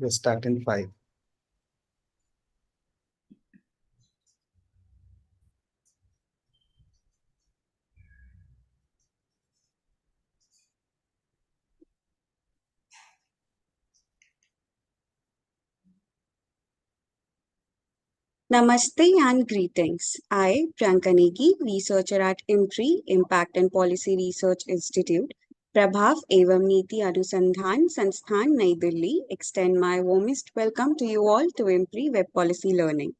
We'll start in 5. Namaste and greetings. I, Priyanka Negi, researcher at IMPRI, Impact and Policy Research Institute, Prabhav Evam Niti Anusandhan Sansthan, Nai Delhi, extend my warmest welcome to you all to IMPRI Web Policy Learning.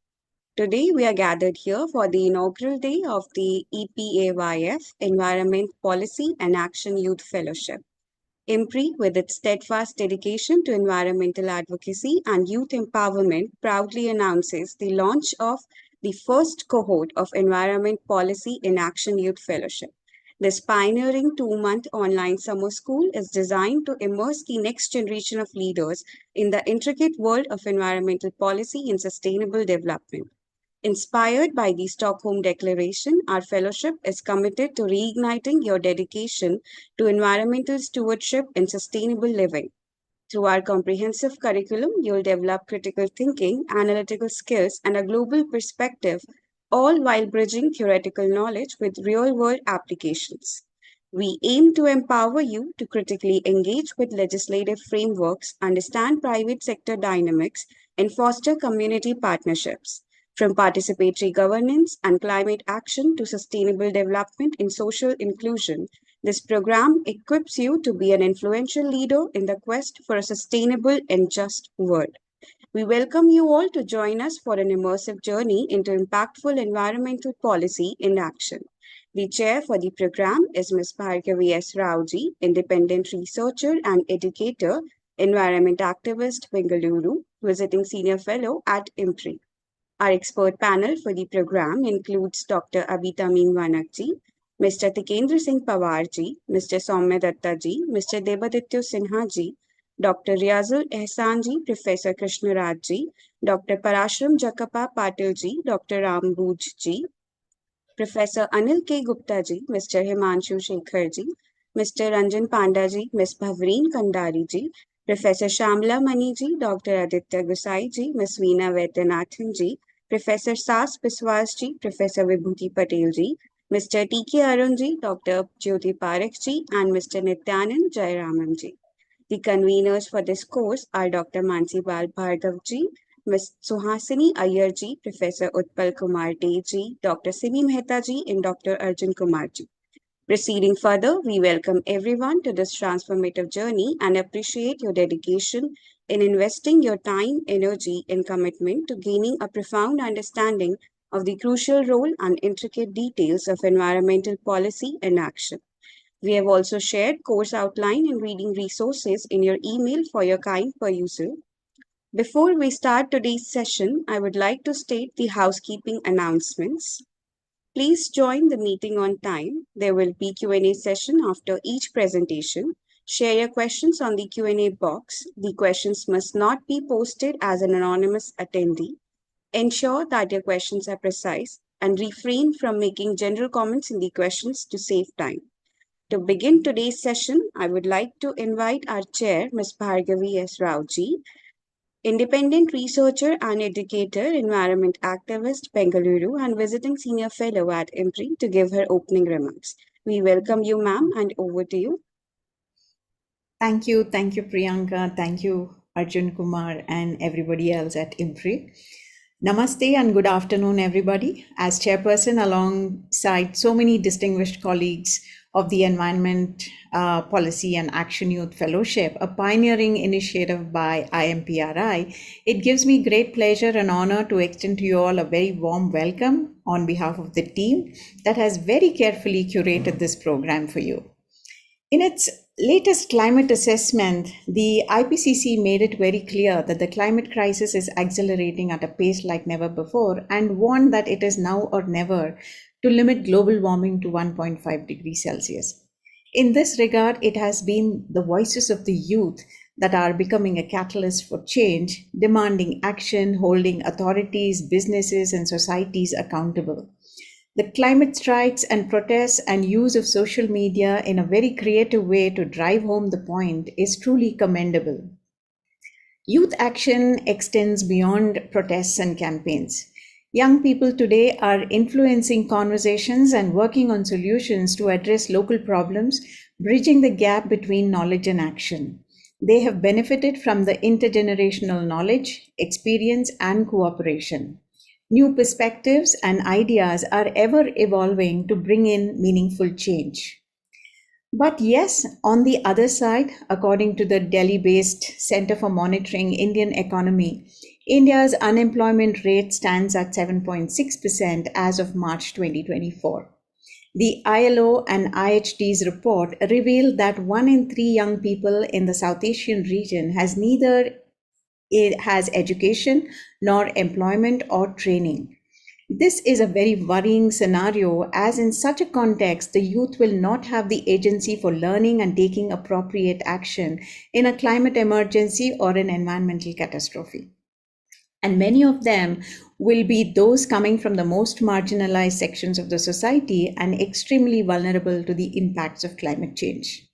Today, we are gathered here for the inaugural day of the EPAYF Environment Policy and Action Youth Fellowship. IMPRI, with its steadfast dedication to environmental advocacy and youth empowerment, proudly announces the launch of the first cohort of Environment Policy in Action Youth Fellowship. This pioneering 2-month online summer school is designed to immerse the next generation of leaders in the intricate world of environmental policy and sustainable development. Inspired by the Stockholm Declaration, our fellowship is committed to reigniting your dedication to environmental stewardship and sustainable living. Through our comprehensive curriculum, you'll develop critical thinking, analytical skills, and a global perspective, all while bridging theoretical knowledge with real world applications. We aim to empower you to critically engage with legislative frameworks, understand private sector dynamics, and foster community partnerships. From participatory governance and climate action to sustainable development and social inclusion, this program equips you to be an influential leader in the quest for a sustainable and just world. We welcome you all to join us for an immersive journey into impactful environmental policy in action. The chair for the program is Ms. Bhargavi S. Raoji, independent researcher and educator, environment activist, Bengaluru, visiting senior fellow at IMPRI. Our expert panel for the program includes Dr. Tamim Vanak ji, Mr. Tikender Singh Pawar ji, Mr. Soumya Datta ji, Mr. Debaditya Sinha ji, Dr. Riazul Ehsan ji, Professor Krishna Raj ji, Dr. Parashram Jakappa Patil ji, Dr. Ram Booj ji, Professor Anil K. Gupta ji, Mr. Himanshu Shekhar ji, Mr. Ranjan Panda ji, Ms. Bhavreen Kandari ji, Professor Shamla Mani ji, Dr. Aditya Gusai ji, Ms. Veena Vaidyanathan ji, Professor Sas Biswas ji, Professor Vibhuti Patel ji, Mr. T.K. Arun ji, Dr. Jyoti Parekh ji, and Mr. Nityanand Jayaraman ji. The conveners for this course are Dr. Mansi Bal Bhargav ji, Ms. Suhasini Iyer ji, Professor Utpal Kumar De ji, Dr. Simi Mehta ji, and Dr. Arjun Kumar ji. Proceeding further, we welcome everyone to this transformative journey and appreciate your dedication in investing your time, energy, and commitment to gaining a profound understanding of the crucial role and intricate details of environmental policy and action. We have also shared course outline and reading resources in your email for your kind perusal. Before we start today's session, I would like to state the housekeeping announcements. Please join the meeting on time. There will be Q&A session after each presentation. Share your questions on the Q&A box. The questions must not be posted as an anonymous attendee. Ensure that your questions are precise and refrain from making general comments in the questions to save time. To begin today's session, I would like to invite our chair, Ms. Bhargavi S. Raoji, independent researcher and educator, environment activist, Bengaluru, and visiting senior fellow at IMPRI to give her opening remarks. We welcome you, ma'am, and over to you. Thank you, Priyanka. Thank you, Arjun Kumar, and everybody else at IMPRI. Namaste and good afternoon, everybody. As chairperson, alongside so many distinguished colleagues of the Environment Policy and Action Youth Fellowship, a pioneering initiative by IMPRI, it gives me great pleasure and honor to extend to you all a very warm welcome on behalf of the team that has very carefully curated this program for you. In its latest climate assessment, the IPCC made it very clear that the climate crisis is accelerating at a pace like never before and warned that it is now or never to limit global warming to 1.5 degrees Celsius. In this regard, it has been the voices of the youth that are becoming a catalyst for change, demanding action, holding authorities, businesses, and societies accountable. The climate strikes and protests and use of social media in a very creative way to drive home the point is truly commendable. Youth action extends beyond protests and campaigns. Young people today are influencing conversations and working on solutions to address local problems, bridging the gap between knowledge and action. They have benefited from the intergenerational knowledge, experience, and cooperation. New perspectives and ideas are ever evolving to bring in meaningful change. But yes, on the other side, according to the Delhi-based Center for Monitoring Indian Economy, India's unemployment rate stands at 7.6% as of March 2024. The ILO and IHD's report revealed that 1 in 3 young people in the South Asian region has neither education nor employment or training. This is a very worrying scenario, as in such a context, the youth will not have the agency for learning and taking appropriate action in a climate emergency or an environmental catastrophe. And many of them will be those coming from the most marginalized sections of the society and extremely vulnerable to the impacts of climate change.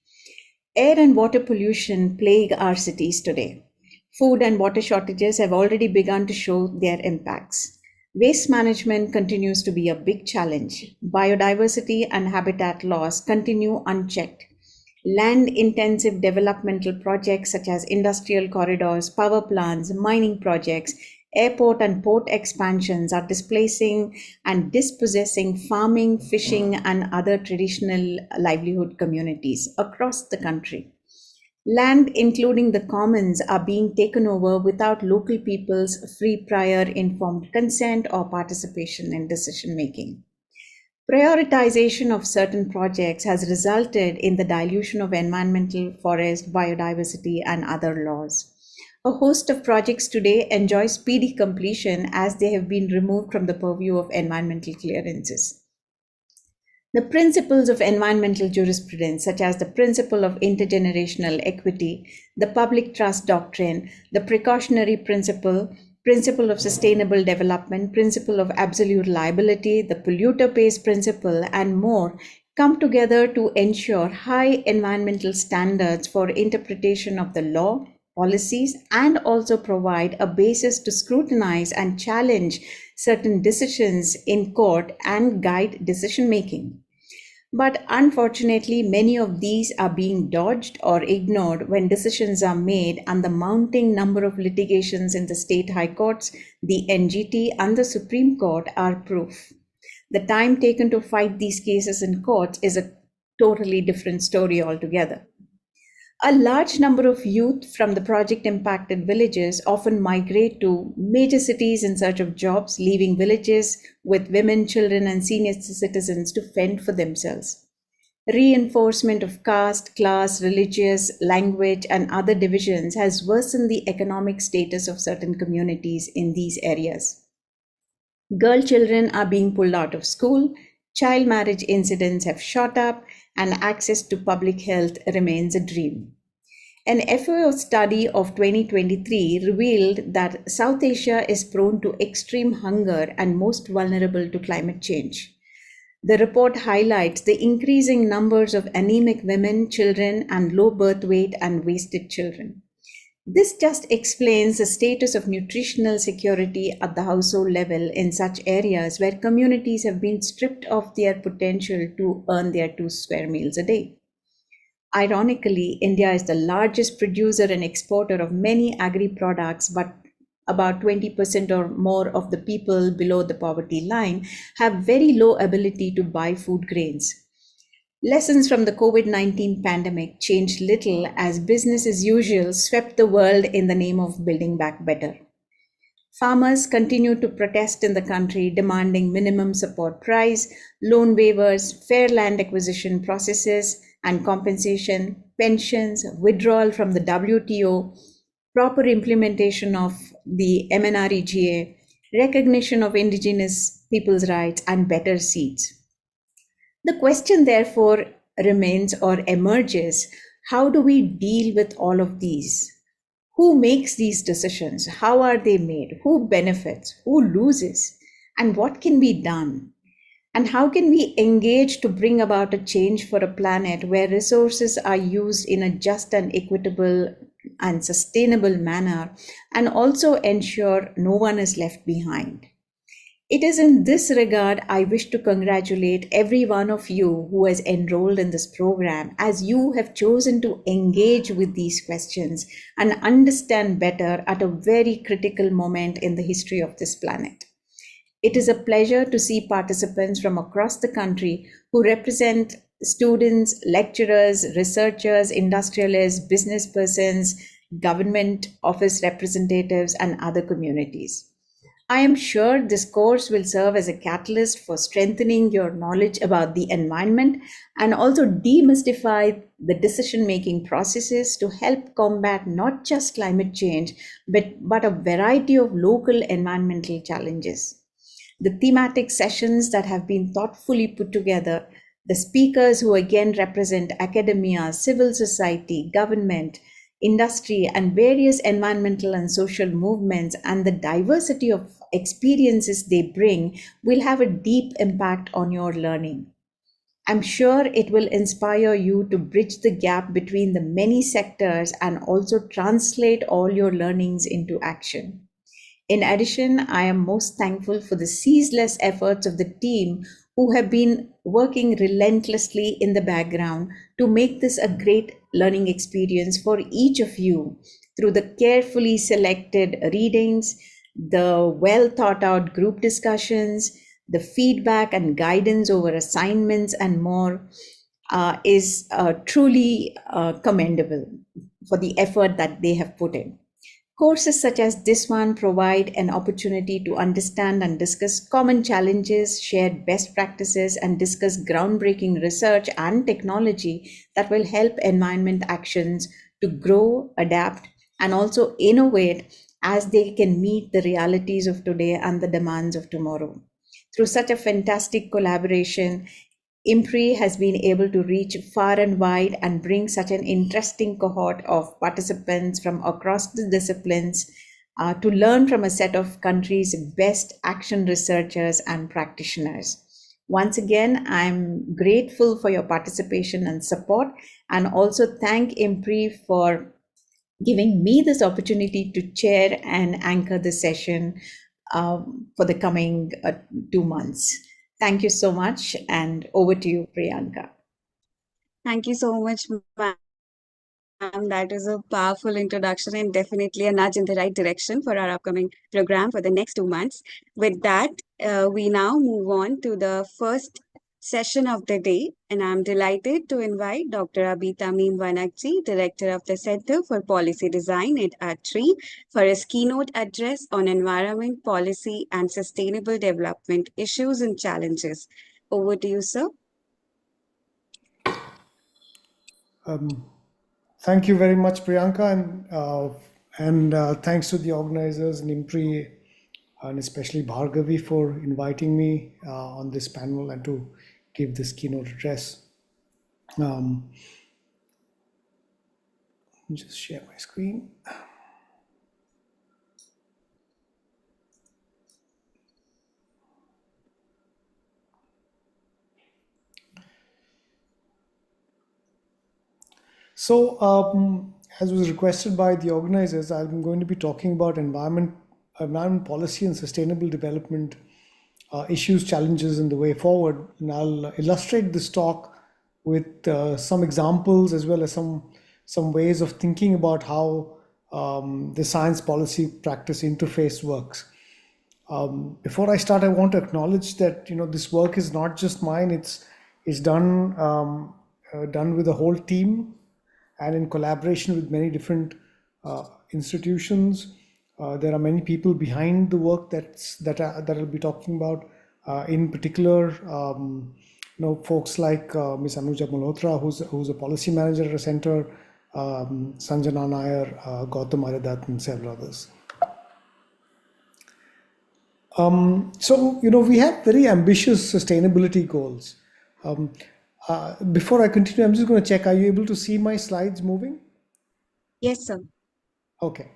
Air and water pollution plague our cities today. Food and water shortages have already begun to show their impacts. Waste management continues to be a big challenge. Biodiversity and habitat loss continue unchecked. Land-intensive developmental projects such as industrial corridors, power plants, mining projects, airport and port expansions are displacing and dispossessing farming, fishing, and other traditional livelihood communities across the country. Land, including the commons, are being taken over without local people's free prior informed consent or participation in decision making. Prioritization of certain projects has resulted in the dilution of environmental, forest, biodiversity, and other laws. A host of projects today enjoy speedy completion as they have been removed from the purview of environmental clearances. The principles of environmental jurisprudence, such as the principle of intergenerational equity, the public trust doctrine, the precautionary principle, principle of sustainable development, principle of absolute liability, the polluter pays principle, and more, come together to ensure high environmental standards for interpretation of the law, policies, and also provide a basis to scrutinize and challenge certain decisions in court and guide decision making. But unfortunately, many of these are being dodged or ignored when decisions are made, and the mounting number of litigations in the state high courts, the NGT, and the Supreme Court are proof. The time taken to fight these cases in courts is a totally different story altogether. A large number of youth from the project impacted villages often migrate to major cities in search of jobs, leaving villages with women, children, and senior citizens to fend for themselves. Reinforcement of caste, class, religious, language, and other divisions has worsened the economic status of certain communities in these areas. Girl children are being pulled out of school, child marriage incidents have shot up, and access to public health remains a dream. An FAO study of 2023 revealed that South Asia is prone to extreme hunger and most vulnerable to climate change. The report highlights the increasing numbers of anemic women, children, and low birth weight and wasted children. This just explains the status of nutritional security at the household level in such areas where communities have been stripped of their potential to earn their 2 square meals a day. Ironically, India is the largest producer and exporter of many agri products, but about 20% or more of the people below the poverty line have very low ability to buy food grains. Lessons from the COVID-19 pandemic changed little as business as usual swept the world in the name of building back better. Farmers continue to protest in the country, demanding minimum support price, loan waivers, fair land acquisition processes and compensation, pensions, withdrawal from the WTO, proper implementation of the MNREGA, recognition of indigenous people's rights, and better seeds. The question therefore remains or emerges, how do we deal with all of these? Who makes these decisions? How are they made? Who benefits? Who loses? And what can be done? And how can we engage to bring about a change for a planet where resources are used in a just and equitable and sustainable manner, and also ensure no one is left behind. It is in this regard I wish to congratulate every one of you who has enrolled in this program, as you have chosen to engage with these questions and understand better at a very critical moment in the history of this planet. It is a pleasure to see participants from across the country who represent students, lecturers, researchers, industrialists, business persons, government office representatives, and other communities. I am sure this course will serve as a catalyst for strengthening your knowledge about the environment and also demystify the decision making processes to help combat not just climate change, but a variety of local environmental challenges. The thematic sessions that have been thoughtfully put together, the speakers who again represent academia, civil society, government, industry, and various environmental and social movements, and the diversity of experiences they bring will have a deep impact on your learning. I'm sure it will inspire you to bridge the gap between the many sectors and also translate all your learnings into action. In addition, I am most thankful for the ceaseless efforts of the team who have been working relentlessly in the background to make this a great learning experience for each of you through the carefully selected readings, the well thought out group discussions, the feedback and guidance over assignments, and more. Is truly commendable for the effort that they have put in. Courses such as this one provide an opportunity to understand and discuss common challenges, share best practices, and discuss groundbreaking research and technology that will help environment actions to grow, adapt, and also innovate as they can meet the realities of today and the demands of tomorrow. Through such a fantastic collaboration, IMPRI has been able to reach far and wide and bring such an interesting cohort of participants from across the disciplines to learn from a set of country's best action researchers and practitioners. Once again, I'm grateful for your participation and support, and also thank IMPRI for giving me this opportunity to chair and anchor the session for the coming 2 months. Thank you so much, and over to you, Priyanka. Thank you so much, ma'am. That is a powerful introduction and definitely a nudge in the right direction for our upcoming program for the next 2 months. With that, we now move on to the first session of the day, and I'm delighted to invite Dr. Tamim Vanakji, Director of the Center for Policy Design at IMPRI, for his keynote address on environment policy and sustainable development issues and challenges. Over to you, sir. Thank you very much, Priyanka, and thanks to the organizers and IMPRI, and especially Bhargavi for inviting me on this panel and to give this keynote address. Just share my screen. So, as was requested by the organizers, I'm going to be talking about environment policy and sustainable development issues, challenges, and the way forward. And I'll illustrate this talk with some examples as well as some ways of thinking about how the science policy practice interface works. Before I start, I want to acknowledge that this work is not just mine. It's done with a whole team and in collaboration with many different institutions. There are many people behind the work that I'll be talking about. In particular, folks like Ms. Anuja Malhotra, who's a policy manager at a center, Sanjana Nair, Gautam Aradat, and several others. So we have very ambitious sustainability goals. Before I continue, I'm just going to check, are you able to see my slides moving? Yes, sir. Okay.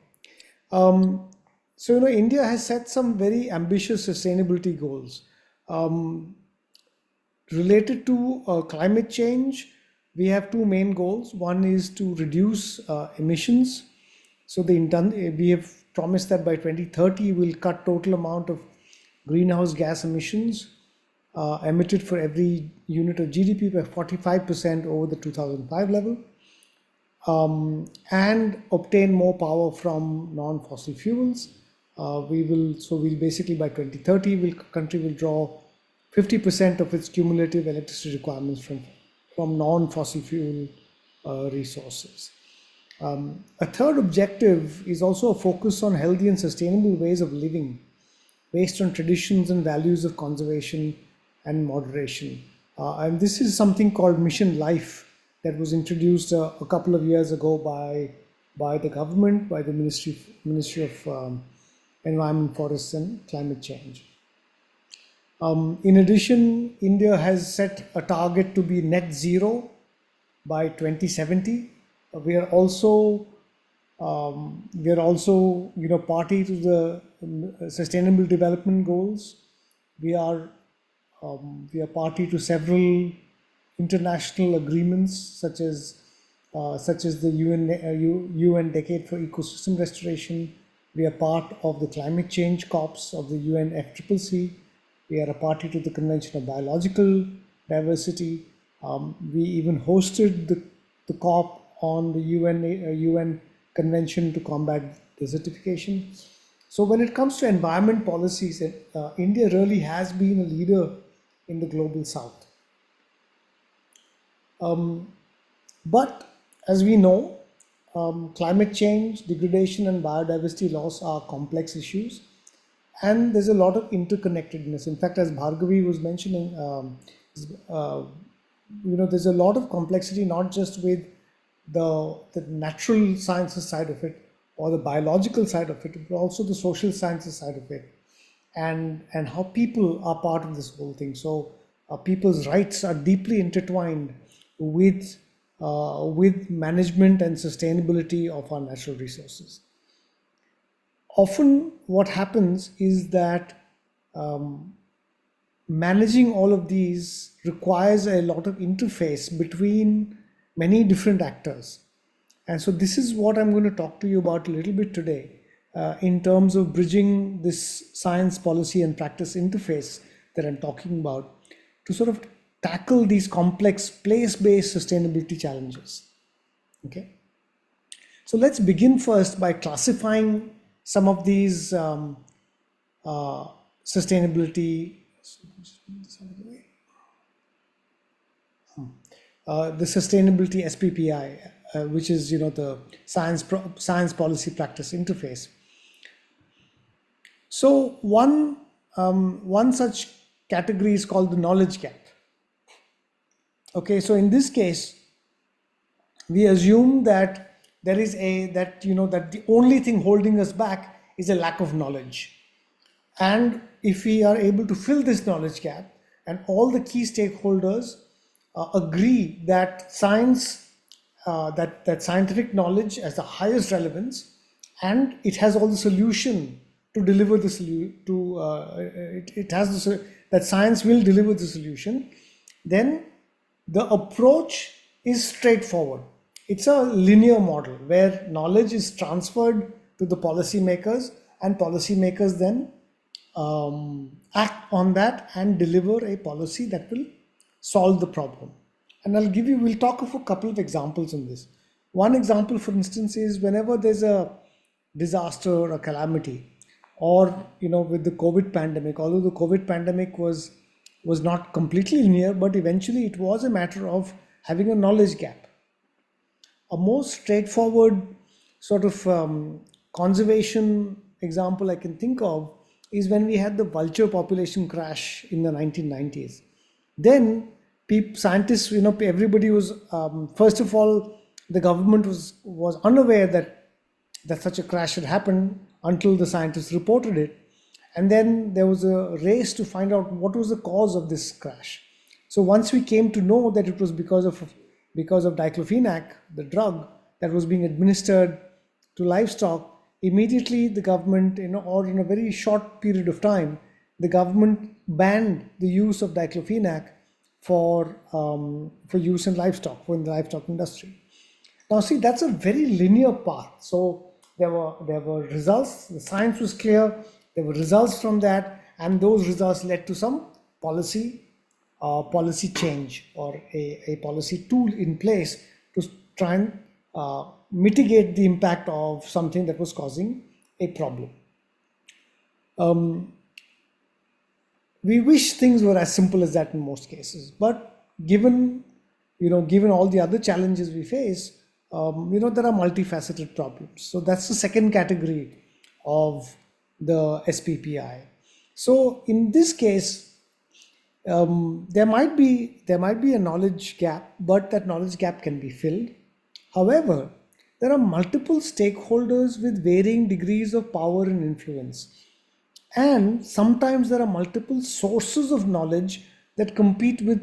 So India has set some very ambitious sustainability goals. Related to climate change, we have two main goals. One is to reduce emissions, So we have promised that by 2030 we'll cut total amount of greenhouse gas emissions emitted for every unit of GDP by 45% over the 2005 level, and obtain more power from non-fossil fuels. We'll basically by 2030, country will draw 50% of its cumulative electricity requirements from non-fossil fuel resources. A third objective is also a focus on healthy and sustainable ways of living based on traditions and values of conservation and moderation. And this is something called Mission Life that was introduced a couple of years ago by the government, by the Ministry of Environment, Forests and Climate Change. In addition, India has set a target to be net zero by 2070. We are also party to the Sustainable Development Goals. We are party to several international agreements, such as the UN Decade for Ecosystem Restoration. We are part of the climate change COPs of the UNFCCC. We are a party to the Convention of Biological Diversity. We even hosted the COP on the UN Convention to combat desertification. So when it comes to environment policies, India really has been a leader in the global south. But as we know, climate change, degradation and biodiversity loss are complex issues, and there's a lot of interconnectedness. In fact, as Bhargavi was mentioning, there's a lot of complexity, not just with the natural sciences side of it or the biological side of it, but also the social sciences side of it, and how people are part of this whole thing. So people's rights are deeply intertwined with management and sustainability of our natural resources. Often what happens is that managing all of these requires a lot of interface between many different actors. And so this is what I'm going to talk to you about a little bit today, in terms of bridging this science, policy and practice interface that I'm talking about to sort of tackle these complex place-based sustainability challenges. Okay, so let's begin first by classifying some of these sustainability. The sustainability SPPI, which is the science policy practice interface. So one such category is called the knowledge gap. Okay, so in this case, we assume that there is that the only thing holding us back is a lack of knowledge. And if we are able to fill this knowledge gap and all the key stakeholders agree that science, that scientific knowledge has the highest relevance and it has all the solution to deliver the that science will deliver the solution, then the approach is straightforward. It's a linear model where knowledge is transferred to the policymakers, and policymakers then act on that and deliver a policy that will solve the problem. And we'll talk of a couple of examples on this. One example, for instance, is whenever there's a disaster or a calamity, or with the COVID pandemic, although the COVID pandemic was not completely linear, but eventually it was a matter of having a knowledge gap. A more straightforward sort of conservation example I can think of is when we had the vulture population crash in the 1990s. Then scientists, everybody was, first of all, the government was unaware that such a crash had happened until the scientists reported it. And then there was a race to find out what was the cause of this crash. So once we came to know that it was because of diclofenac, the drug that was being administered to livestock, immediately the government, or in a very short period of time, the government banned the use of diclofenac for use in the livestock industry. Now see, that's a very linear path. So there were results, the science was clear, there were results from that, and those results led to some policy change or a policy tool in place to try and mitigate the impact of something that was causing a problem. We wish things were as simple as that in most cases, but given all the other challenges we face, there are multifaceted problems. So that's the second category of the SPPI. So in this case, there might be a knowledge gap, but that knowledge gap can be filled. However, there are multiple stakeholders with varying degrees of power and influence. And sometimes there are multiple sources of knowledge that compete with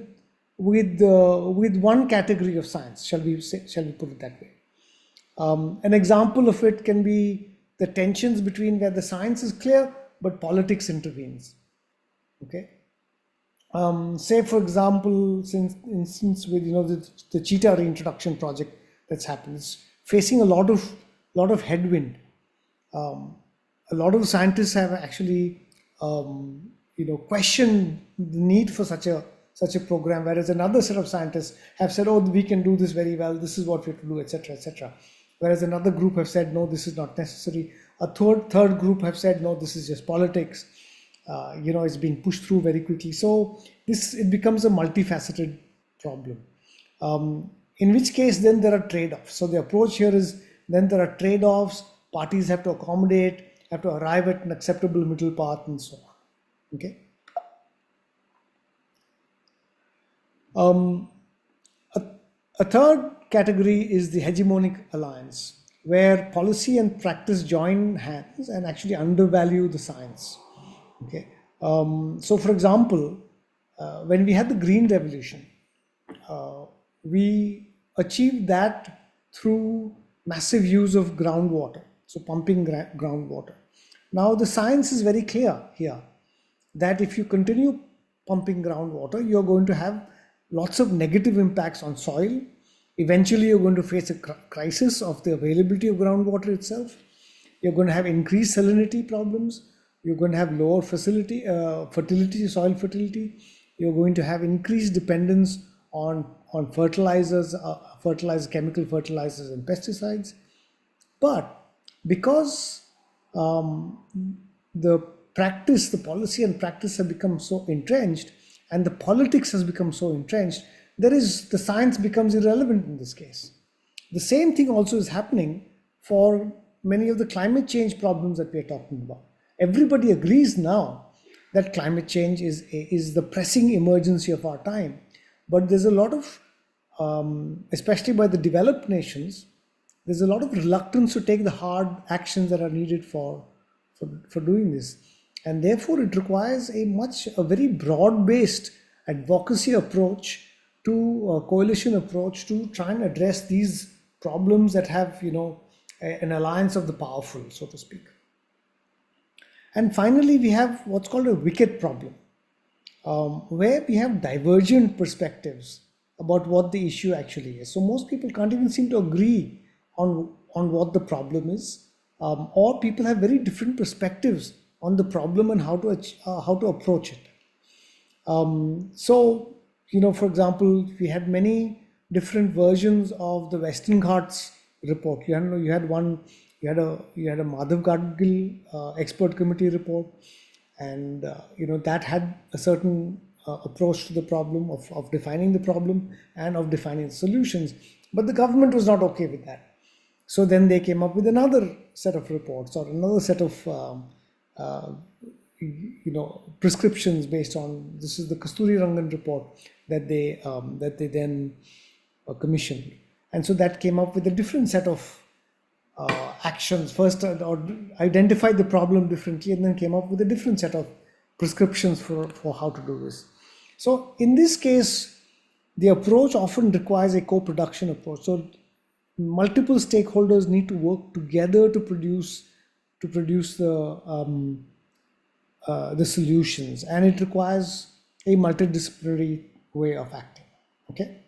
one category of science. Shall we put it that way? An example of it can be the tensions between where the science is clear but politics intervenes. Okay. Say for example, instance with the cheetah reintroduction project that's happened, it's facing a lot of headwind. A lot of scientists have actually questioned the need for such a program, whereas another set of scientists have said, oh, we can do this very well, this is what we have to do, etc., etc. Whereas another group have said, no, this is not necessary. A third group have said, no, this is just politics. It's being pushed through very quickly. So it becomes a multifaceted problem. In which case then there are trade-offs. So the approach here is then there are trade-offs, parties have to accommodate, have to arrive at an acceptable middle path and so on. Okay. A third category is the hegemonic alliance, where policy and practice join hands and actually undervalue the science. Okay. So for example, when we had the Green Revolution, we achieved that through massive use of groundwater, so pumping groundwater. Now the science is very clear here that if you continue pumping groundwater, you're going to have lots of negative impacts on soil. Eventually you're going to face a crisis of the availability of groundwater itself. You're going to have increased salinity problems. You're going to have lower fertility, soil fertility. You're going to have increased dependence on fertilizers, chemical fertilizers and pesticides. But because the policy and practice have become so entrenched and the politics has become so entrenched, the science becomes irrelevant in this case. The same thing also is happening for many of the climate change problems that we are talking about. Everybody agrees now that climate change is the pressing emergency of our time. But there's a lot of, especially by the developed nations, there's a lot of reluctance to take the hard actions that are needed for doing this. And therefore it requires a very broad-based advocacy approach to a coalition approach to try and address these problems that have, an alliance of the powerful, so to speak. And finally, we have what's called a wicket problem, where we have divergent perspectives about what the issue actually is. So most people can't even seem to agree on what the problem is, or people have very different perspectives on the problem and how to approach it. For example, we had many different versions of the Western Ghats report. You had a Madhav Gadgil expert committee report, and that had a certain approach to the problem of defining the problem and of defining solutions. But the government was not okay with that. So then they came up with another set of reports or another set of prescriptions based on, this is the Kasturi Rangan report that they then commissioned. And so that came up with a different set of actions, first or identified the problem differently and then came up with a different set of prescriptions for how to do this. So in this case, the approach often requires a co-production approach. So multiple stakeholders need to work together to produce the solutions, and it requires a multidisciplinary way of acting. Okay,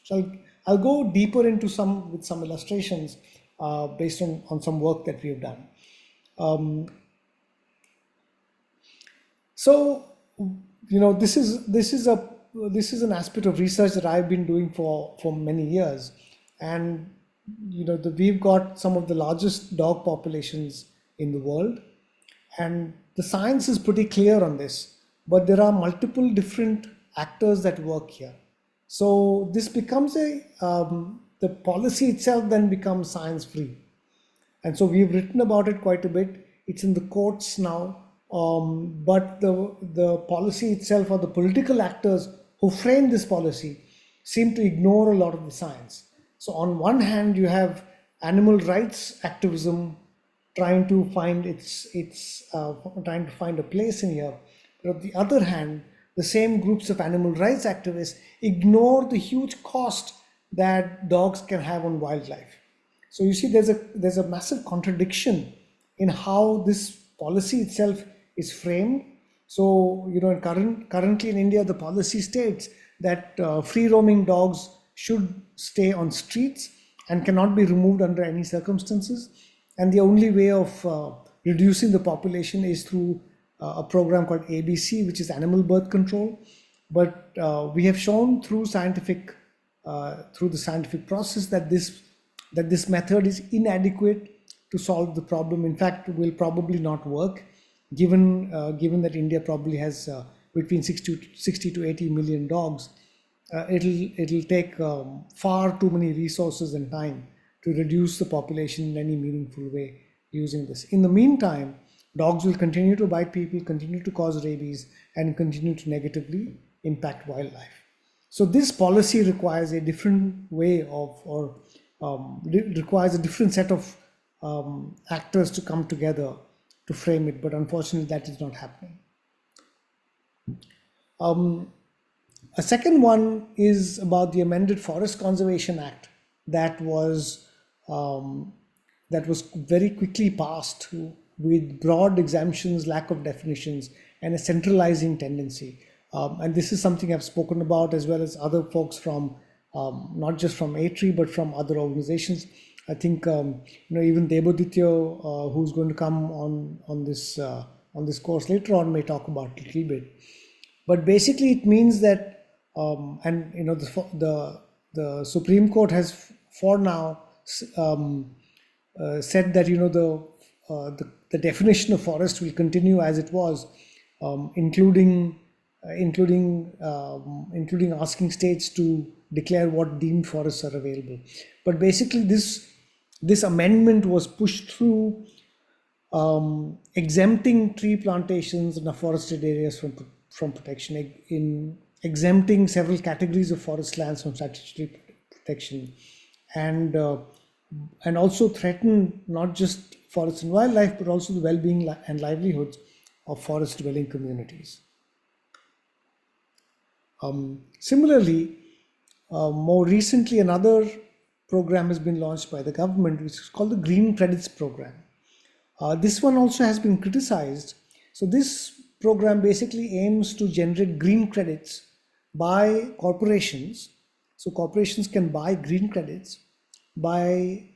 so I'll go deeper into with some illustrations based on some work that we have done. So, this is an aspect of research that I've been doing for many years, and we've got some of the largest dog populations in the world, and the science is pretty clear on this, but there are multiple different actors that work here. So this becomes the policy itself then becomes science free. And so we've written about it quite a bit. It's in the courts now, but the policy itself, or the political actors who frame this policy, seem to ignore a lot of the science. So on one hand, you have animal rights activism trying to find trying to find a place in here. But on the other hand, the same groups of animal rights activists ignore the huge cost that dogs can have on wildlife. So you see, there's a massive contradiction in how this policy itself is framed. So currently in India, the policy states that free roaming dogs should stay on streets and cannot be removed under any circumstances. And the only way of reducing the population is through a program called ABC, which is animal birth control. But we have shown through the scientific process that this method is inadequate to solve the problem. In fact, it will probably not work, given that India probably has between 60 to 80 million dogs. It'll take far too many resources and time to reduce the population in any meaningful way using this. In the meantime, dogs will continue to bite people, continue to cause rabies, and continue to negatively impact wildlife. So this policy requires a different way requires a different set of actors to come together to frame it, but unfortunately that is not happening. A second one is about the amended Forest Conservation Act that was very quickly passed with broad exemptions, lack of definitions, and a centralizing tendency. And this is something I've spoken about, as well as other folks from not just from IMPRI but from other organizations. I think even Deboditya, who's going to come on this course later on, may talk about it a little bit. But basically, it means that the Supreme Court has for now said that the definition of forest will continue as it was, including asking states to declare what deemed forests are available. But basically, this amendment was pushed through, exempting tree plantations in the forested areas from protection, in exempting several categories of forest lands from statutory protection, and also threaten not just forests and wildlife, but also the well-being and livelihoods of forest-dwelling communities. Similarly, more recently, another program has been launched by the government, which is called the Green Credits Program. This one also has been criticized. So this program basically aims to generate green credits by corporations. So corporations can buy green credits by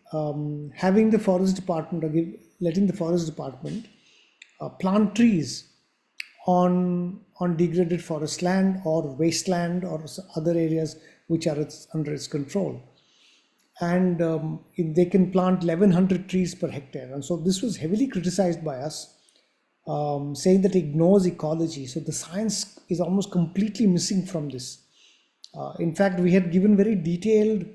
having the forest department, or letting the forest department plant trees on degraded forest land or wasteland or other areas which are under its control. And they can plant 1,100 trees per hectare. And so this was heavily criticized by us, saying that it ignores ecology. So the science is almost completely missing from this. In fact, we had given very detailed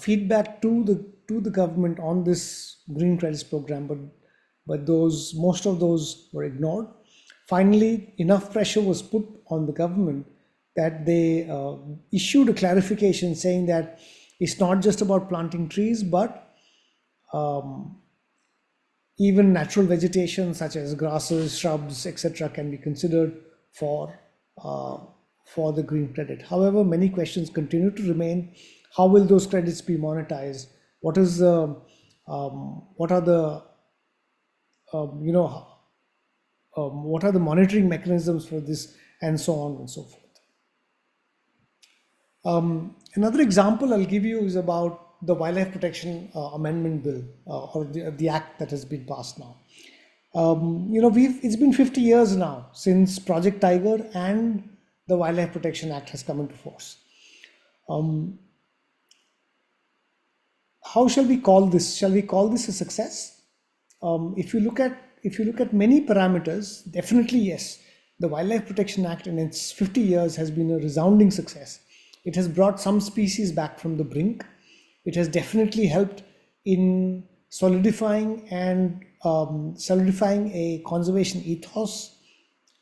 feedback to the government on this green credits program, but most of those were ignored. Finally, enough pressure was put on the government that they issued a clarification saying that it's not just about planting trees, but even natural vegetation such as grasses, shrubs, etc. can be considered for the green credit. However, many questions continue to remain. How will those credits be monetized? What are the monitoring mechanisms for this, and so on and so forth. Another example I'll give you is about the Wildlife Protection Amendment Bill or the act that has been passed now. It's been 50 years now since Project Tiger and the Wildlife Protection Act has come into force. How shall we call this? Shall we call this a success? If you look at many parameters, definitely yes. The Wildlife Protection Act in its 50 years has been a resounding success. It has brought some species back from the brink. It has definitely helped in solidifying a conservation ethos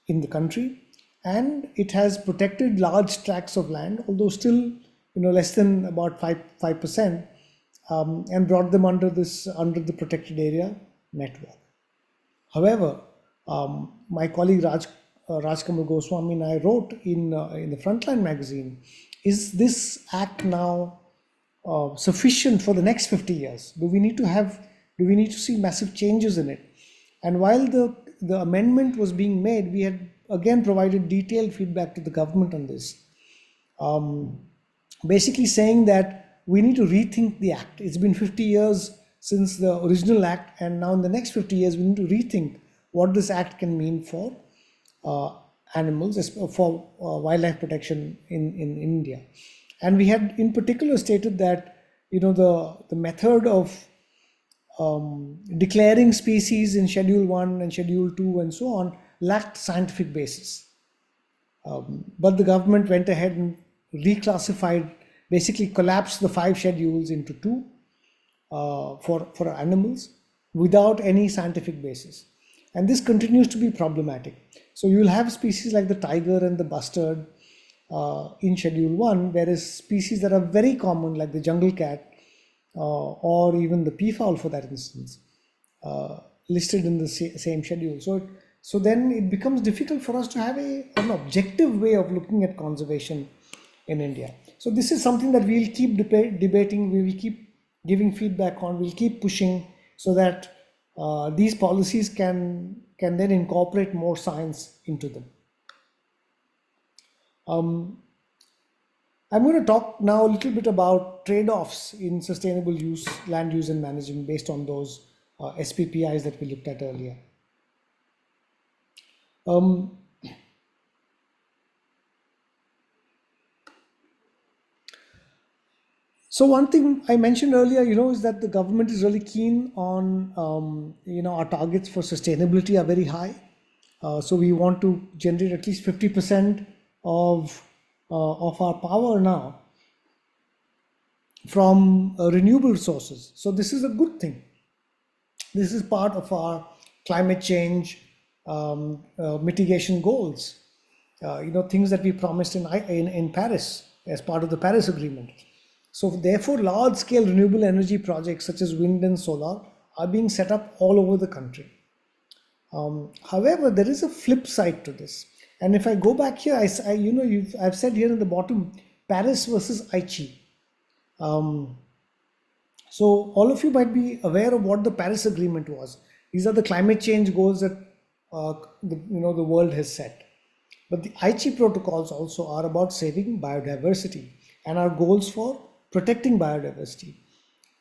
in the country, and it has protected large tracts of land, although still less than about 5%, and brought them under the protected area network. However, my colleague Rajkamal Goswami and I wrote in the Frontline magazine, is this act now sufficient for the next 50 years? Do we need to see massive changes in it? And while the amendment was being made, we had again provided detailed feedback to the government on this, basically saying that we need to rethink the act. It's been 50 years since the original act, and now in the next 50 years we need to rethink what this act can mean for animals, for wildlife protection in India. And we had in particular stated that the method of declaring species in Schedule 1 and Schedule 2 and so on lacked scientific basis. But the government went ahead and reclassified, basically collapsed the 5 schedules into 2 for animals without any scientific basis. And this continues to be problematic. So you will have species like the tiger and the bustard in Schedule 1, whereas species that are very common like the jungle cat or even the peafowl for that instance, listed in the same schedule. So then it becomes difficult for us to have an objective way of looking at conservation in India. So this is something that we'll keep debating, we will keep giving feedback on, we'll keep pushing so that these policies can then incorporate more science into them. I'm going to talk now a little bit about trade-offs in sustainable use, land use and management based on those SPPIs that we looked at earlier. So one thing I mentioned earlier, is that the government is really keen on, our targets for sustainability are very high. So we want to generate at least 50% of our power now from renewable sources. So this is a good thing. This is part of our climate change mitigation goals. Things that we promised in Paris as part of the Paris Agreement. So therefore, large-scale renewable energy projects such as wind and solar are being set up all over the country. However, there is a flip side to this. And if I go back here, I've said here in the bottom, Paris versus Aichi. So all of you might be aware of what the Paris Agreement was. These are the climate change goals that the world has set. But the Aichi protocols also are about saving biodiversity and are goals for protecting biodiversity.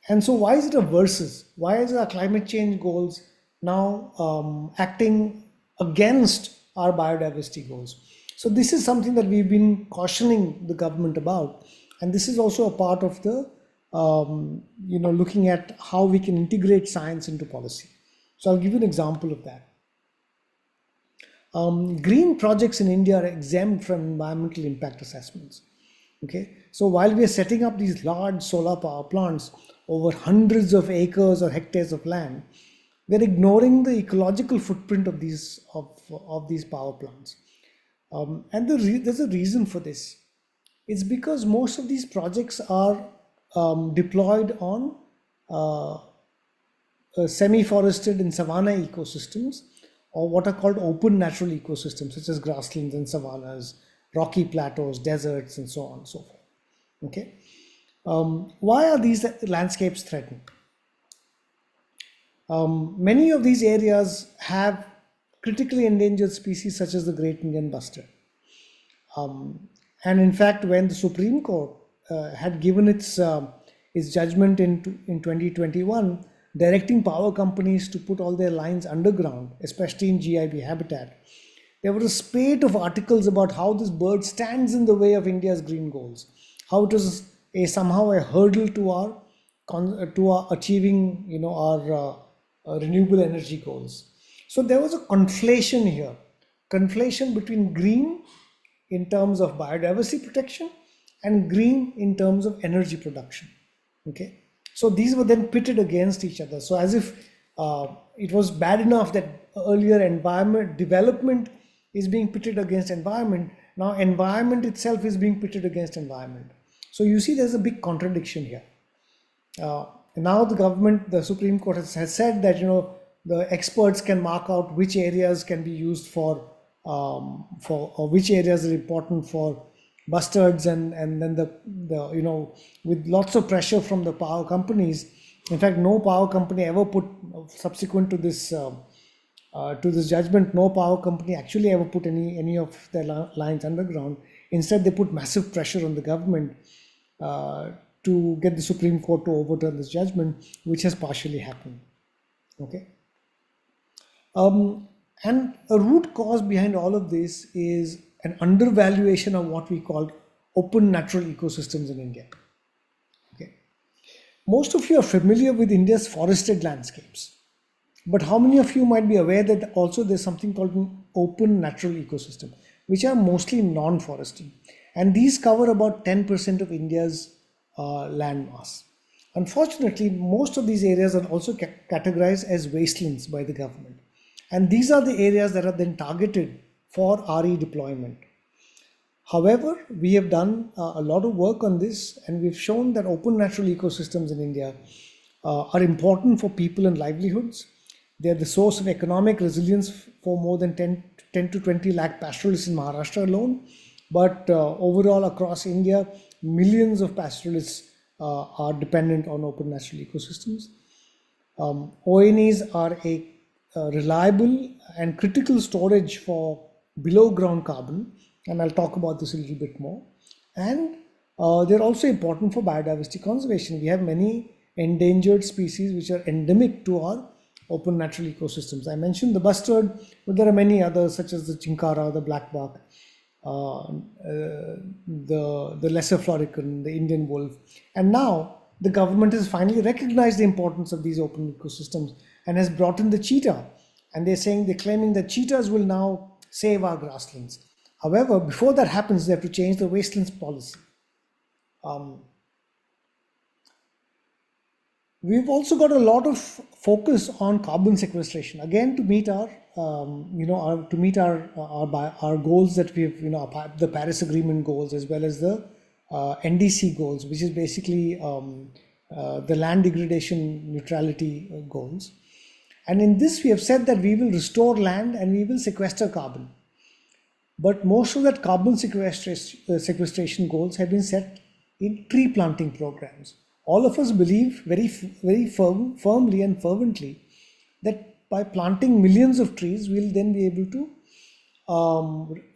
And so why is it a versus? Why is our climate change goals now acting against our biodiversity goals? So this is something that we've been cautioning the government about. And this is also a part of the, looking at how we can integrate science into policy. So I'll give you an example of that. Green projects in India are exempt from environmental impact assessments. Okay, so while we are setting up these large solar power plants over hundreds of acres or hectares of land, we're ignoring the ecological footprint of these power plants. And there's a reason for this. It's because most of these projects are deployed on semi-forested and savanna ecosystems, or what are called open natural ecosystems, such as grasslands and savannas, rocky plateaus, deserts, and so on and so forth. Okay, why are these landscapes threatened? Many of these areas have critically endangered species such as the great Indian bustard. And in fact, when the Supreme Court had given its its judgment in 2021, directing power companies to put all their lines underground, especially in GIB habitat. There was a spate of articles about how this bird stands in the way of India's green goals, how it was somehow a hurdle to our achieving, our renewable energy goals. So there was a conflation here, conflation between green in terms of biodiversity protection and green in terms of energy production. Okay, so these were then pitted against each other. So as if it was bad enough that earlier environment development is being pitted against environment, now environment itself is being pitted against environment. So you see there's a big contradiction here. Now the government, the Supreme Court has said that the experts can mark out which areas can be used for or which areas are important for bustards, and then the with lots of pressure from the power companies. In fact, no power company ever put, subsequent to this judgment, no power company actually ever put any of their lines underground. Instead, they put massive pressure on the government to get the Supreme Court to overturn this judgment, which has partially happened. Okay. And a root cause behind all of this is an undervaluation of what we call open natural ecosystems in India. Okay. Most of you are familiar with India's forested landscapes, but how many of you might be aware that also there's something called an open natural ecosystem, which are mostly non-forested, and these cover about 10% of India's land mass. Unfortunately, most of these areas are also categorized as wastelands by the government. And these are the areas that are then targeted for RE deployment. However, we have done a lot of work on this, and we've shown that open natural ecosystems in India are important for people and livelihoods. They are the source of economic resilience for more than 10 to 20 lakh pastoralists in Maharashtra alone. But overall across India, millions of pastoralists are dependent on open natural ecosystems. ONEs are a reliable and critical storage for below ground carbon, and I'll talk about this a little bit more. And they're also important for biodiversity conservation. We have many endangered species which are endemic to our open natural ecosystems. I mentioned the bustard, but there are many others such as the chinkara, the blackbuck, the lesser florican, the Indian wolf. And now the government has finally recognized the importance of these open ecosystems and has brought in the cheetah. And they're claiming that cheetahs will now save our grasslands. However, before that happens, they have to change the wastelands policy. We've also got a lot of focus on carbon sequestration, again to meet our goals that we've, the Paris Agreement goals, as well as the NDC goals, which is basically the land degradation neutrality goals. And in this, we have said that we will restore land and we will sequester carbon. But most of that carbon sequestration goals have been set in tree planting programs. All of us believe very firmly and fervently that by planting millions of trees, we'll then be able to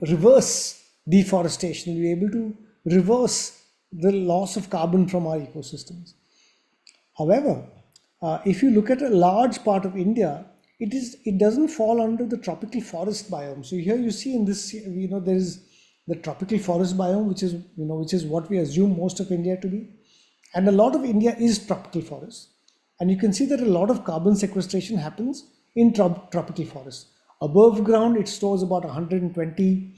reverse deforestation, we'll be able to reverse the loss of carbon from our ecosystems. However, if you look at a large part of India, it doesn't fall under the tropical forest biome. So here you see in this, there is the tropical forest biome, which is what we assume most of India to be. And a lot of India is tropical forest. And you can see that a lot of carbon sequestration happens in tropical forest. Above ground, it stores about 120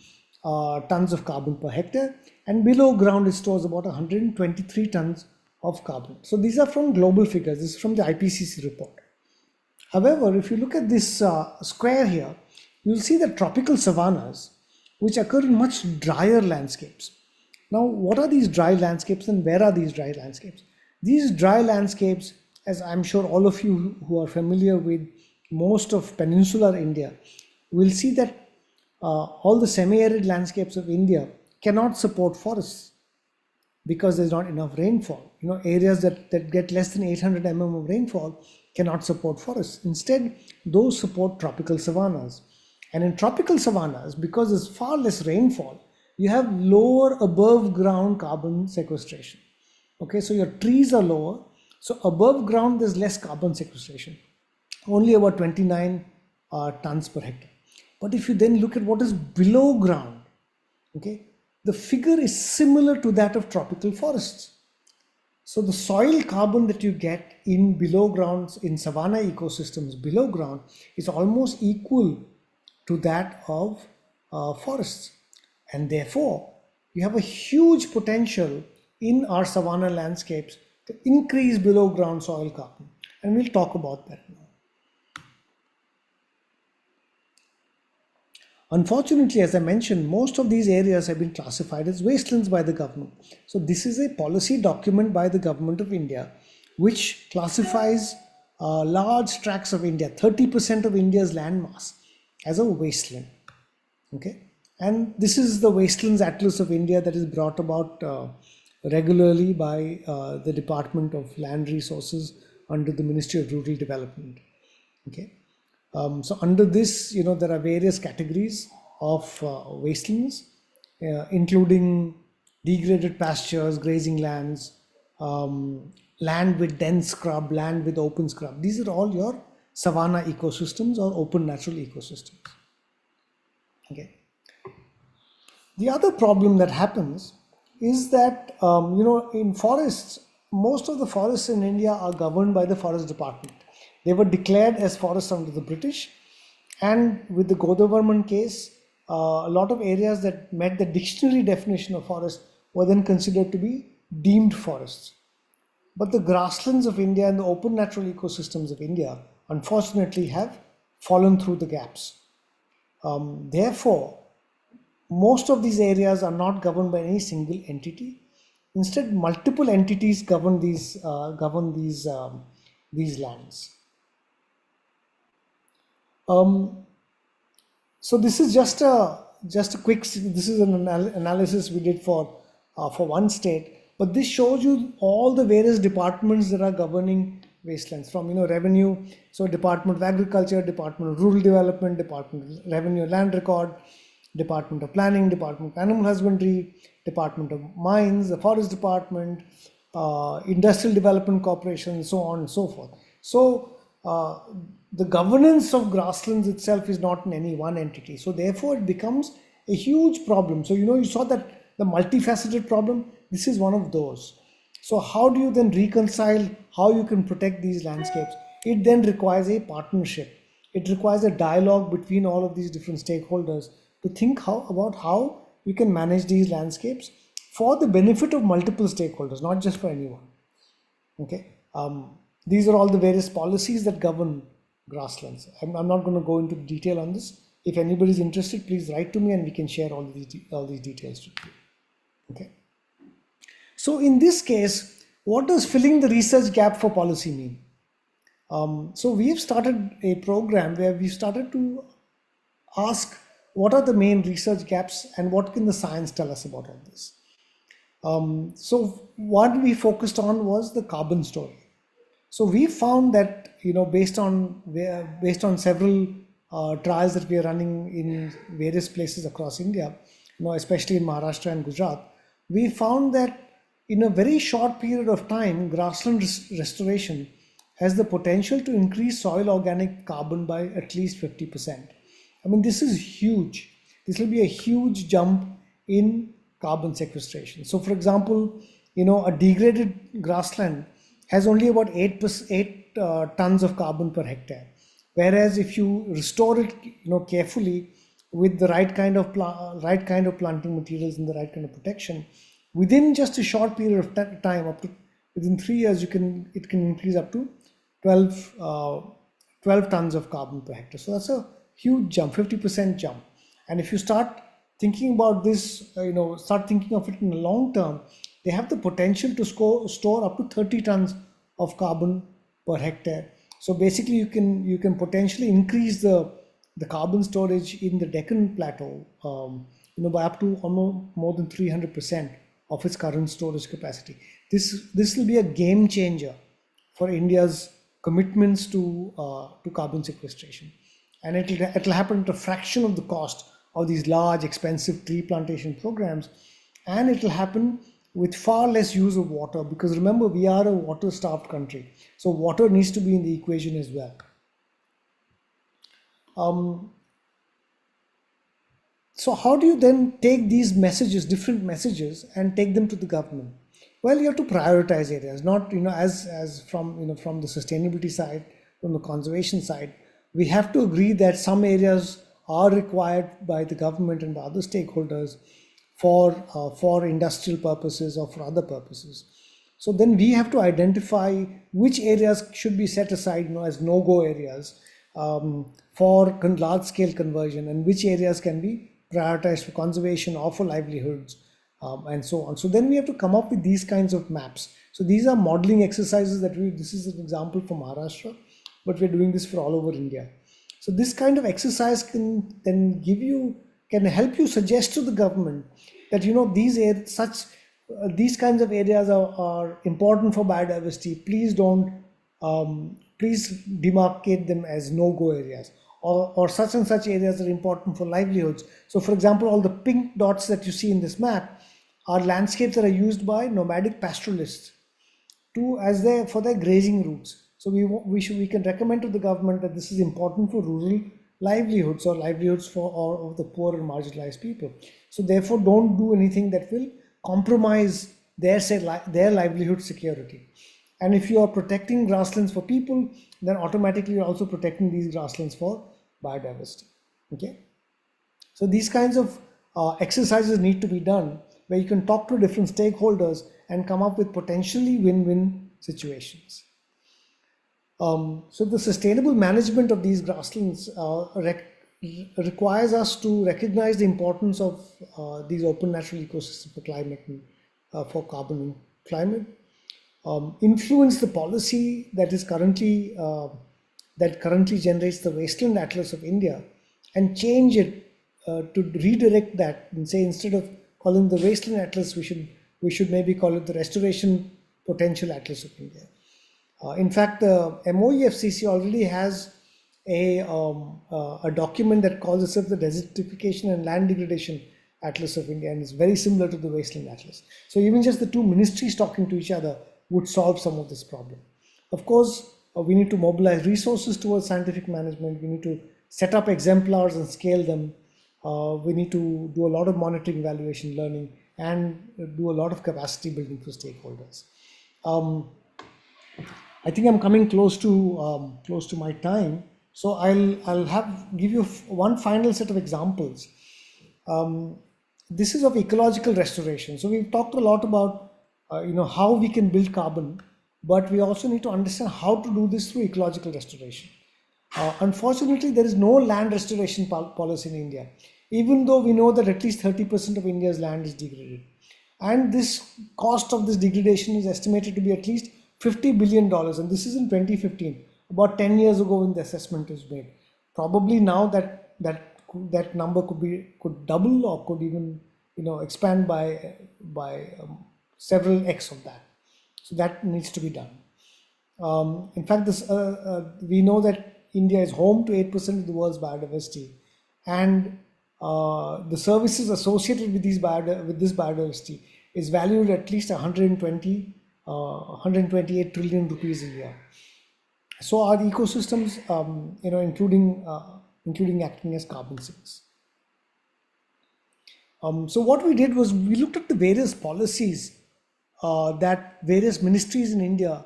tons of carbon per hectare. And below ground, it stores about 123 tons of carbon. So these are from global figures. This is from the IPCC report. However, if you look at this square here, you'll see that tropical savannas, which occur in much drier landscapes. Now, what are these dry landscapes and where are these dry landscapes? These dry landscapes, as I'm sure all of you who are familiar with most of peninsular India, will see that all the semi-arid landscapes of India cannot support forests because there's not enough rainfall. Areas that get less than 800 mm of rainfall cannot support forests. Instead, those support tropical savannas. And in tropical savannas, because there's far less rainfall, you have lower above ground carbon sequestration. Okay, so your trees are lower. So above ground, there's less carbon sequestration, only about 29 tons per hectare. But if you then look at what is below ground, okay, the figure is similar to that of tropical forests. So the soil carbon that you get in below ground, in savanna ecosystems below ground, is almost equal to that of forests. And therefore, you have a huge potential in our savanna landscapes to increase below ground soil carbon. And we'll talk about that now. Unfortunately, as I mentioned, most of these areas have been classified as wastelands by the government. So this is a policy document by the government of India, which classifies large tracts of India, 30% of India's land mass, as a wasteland. Okay, and this is the Wastelands Atlas of India that is brought about regularly by the Department of Land Resources under the Ministry of Rural Development. Okay. So under this, there are various categories of wastelands, including degraded pastures, grazing lands, land with dense scrub, land with open scrub. These are all your savanna ecosystems or open natural ecosystems. Okay. The other problem that happens is that, in forests, most of the forests in India are governed by the Forest Department. They were declared as forests under the British, and with the Godavarman case, a lot of areas that met the dictionary definition of forest were then considered to be deemed forests. But the grasslands of India and the open natural ecosystems of India, unfortunately, have fallen through the gaps. Therefore, most of these areas are not governed by any single entity. Instead, multiple entities govern these lands. So this is just a quick. This is an analysis we did for one state, but this shows you all the various departments that are governing wastelands, from revenue, so Department of Agriculture, Department of Rural Development, Department of Revenue Land Record, Department of Planning, Department of Animal Husbandry, Department of Mines, the Forest Department, Industrial Development Corporation, so on and so forth. So the governance of grasslands itself is not in any one entity. So therefore it becomes a huge problem. So you saw that the multifaceted problem, this is one of those. So how do you then reconcile how you can protect these landscapes? It then requires a partnership. It requires a dialogue between all of these different stakeholders to think about how you can manage these landscapes for the benefit of multiple stakeholders, not just for anyone. Okay. These are all the various policies that govern grasslands. I'm not going to go into detail on this. If anybody is interested, please write to me and we can share all these details with you. Okay. So in this case, what does filling the research gap for policy mean? So we have started a program where we started to ask what are the main research gaps and what can the science tell us about all this. So what we focused on was the carbon story. So we found that based on several trials that we are running in various places across India, especially in Maharashtra and Gujarat, we found that in a very short period of time, grassland restoration has the potential to increase soil organic carbon by at least 50%. I mean, this is huge. This will be a huge jump in carbon sequestration. So for example, a degraded grassland has only about 8 tons of carbon per hectare. Whereas if you restore it, carefully with the right kind of planting materials and the right kind of protection, within just a short period of time, within 3 years, it can increase up to 12 tons of carbon per hectare. So that's a huge jump, 50% jump. And if you start thinking about this, start thinking of it in the long term, they have the potential to store up to 30 tons of carbon per hectare. So basically, you can potentially increase the carbon storage in the Deccan Plateau, by up to almost more than 300% of its current storage capacity. This will be a game changer for India's commitments to carbon sequestration, and it'll happen at a fraction of the cost of these large, expensive tree plantation programs, and it'll happen with far less use of water, because remember, we are a water-starved country. So water needs to be in the equation as well. So how do you then take these messages, different messages, and take them to the government? Well, you have to prioritize areas, not, as from, from the sustainability side, from the conservation side. We have to agree that some areas are required by the government and by other stakeholders for industrial purposes or for other purposes. So then we have to identify which areas should be set aside, as no-go areas for large-scale conversion, and which areas can be prioritized for conservation or for livelihoods, and so on. So then we have to come up with these kinds of maps. So these are modeling exercises this is an example from Maharashtra, but we're doing this for all over India. So this kind of exercise can then help you suggest to the government that, these kinds of areas are important for biodiversity. Please please demarcate them as no-go areas, or such and such areas are important for livelihoods. So for example, all the pink dots that you see in this map are landscapes that are used by nomadic pastoralists for their grazing routes. So we can recommend to the government that this is important for rural livelihoods, or livelihoods of the poor and marginalized people. So therefore, don't do anything that will compromise their livelihood security. And if you are protecting grasslands for people, then automatically you're also protecting these grasslands for biodiversity. Okay. So these kinds of exercises need to be done, where you can talk to different stakeholders and come up with potentially win-win situations. So the sustainable management of these grasslands requires us to recognize the importance of these open natural ecosystems for climate and for carbon and climate. Influence the policy that currently generates the Wasteland Atlas of India, and change it to redirect that, and say, instead of calling the Wasteland Atlas, we should maybe call it the Restoration Potential Atlas of India. In fact, the MOEFCC already has a document that calls itself the Desertification and Land Degradation Atlas of India, and it's very similar to the Wasteland Atlas. So even just the two ministries talking to each other would solve some of this problem. Of course, we need to mobilize resources towards scientific management. We need to set up exemplars and scale them. We need to do a lot of monitoring, evaluation, learning, and do a lot of capacity building for stakeholders. I think I'm coming close to my time, so I'll give you one final set of examples. This is of ecological restoration. So we've talked a lot about how we can build carbon, but we also need to understand how to do this through ecological restoration. Unfortunately, there is no land restoration policy in India, even though we know that at least 30% of India's land is degraded. And this cost of this degradation is estimated to be at least $50 billion, and this is in 2015, about 10 years ago when the assessment was made. Probably now that number could double, or could even expand by several X of that. So that needs to be done. In fact, we know that India is home to 8% of the world's biodiversity, and the services associated with this biodiversity is valued at least 128 trillion rupees a year. So our ecosystems, including acting as carbon sinks. So what we did was we looked at the various policies that various ministries in India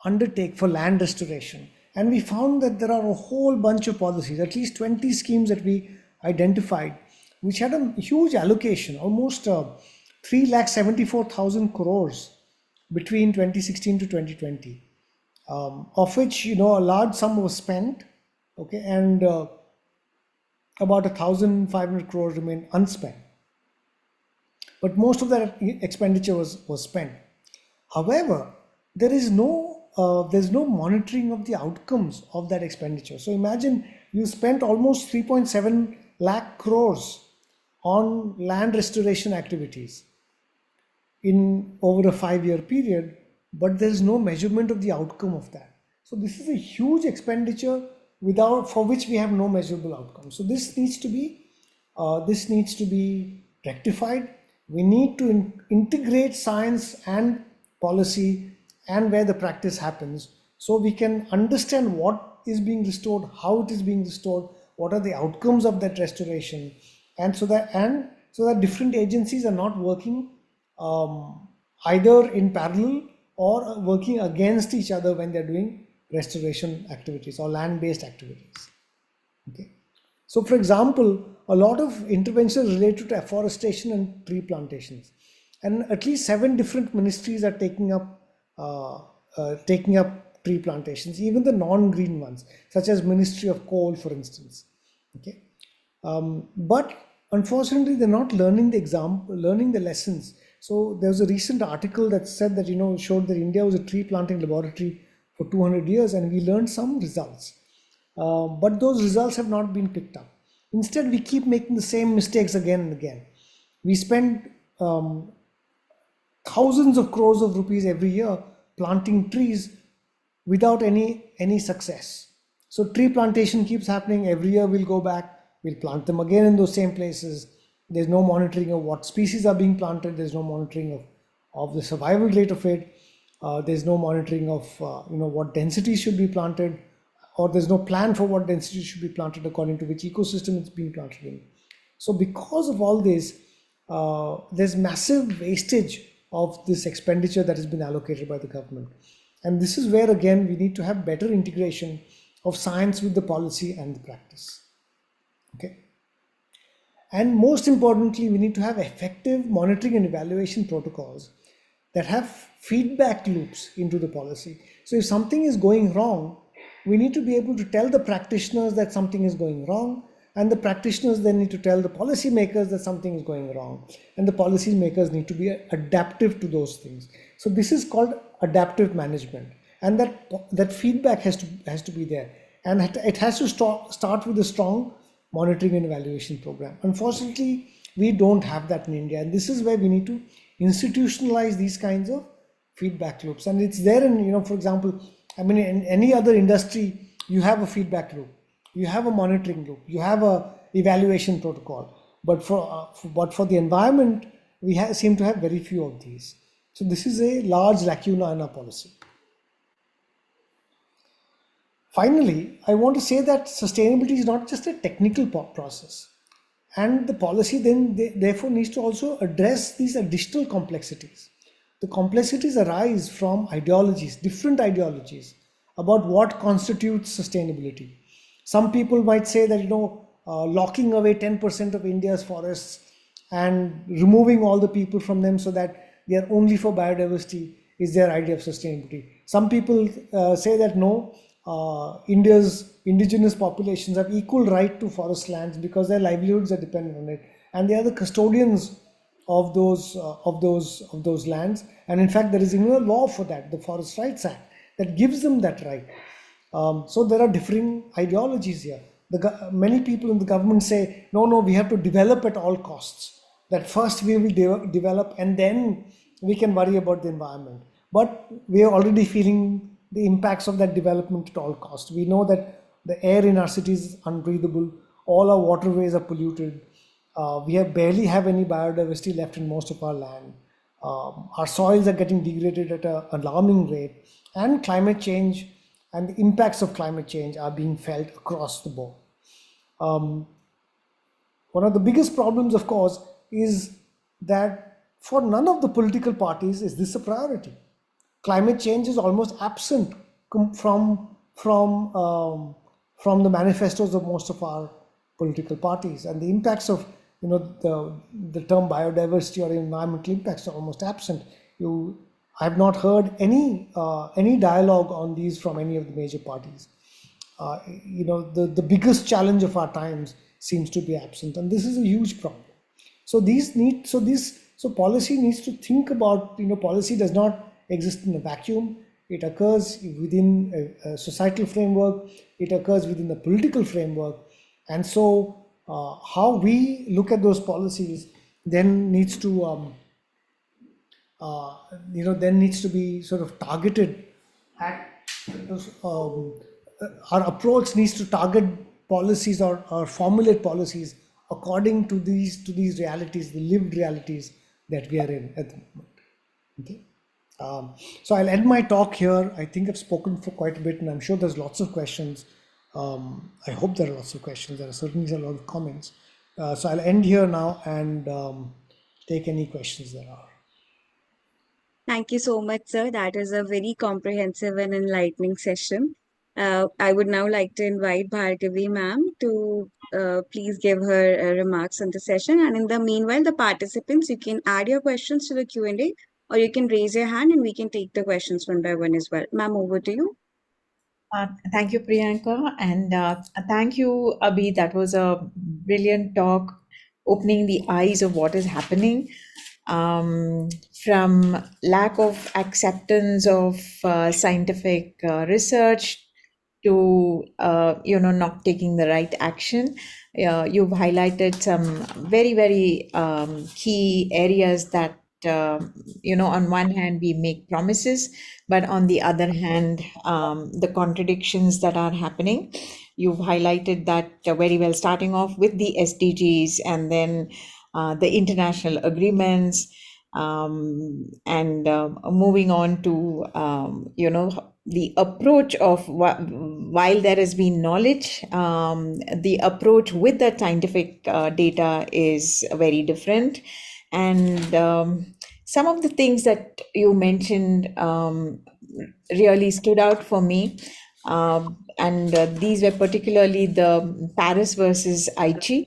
undertake for land restoration, and we found that there are a whole bunch of policies, at least 20 schemes that we identified, which had a huge allocation, almost 3,74,000 crores between 2016 to 2020, of which a large sum was spent, okay, and about 1,500 crores remained unspent. But most of that expenditure was spent. However, there's no monitoring of the outcomes of that expenditure. So imagine you spent almost 3.7 lakh crores on land restoration activities in over a 5-year period, but there's no measurement of the outcome of that. So this is a huge expenditure for which we have no measurable outcome. So this needs to be rectified. We need to integrate science and policy and where the practice happens, so we can understand what is being restored, how it is being restored, what are the outcomes of that restoration, and so that different agencies are not working either in parallel or working against each other when they're doing restoration activities or land-based activities. Okay. So, for example, a lot of interventions related to afforestation and tree plantations, and at least 7 different ministries are taking up tree plantations, even the non-green ones, such as Ministry of Coal, for instance. Okay, but unfortunately, they're not learning the lessons. So there was a recent article that said that showed that India was a tree planting laboratory for 200 years, and we learned some results. But those results have not been picked up. Instead, we keep making the same mistakes again and again. We spend thousands of crores of rupees every year planting trees without any success. So tree plantation keeps happening. Every year we'll go back, we'll plant them again in those same places. There's no monitoring of what species are being planted. There's no monitoring of the survival rate of it. There's no monitoring of what densities should be planted, or there's no plan for what density should be planted according to which ecosystem it's being planted in. So because of all this, there's massive wastage of this expenditure that has been allocated by the government. And this is where, again, we need to have better integration of science with the policy and the practice. Okay. And most importantly, we need to have effective monitoring and evaluation protocols that have feedback loops into the policy. So if something is going wrong, we need to be able to tell the practitioners that something is going wrong, and the practitioners then need to tell the policy makers that something is going wrong, and the policy makers need to be adaptive to those things. So this is called adaptive management, and that feedback has to be there, and it has to start with a strong monitoring and evaluation program. Unfortunately, we don't have that in India, and this is where we need to institutionalize these kinds of feedback loops. And it's there in, for example, in any other industry, you have a feedback loop, you have a monitoring loop, you have a evaluation protocol. But for the environment, we seem to have very few of these. So this is a large lacuna in our policy. Finally, I want to say that sustainability is not just a technical process, and the policy then therefore needs to also address these additional complexities. The complexities arise from ideologies, different ideologies about what constitutes sustainability. Some people might say that locking away 10% of India's forests and removing all the people from them so that they are only for biodiversity is their idea of sustainability. Some people say that no, India's indigenous populations have equal right to forest lands because their livelihoods are dependent on it, and they are the custodians of those lands. And in fact, there is even a law for that, the Forest Rights Act, that gives them that right. So there are differing ideologies here. Many people in the government say, no, we have to develop at all costs. That first we will develop and then we can worry about the environment. But we are already feeling the impacts of that development at all costs. We know that the air in our cities is unbreathable. All our waterways are polluted. We barely have any biodiversity left in most of our land. Our soils are getting degraded at an alarming rate, and climate change and the impacts of climate change are being felt across the board. One of the biggest problems, of course, is that for none of the political parties is this a priority. Climate change is almost absent from the manifestos of most of our political parties, and the impacts of the term biodiversity or environmental impacts are almost absent. I have not heard any dialogue on these from any of the major parties. The biggest challenge of our times seems to be absent, and this is a huge problem. So policy needs to think about, policy does not exist in a vacuum. It occurs within a societal framework, it occurs within the political framework, and so how we look at those policies then needs to be sort of targeted at our approach needs to target policies or formulate policies according to these realities, the lived realities that we are in at the moment. Okay. So I'll end my talk here. I think I've spoken for quite a bit, and I'm sure there's lots of questions. I hope there are lots of questions. There are certainly a lot of comments. So I'll end here now and take any questions there are. Thank you so much, sir. That is a very comprehensive and enlightening session. I would now like to invite Bhargavi ma'am to please give her remarks on the session. And in the meanwhile, the participants, you can add your questions to the Q&A, or you can raise your hand and we can take the questions one by one as well. Ma'am, over to you. Thank you, Priyanka, and thank you, Abhi. That was a brilliant talk, opening the eyes of what is happening. From lack of acceptance of scientific research to not taking the right action. You've highlighted some very key areas that on one hand we make promises, but on the other hand the contradictions that are happening. You've highlighted that very well, starting off with the SDGs and then the international agreements, and moving on to the approach of while there has been knowledge, the approach with the scientific data is very different. And some of the things that you mentioned really stood out for me. And these were particularly the Paris versus Aichi.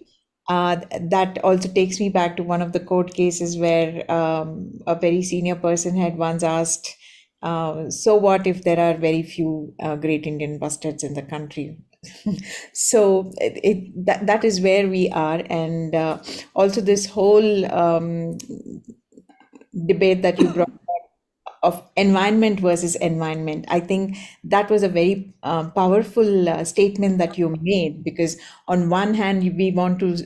That also takes me back to one of the court cases where a very senior person had once asked, so what if there are very few great Indian bustards in the country? So that is where we are. And also this whole debate that you brought up of environment versus environment. I think that was a very powerful statement that you made, because on one hand we want to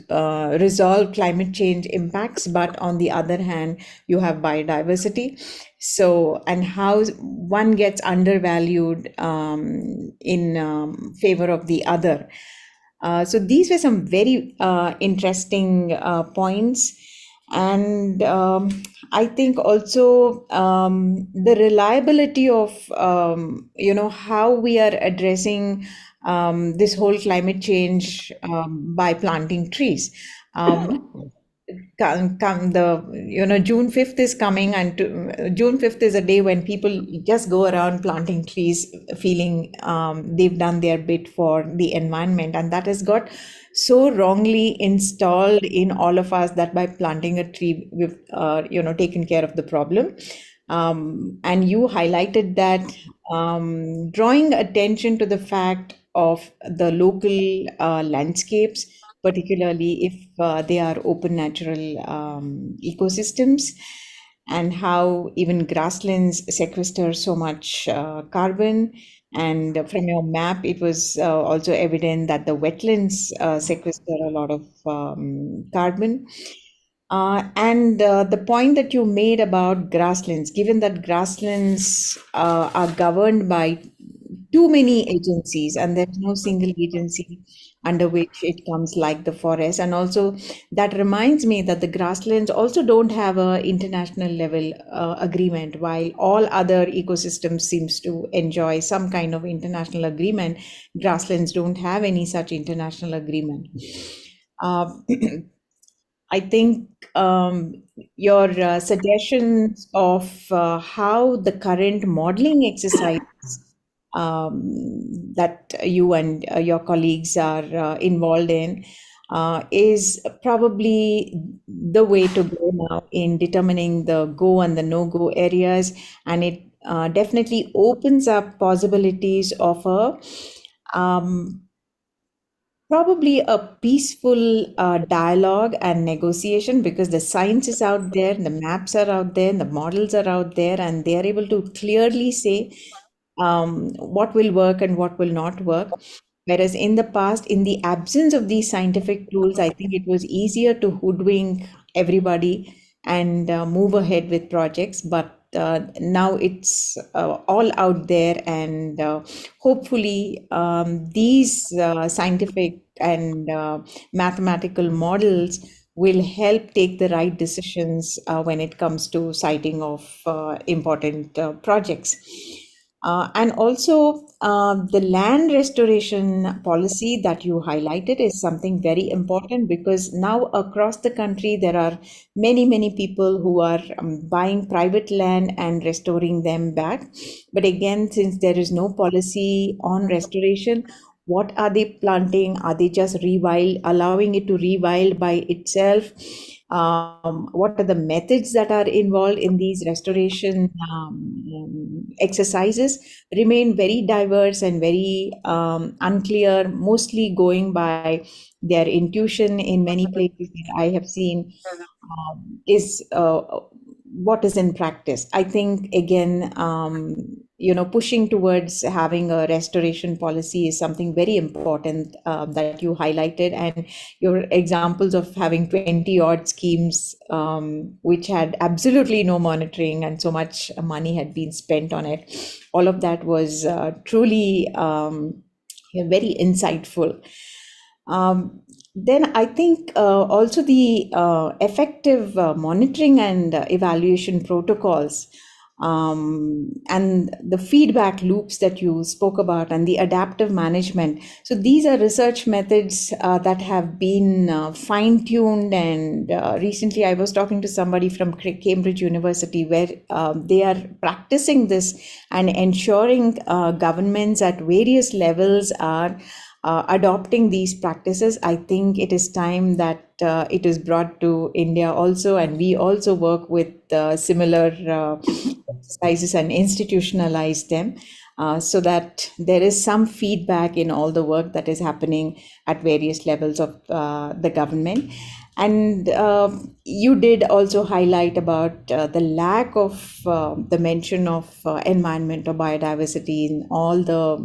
resolve climate change impacts, but on the other hand you have biodiversity. So, and how one gets undervalued in favor of the other. So these were some very interesting points. And I think also the reliability of how we are addressing this whole climate change by planting trees. June 5th is coming, and June 5th is a day when people just go around planting trees, feeling they've done their bit for the environment, and that has got so wrongly installed in all of us that by planting a tree we've taken care of the problem. And you highlighted that, drawing attention to the fact of the local landscapes, particularly if they are open natural ecosystems, and how even grasslands sequester so much carbon. And from your map, it was also evident that the wetlands sequester a lot of carbon. And the point that you made about grasslands, given that grasslands are governed by too many agencies and there's no single agency under which it comes like the forest. And also that reminds me that the grasslands also don't have a international level agreement, while all other ecosystems seems to enjoy some kind of international agreement. Grasslands don't have any such international agreement. I think your suggestions of how the current modeling exercise that you and your colleagues are involved in is probably the way to go now in determining the go and the no-go areas. And it definitely opens up possibilities of a probably a peaceful dialogue and negotiation, because the science is out there, the maps are out there, the models are out there, and they are able to clearly say what will work and what will not work. Whereas in the past, in the absence of these scientific tools, I think it was easier to hoodwink everybody and move ahead with projects. But now it's all out there, and hopefully these scientific and mathematical models will help take the right decisions when it comes to siting of important projects. And also, the land restoration policy that you highlighted is something very important, because now across the country there are many people who are buying private land and restoring them back. But again, since there is no policy on restoration, what are they planting? Are they just rewild, allowing it to rewild by itself? What are the methods that are involved in these restoration exercises remain very diverse and very unclear, mostly going by their intuition in many places that I have seen, is what is in practice. I think, again, pushing towards having a restoration policy is something very important that you highlighted. And your examples of having 20 odd schemes, which had absolutely no monitoring and so much money had been spent on it, all of that was truly very insightful. Then I think also the effective monitoring and evaluation protocols, and the feedback loops that you spoke about, and the adaptive management. So these are research methods that have been fine-tuned. And recently I was talking to somebody from Cambridge University, where they are practicing this and ensuring governments at various levels are adopting these practices. I think it is time that it is brought to India also, and we also work with similar exercises and institutionalize them, so that there is some feedback in all the work that is happening at various levels of the government. And you did also highlight about the lack of the mention of environment or biodiversity in all the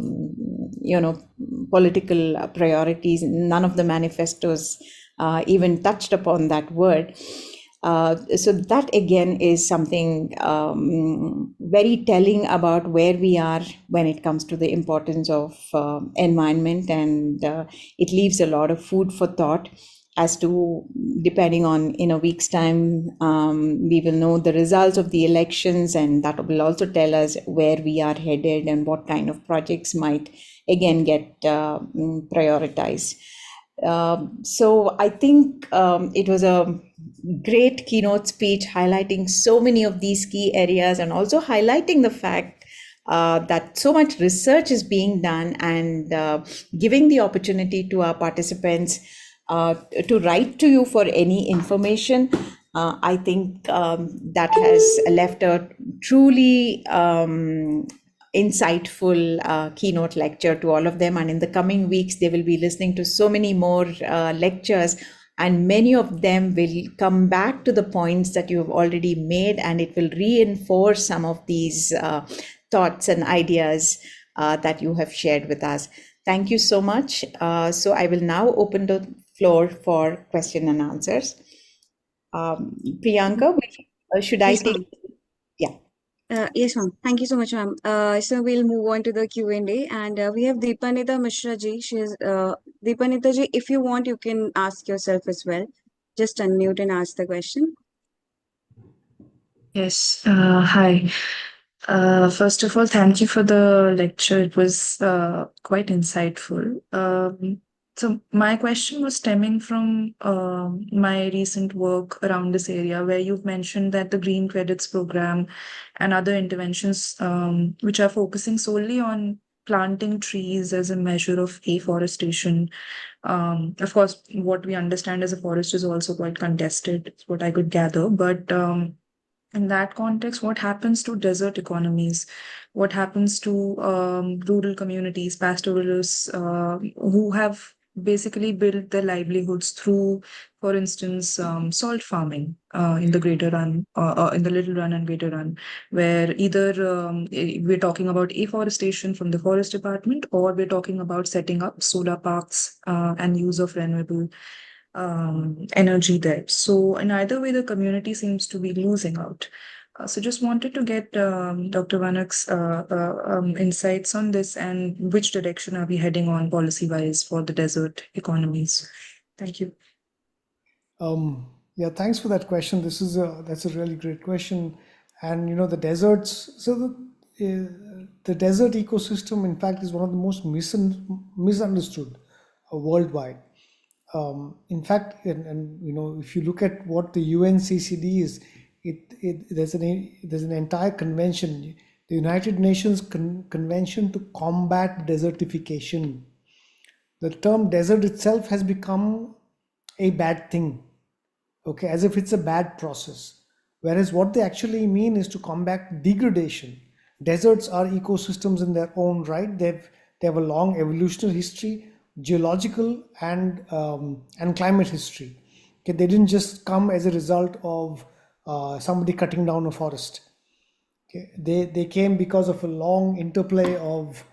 political priorities. None of the manifestos even touched upon that word. So that again is something very telling about where we are when it comes to the importance of environment, and it leaves a lot of food for thought as to, depending on, in a week's time, we will know the results of the elections, and that will also tell us where we are headed and what kind of projects might again get prioritized. So I think it was a great keynote speech highlighting so many of these key areas, and also highlighting the fact that so much research is being done, and giving the opportunity to our participants to write to you for any information. I think that has left a truly insightful keynote lecture to all of them. And in the coming weeks, they will be listening to so many more lectures, and many of them will come back to the points that you have already made, and it will reinforce some of these thoughts and ideas that you have shared with us. Thank you so much. So I will now open the floor for question and answers. Priyanka, should I Yes, take? ma'am. Yeah. Yes, ma'am. Thank you so much, ma'am. So we'll move on to the Q&A, and we have Deepanita Mishra ji. She's Deepanita ji. If you want, you can ask yourself as well. Just unmute and ask the question. Yes. Hi. First of all, thank you for the lecture. It was quite insightful. So my question was stemming from my recent work around this area, where you've mentioned that the Green Credits Program and other interventions, which are focusing solely on planting trees as a measure of afforestation. Of course, what we understand as a forest is also quite contested, is what I could gather. But in that context, what happens to desert economies? What happens to rural communities, pastoralists, who have basically built their livelihoods through, for instance, salt farming in the Greater Run, in the Little Run and Greater Run, where either we're talking about afforestation from the forest department, or we're talking about setting up solar parks and use of renewable energy there. So in either way, the community seems to be losing out. So just wanted to get Dr. Vanak's insights on this, and which direction are we heading on policy-wise for the desert economies? Thank you. Yeah, thanks for that question. That's a really great question. And the deserts. The desert ecosystem, in fact, is one of the most misunderstood worldwide. In fact, and if you look at what the UNCCD is, there's an entire convention, the United Nations Convention to Combat Desertification. The term desert itself has become a bad thing, okay, as if it's a bad process. Whereas what they actually mean is to combat degradation. Deserts are ecosystems in their own right. They have a long evolutionary history, geological and climate history. Okay, they didn't just come as a result of somebody cutting down a forest. Okay, they came because of a long interplay of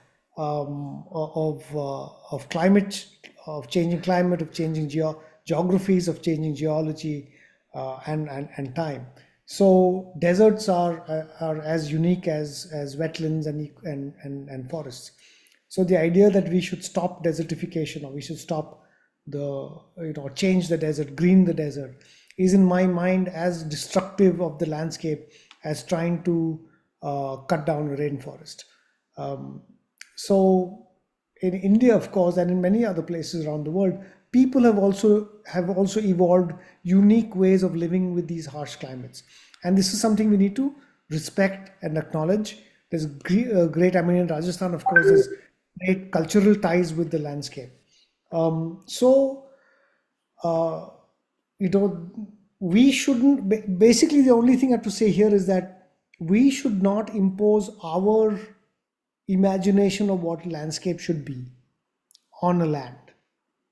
climate, of changing climate, of changing geographies, of changing geology, and time. So deserts are as unique as wetlands and forests. So the idea that we should stop desertification, or we should stop change the desert, green the desert, is in my mind as destructive of the landscape as trying to cut down a rainforest. So in India, of course, and in many other places around the world, people have also evolved unique ways of living with these harsh climates, and this is something we need to respect and acknowledge. There's great, I mean, in Rajasthan, of course, there's great cultural ties with the landscape. So we shouldn't. Basically, the only thing I have to say here is that we should not impose our imagination of what landscape should be on a land.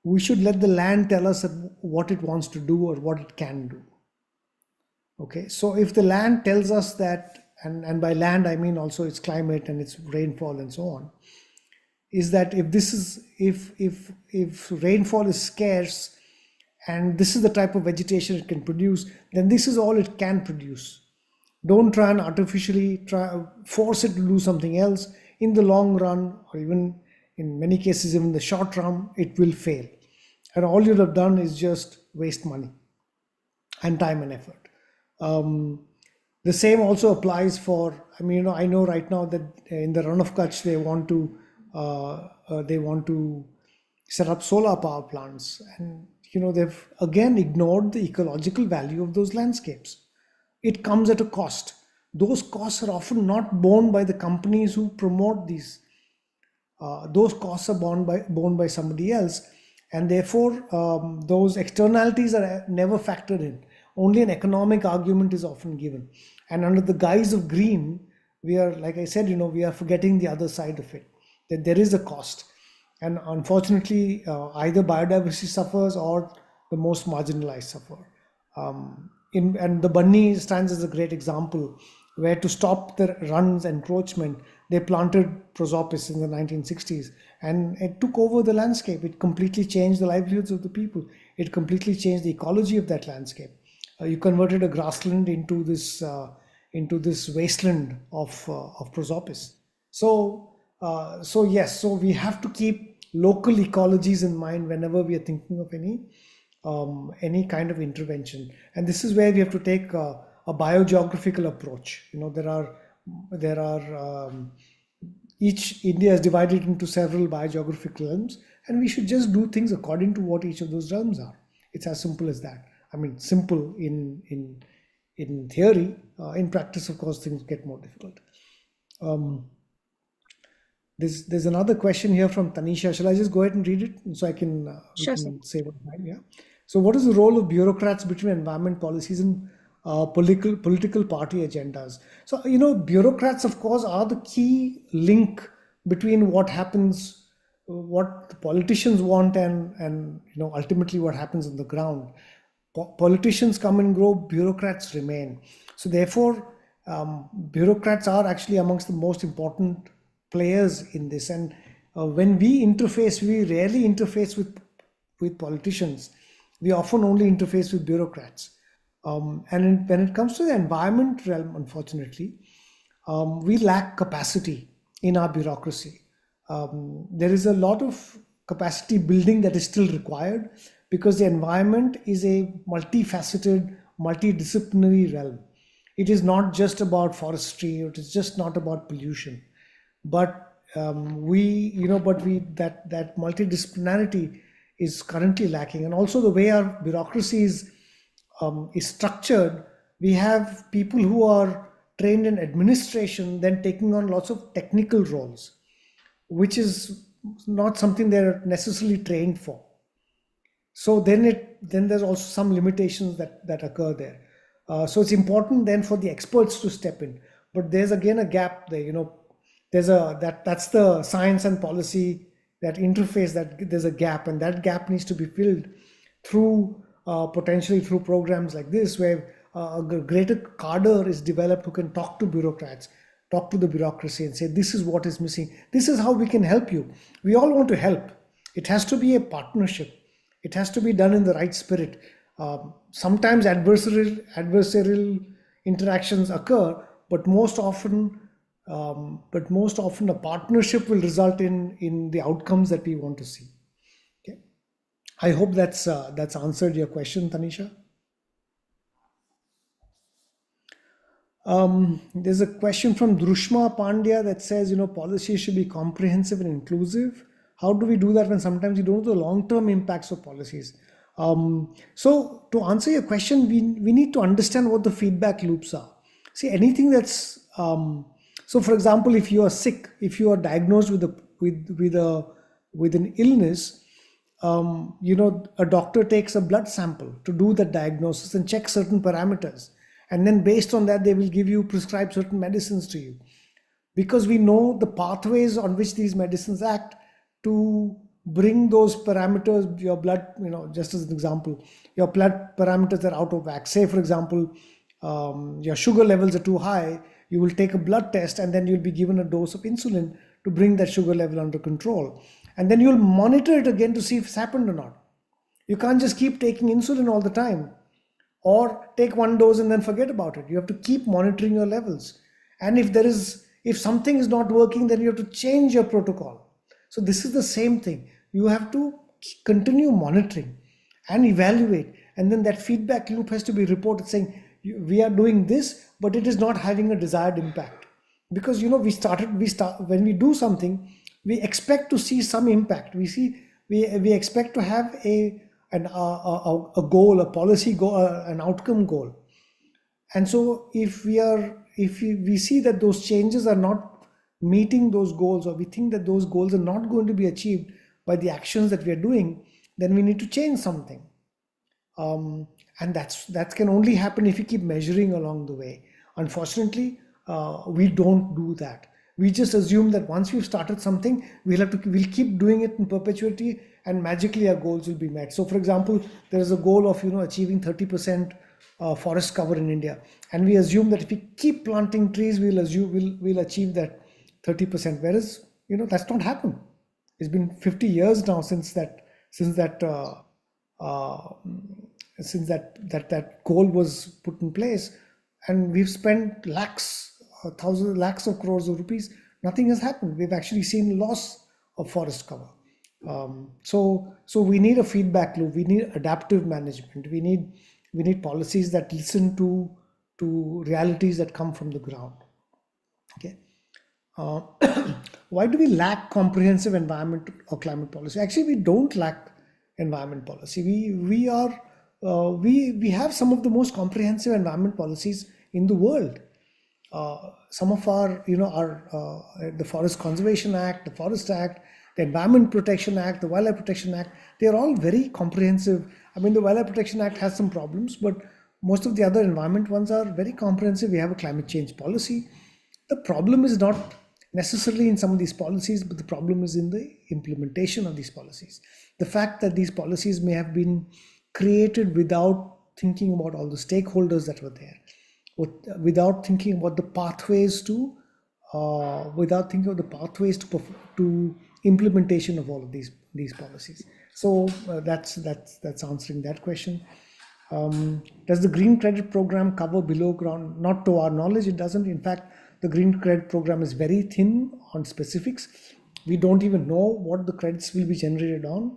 We should let the land tell us what it wants to do or what it can do. Okay, so if the land tells us that, and by land I mean also its climate and its rainfall and so on, is that if rainfall is scarce and this is the type of vegetation it can produce, then this is all it can produce. Don't try and artificially force it to do something else. In the long run, or even in many cases, even the short run, it will fail. And all you'll have done is just waste money and time and effort. The same also applies for, I mean, I know right now that in the Run of Kutch, they want to set up solar power plants. And, they've again ignored the ecological value of those landscapes. It comes at a cost. Those costs are often not borne by the companies who promote these. Those costs are borne by somebody else, and therefore those externalities are never factored in. Only an economic argument is often given, and under the guise of green, we are, like I said, we are forgetting the other side of it, that there is a cost, and unfortunately, either biodiversity suffers or the most marginalized suffer. And the Bunny stands as a great example, where to stop the run's encroachment, they planted prosopis in the 1960s, and it took over the landscape. It completely changed the livelihoods of the people. It completely changed the ecology of that landscape. You converted a grassland into this wasteland of prosopis. So yes, so we have to keep local ecologies in mind whenever we are thinking of any kind of intervention, and this is where we have to take a biogeographical approach. There are each India is divided into several biogeographical realms, and we should just do things according to what each of those realms are. It's as simple as that. I mean, simple in theory. In practice, of course, things get more difficult. There's another question here from Tanisha. Shall I just go ahead and read it so I can, Sure, say what I mean? Yeah. So, what is the role of bureaucrats between environment policies and political party agendas? So, bureaucrats, of course, are the key link between what happens, what the politicians want, and ultimately what happens on the ground. Politicians come and go, bureaucrats remain. So, therefore, bureaucrats are actually amongst the most important players in this. And when we interface, we rarely interface with politicians. We often only interface with bureaucrats. And when it comes to the environment realm, unfortunately, we lack capacity in our bureaucracy. There is a lot of capacity building that is still required, because the environment is a multifaceted, multidisciplinary realm. It is not just about forestry, it is just not about pollution, but that multidisciplinarity is currently lacking. And also the way our bureaucracy is structured, we have people who are trained in administration then taking on lots of technical roles, which is not something they're necessarily trained for. So then there's also some limitations that occur there. So it's important then for the experts to step in, but there's again a gap there. That's the science and policy, that interface, that there's a gap, and that gap needs to be filled through potentially through programs like this, where a greater cadre is developed who can talk to bureaucrats, talk to the bureaucracy and say, this is what is missing, this is how we can help you. We all want to help. It has to be a partnership. It has to be done in the right spirit. Sometimes adversarial interactions occur, but most often a partnership will result in the outcomes that we want to see. Okay, I hope that's answered your question, Tanisha. There's a question from Drushma Pandya that says, policy should be comprehensive and inclusive. How do we do that when sometimes we don't know the long-term impacts of policies? So to answer your question, we need to understand what the feedback loops are. See, anything that's so for example, if you are sick, if you are diagnosed with an illness, a doctor takes a blood sample to do the diagnosis and check certain parameters, and then based on that they will prescribe certain medicines to you, because we know the pathways on which these medicines act to bring those parameters, your blood, just as an example, your blood parameters are out of whack. Say for example, your sugar levels are too high, you will take a blood test and then you'll be given a dose of insulin to bring that sugar level under control, and then you'll monitor it again to see if it's happened or not. You can't just keep taking insulin all the time, or take one dose and then forget about it. You have to keep monitoring your levels, and if something is not working, then you have to change your protocol. So this is the same thing. You have to continue monitoring and evaluate, and then that feedback loop has to be reported saying, we are doing this, but it is not having a desired impact. Because when we do something, we expect to see some impact. We expect to have a goal, a policy goal, an outcome goal. And so if we see that those changes are not meeting those goals, or we think that those goals are not going to be achieved by the actions that we are doing, then we need to change something. And that can only happen if you keep measuring along the way. Unfortunately, we don't do that. We just assume that once we've started something, we'll keep doing it in perpetuity, and magically our goals will be met. So for example, there is a goal of achieving 30% forest cover in India, and we assume that if we keep planting trees, we'll achieve that 30%. Whereas that's not happened. It's been 50 years now since that goal was put in place, and we've spent lakhs of crores of rupees. Nothing has happened. We've actually seen loss of forest cover. So we need a feedback loop. We need adaptive management. We need policies that listen to realities that come from the ground. Okay. Why do we lack comprehensive environment or climate policy? Actually, we don't lack environment policy. We have some of the most comprehensive environment policies in the world. Some of our the Forest Conservation Act, the Forest Act, the Environment Protection Act, the Wildlife Protection Act, they are all very comprehensive. I mean, the Wildlife Protection Act has some problems, but most of the other environment ones are very comprehensive. We have a climate change policy. The problem is not necessarily in some of these policies, but the problem is in the implementation of these policies. The fact that these policies may have been created without thinking about all the stakeholders that were there, without thinking about the pathways to implementation of all of these policies. So that's answering that question. Does the Green Credit Program cover below ground? Not to our knowledge, it doesn't. In fact, the Green Credit Program is very thin on specifics. We don't even know what the credits will be generated on.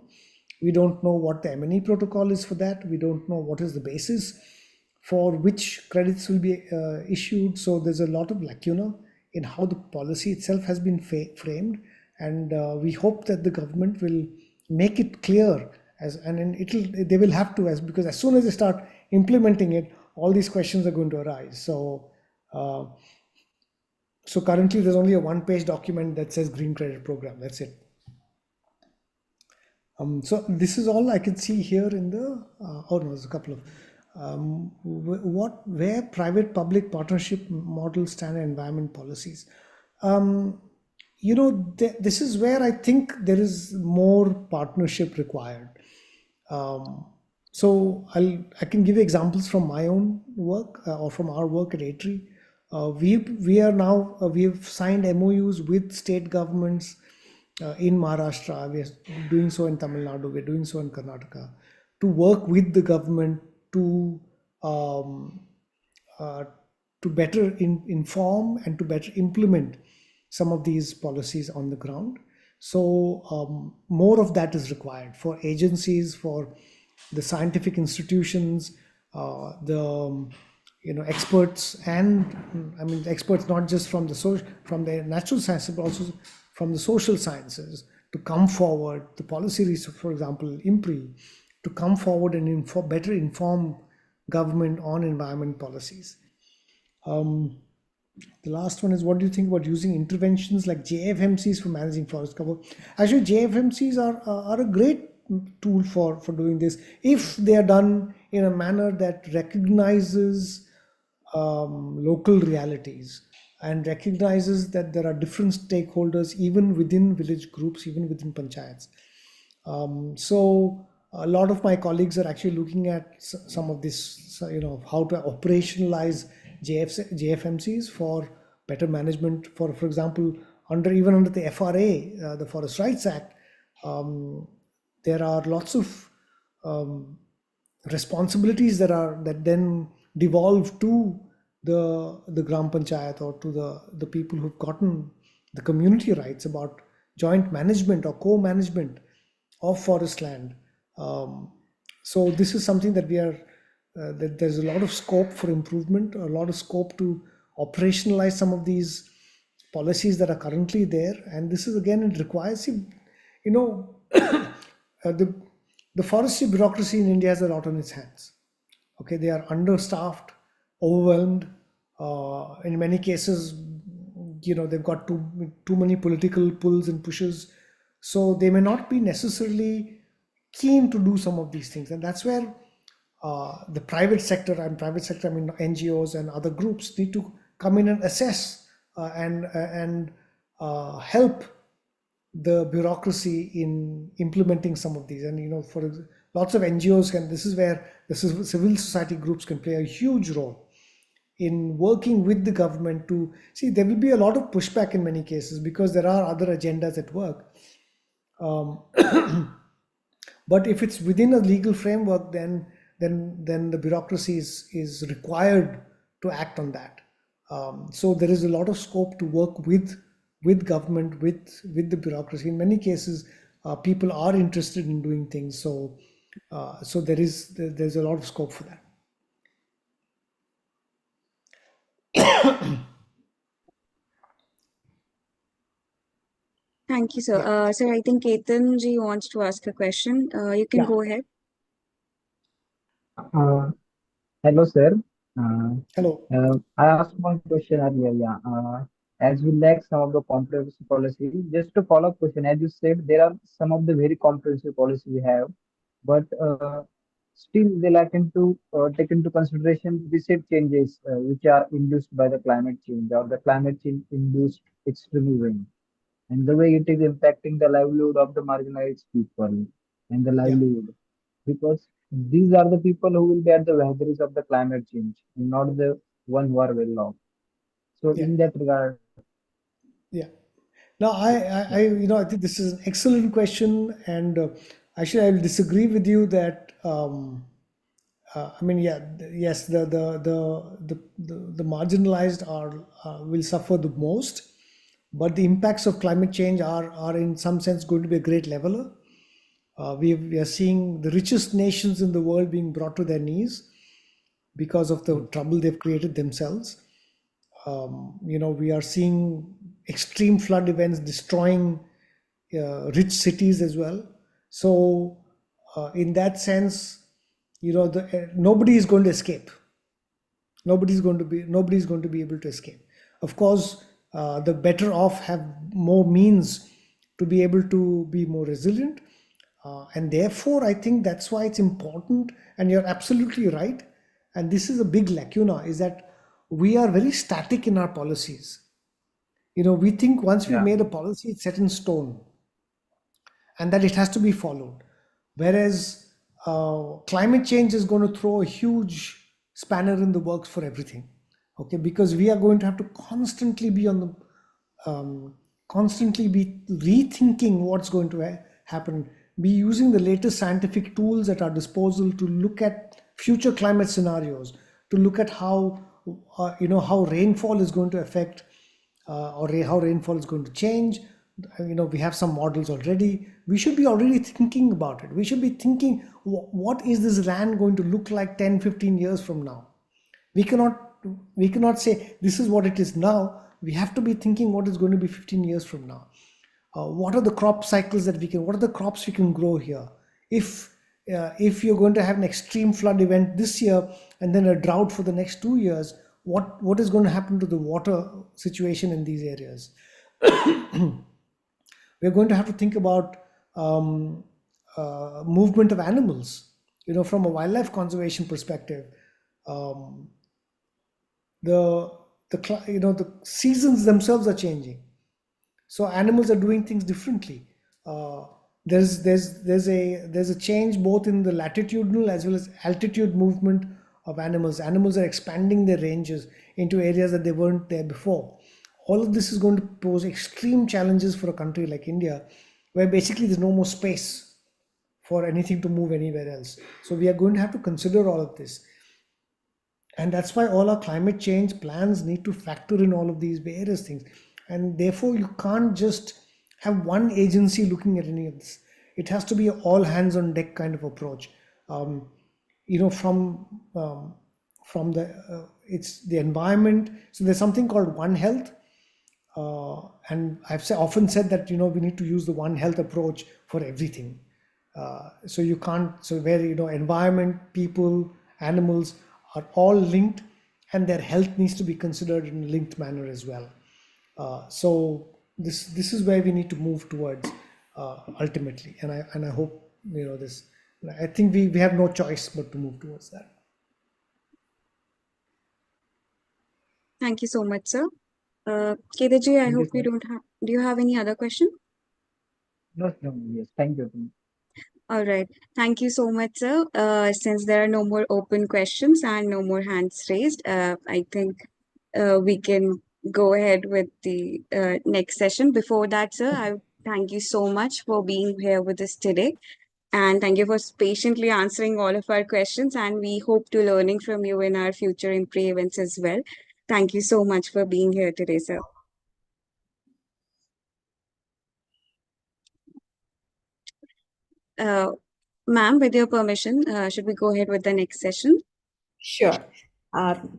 We don't know what the M&E protocol is for that. We don't know what is the basis for which credits will be issued. So there's a lot of lacuna in how the policy itself has been framed, and we hope that the government will make it clear they will have to, because as soon as they start implementing it, all these questions are going to arise. So currently there's only a one-page document that says green credit program. That's it. So this is all I can see here in the, there's a couple of, where private-public partnership models stand in environment policies. This is where I think there is more partnership required. So I can give you examples from my own work or from our work at EPAYF. We have signed MOUs with state governments in Maharashtra. We are doing so in Tamil Nadu. We are doing so in Karnataka, to work with the government to better inform and to better implement some of these policies on the ground. So more of that is required for agencies, for the scientific institutions, the experts, and I mean experts not just from the natural sciences but also from the social sciences, to come forward. The policy research, for example, IMPRI, to come forward and better inform government on environment policies. The last one is, what do you think about using interventions like JFMCs for managing forest cover? Actually, JFMCs are a great tool for doing this, if they are done in a manner that recognizes local realities and recognizes that there are different stakeholders even within village groups, even within panchayats. So a lot of my colleagues are actually looking at some of this, how to operationalize JFMCs for better management. For example, even under the FRA, the Forest Rights Act, there are lots of responsibilities that then devolve to the Gram Panchayat or to the people who've gotten the community rights about joint management or co-management of forest land. So this is something that that there's a lot of scope for improvement, a lot of scope to operationalize some of these policies that are currently there. And this is, again, it requires, the forestry bureaucracy in India has a lot on its hands. Okay, they are understaffed, overwhelmed. In many cases, they've got too many political pulls and pushes. So they may not be necessarily keen to do some of these things. And that's where the private sector, I mean NGOs and other groups, need to come in and assess and help the bureaucracy in implementing some of these. And for lots of NGOs this is where the civil society groups can play a huge role in working with the government to see. There will be a lot of pushback in many cases because there are other agendas at work. But if it's within a legal framework, then the bureaucracy is required to act on that. So there is a lot of scope to work with government, with the bureaucracy. In many cases, people are interested in doing things. So there's a lot of scope for that. Thank you, sir. Yeah. Sir, I think Ketan ji wants to ask a question. You can go ahead. Hello, sir. Hello. I asked one question earlier. Yeah. As we lack some of the comprehensive policy, just a follow-up question. As you said, there are some of the very comprehensive policy we have, but still they lack into take into consideration recent changes which are induced by the climate change or the climate change induced extreme rain, and the way it is impacting the livelihood of the marginalized people and the livelihood, because these are the people who will be at the vagaries of the climate change, not the one who are well off. So in that regard, Now, I think this is an excellent question, and actually, I will disagree with you that yes, the marginalized will suffer the most, but the impacts of climate change are in some sense going to be a great leveler. We are seeing the richest nations in the world being brought to their knees because of the trouble they've created themselves. We are seeing extreme flood events destroying rich cities as well. So, in that sense, nobody is going to escape. Nobody's going to be able to escape. Of course, the better off have more means to be able to be more resilient, and therefore I think that's why it's important. And you're absolutely right. And this is a big lacuna, is that we are very static in our policies. We think once we Yeah. made a policy, it's set in stone, and that it has to be followed. Whereas climate change is going to throw a huge spanner in the works for everything. Okay, because we are going to have to constantly be constantly be rethinking what's going to happen, be using the latest scientific tools at our disposal to look at future climate scenarios, to look at how how rainfall is going to affect how rainfall is going to change. We have some models already. We should be already thinking about it. We should be thinking, what is this land going to look like 10-15 years from now? We cannot say this is what it is now. We have to be thinking what is going to be 15 years from now. What are the crop cycles what are the crops we can grow here? If you're going to have an extreme flood event this year and then a drought for the next 2 years, what is going to happen to the water situation in these areas? We're going to have to think about movement of animals, from a wildlife conservation perspective. The seasons themselves are changing, so animals are doing things differently. There's a change both in the latitudinal as well as altitude movement of animals. Animals are expanding their ranges into areas that they weren't there before. All of this is going to pose extreme challenges for a country like India, where basically there's no more space for anything to move anywhere else. So we are going to have to consider all of this. And that's why all our climate change plans need to factor in all of these various things. And therefore, you can't just have one agency looking at any of this. It has to be an all hands on deck kind of approach. From it's the environment. So there's something called One Health. And I've often said that we need to use the One Health approach for everything. So where environment, people, animals are all linked, and their health needs to be considered in a linked manner as well. So this is where we need to move towards ultimately, and I hope this. I think we have no choice but to move towards that. Thank you so much, sir. Kedaji, I Thank you, hope you sir. don't have. Do you have any other question? No, yes. Thank you. All right. Thank you so much, sir. Since there are no more open questions and no more hands raised, I think we can go ahead with the next session. Before that, sir, I thank you so much for being here with us today. And thank you for patiently answering all of our questions. And we hope to learning from you in our future IMPRI events as well. Thank you so much for being here today, sir. Ma'am, with your permission, should we go ahead with the next session? Sure.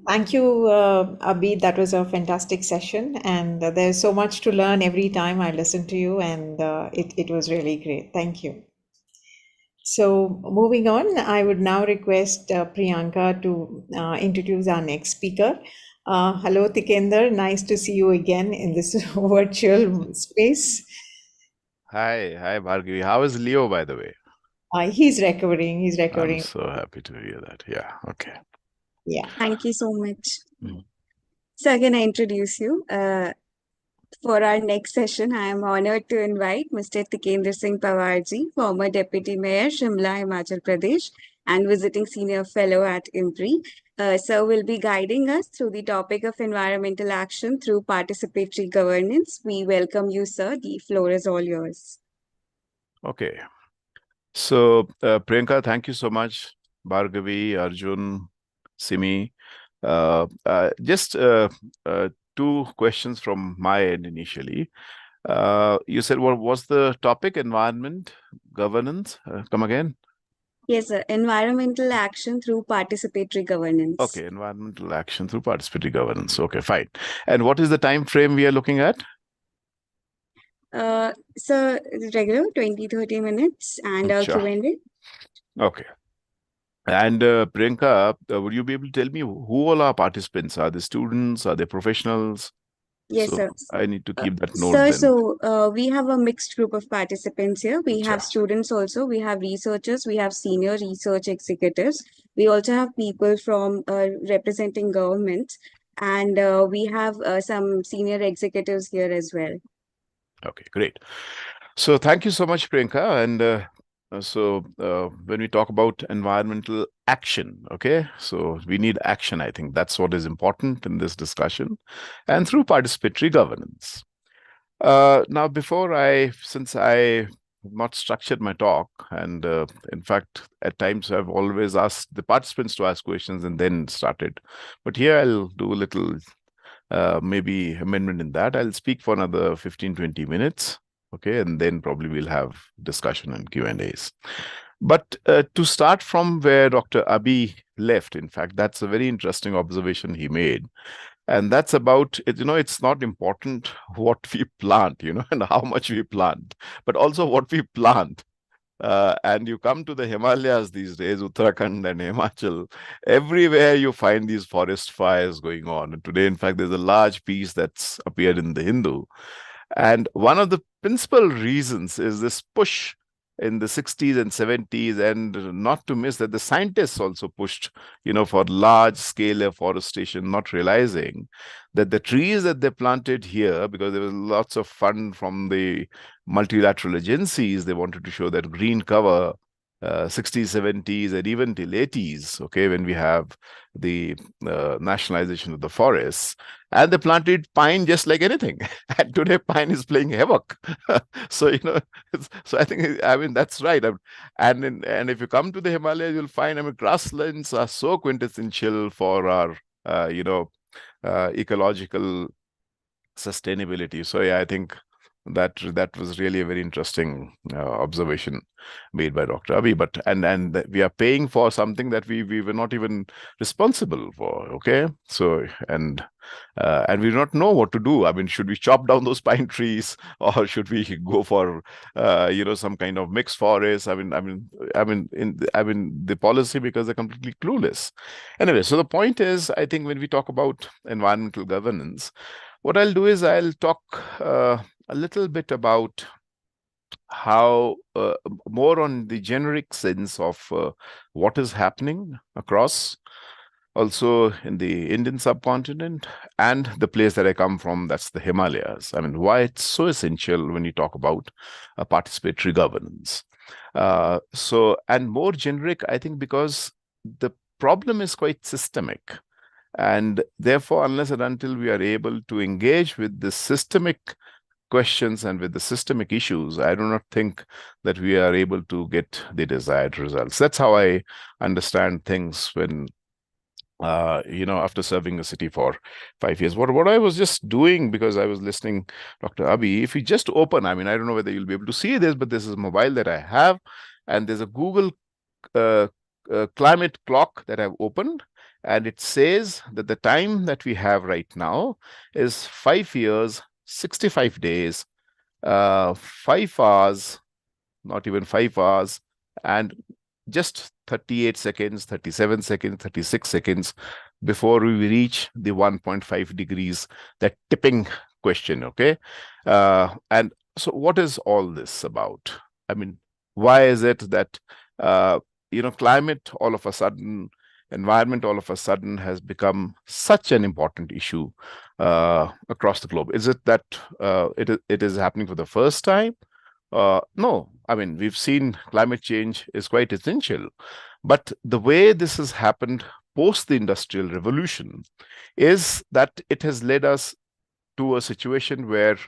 Thank you, Abhi. That was a fantastic session, and there's so much to learn every time I listen to you, and it was really great. Thank you. So, moving on, I would now request Priyanka to introduce our next speaker. Hello, Tikender. Nice to see you again in this virtual space. Hi, Bhargavi. How is Leo, by the way? He's recovering. He's I'm recovering. so happy to hear that. Yeah, okay. Yeah. Thank you so much. So, can I introduce you? For our next session, I am honored to invite Mr. Tikender Singh Pawarji, former Deputy Mayor, Shimla, Himachal Pradesh, and visiting senior fellow at IMPRI. Sir will be guiding us through the topic of environmental action through participatory governance. We welcome you, sir. The floor is all yours. Okay. So, Priyanka, thank you so much. Bhargavi, Arjun, Simi. Just two questions from my end initially. You said what was the topic? Environment, governance. Come again? Yes, sir. Environmental action through participatory governance. Okay, environmental action through participatory governance. Okay, fine. And what is the time frame we are looking at? So regular 20-30 minutes and Sure. Q&A. Okay. And Priyanka, would you be able to tell me who all are participants? Are they students? Are they professionals? Yes, So sir. I need to keep that note Sir, then. so we have a mixed group of participants here. We have Sure. students also, we have researchers, we have senior research executives. We also have people from representing governments, and we have some senior executives here as well. Okay, great. So thank you so much, Priyanka. And when we talk about environmental action, okay, so we need action. I think that's what is important in this discussion, and through participatory governance. Now, since I have not structured my talk, and in fact, at times I've always asked the participants to ask questions and then started. But here I'll do a little maybe amendment in that. I'll speak for another 15-20 minutes. Okay, and then probably we'll have discussion and Q&As. But to start from where Dr. Abhi left, in fact, that's a very interesting observation he made. And that's about, it's not important what we plant, and how much we plant, but also what we plant. And you come to the Himalayas these days, Uttarakhand and Himachal, everywhere you find these forest fires going on. And today, in fact, there's a large piece that's appeared in the Hindu. And one of the principal reasons is this push in the 60s and 70s, and not to miss that the scientists also pushed, for large scale afforestation, not realizing that the trees that they planted here, because there was lots of fund from the multilateral agencies, they wanted to show that green cover, 60s, 70s, and even till 80s, okay, when we have the nationalization of the forests, and they planted pine just like anything. And today pine is playing havoc. So, so I think, that's right. And if you come to the Himalayas, you'll find, grasslands are so quintessential for our, ecological sustainability. So yeah, I think that was really a very interesting observation made by Dr. Abhi. But and we are paying for something that we were not even responsible for. Okay, so and we do not know what to do. Should we chop down those pine trees, or should we go for some kind of mixed forest? The policy, because they're completely clueless. Anyway, so the point is, I think when we talk about environmental governance, what I'll do is I'll talk a little bit about how more on the generic sense of what is happening across, also in the Indian subcontinent, and the place that I come from, that's the Himalayas. Why it's so essential when you talk about participatory governance. And more generic, I think, because the problem is quite systemic. And therefore, unless and until we are able to engage with the systemic questions and with the systemic issues, I do not think that we are able to get the desired results. That's how I understand things when, after serving the city for 5 years. What I was just doing, because I was listening, Dr. Abhi, if you just open, I don't know whether you'll be able to see this, but this is a mobile that I have, and there's a Google climate clock that I've opened. And it says that the time that we have right now is 5 years, 65 days, 5 hours, not even 5 hours, and just 38 seconds, 37 seconds, 36 seconds before we reach the 1.5 degrees, that tipping question, okay? And so what is all this about? Why is it that, climate all of a sudden, environment all of a sudden has become such an important issue across the globe? Is it that it is happening for the first time? No, we've seen climate change is quite essential, but the way this has happened post the Industrial Revolution is that it has led us to a situation where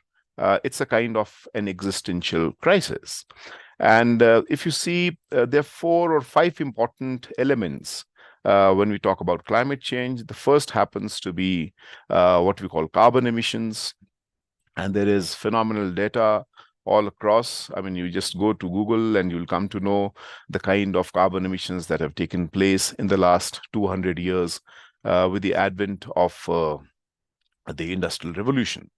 it's a kind of an existential crisis. And if you see, there are 4 or 5 important elements when we talk about climate change. The first happens to be what we call carbon emissions. And there is phenomenal data all across. I mean, you just go to Google and you'll come to know the kind of carbon emissions that have taken place in the last 200 years with the advent of the Industrial Revolution.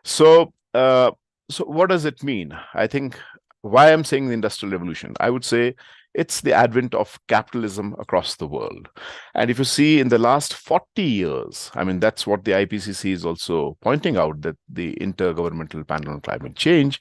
So, so what does it mean? I think why I'm saying the Industrial Revolution, I would say it's the advent of capitalism across the world. And if you see in the last 40 years, I mean, that's what the IPCC is also pointing out, that the Intergovernmental Panel on Climate Change,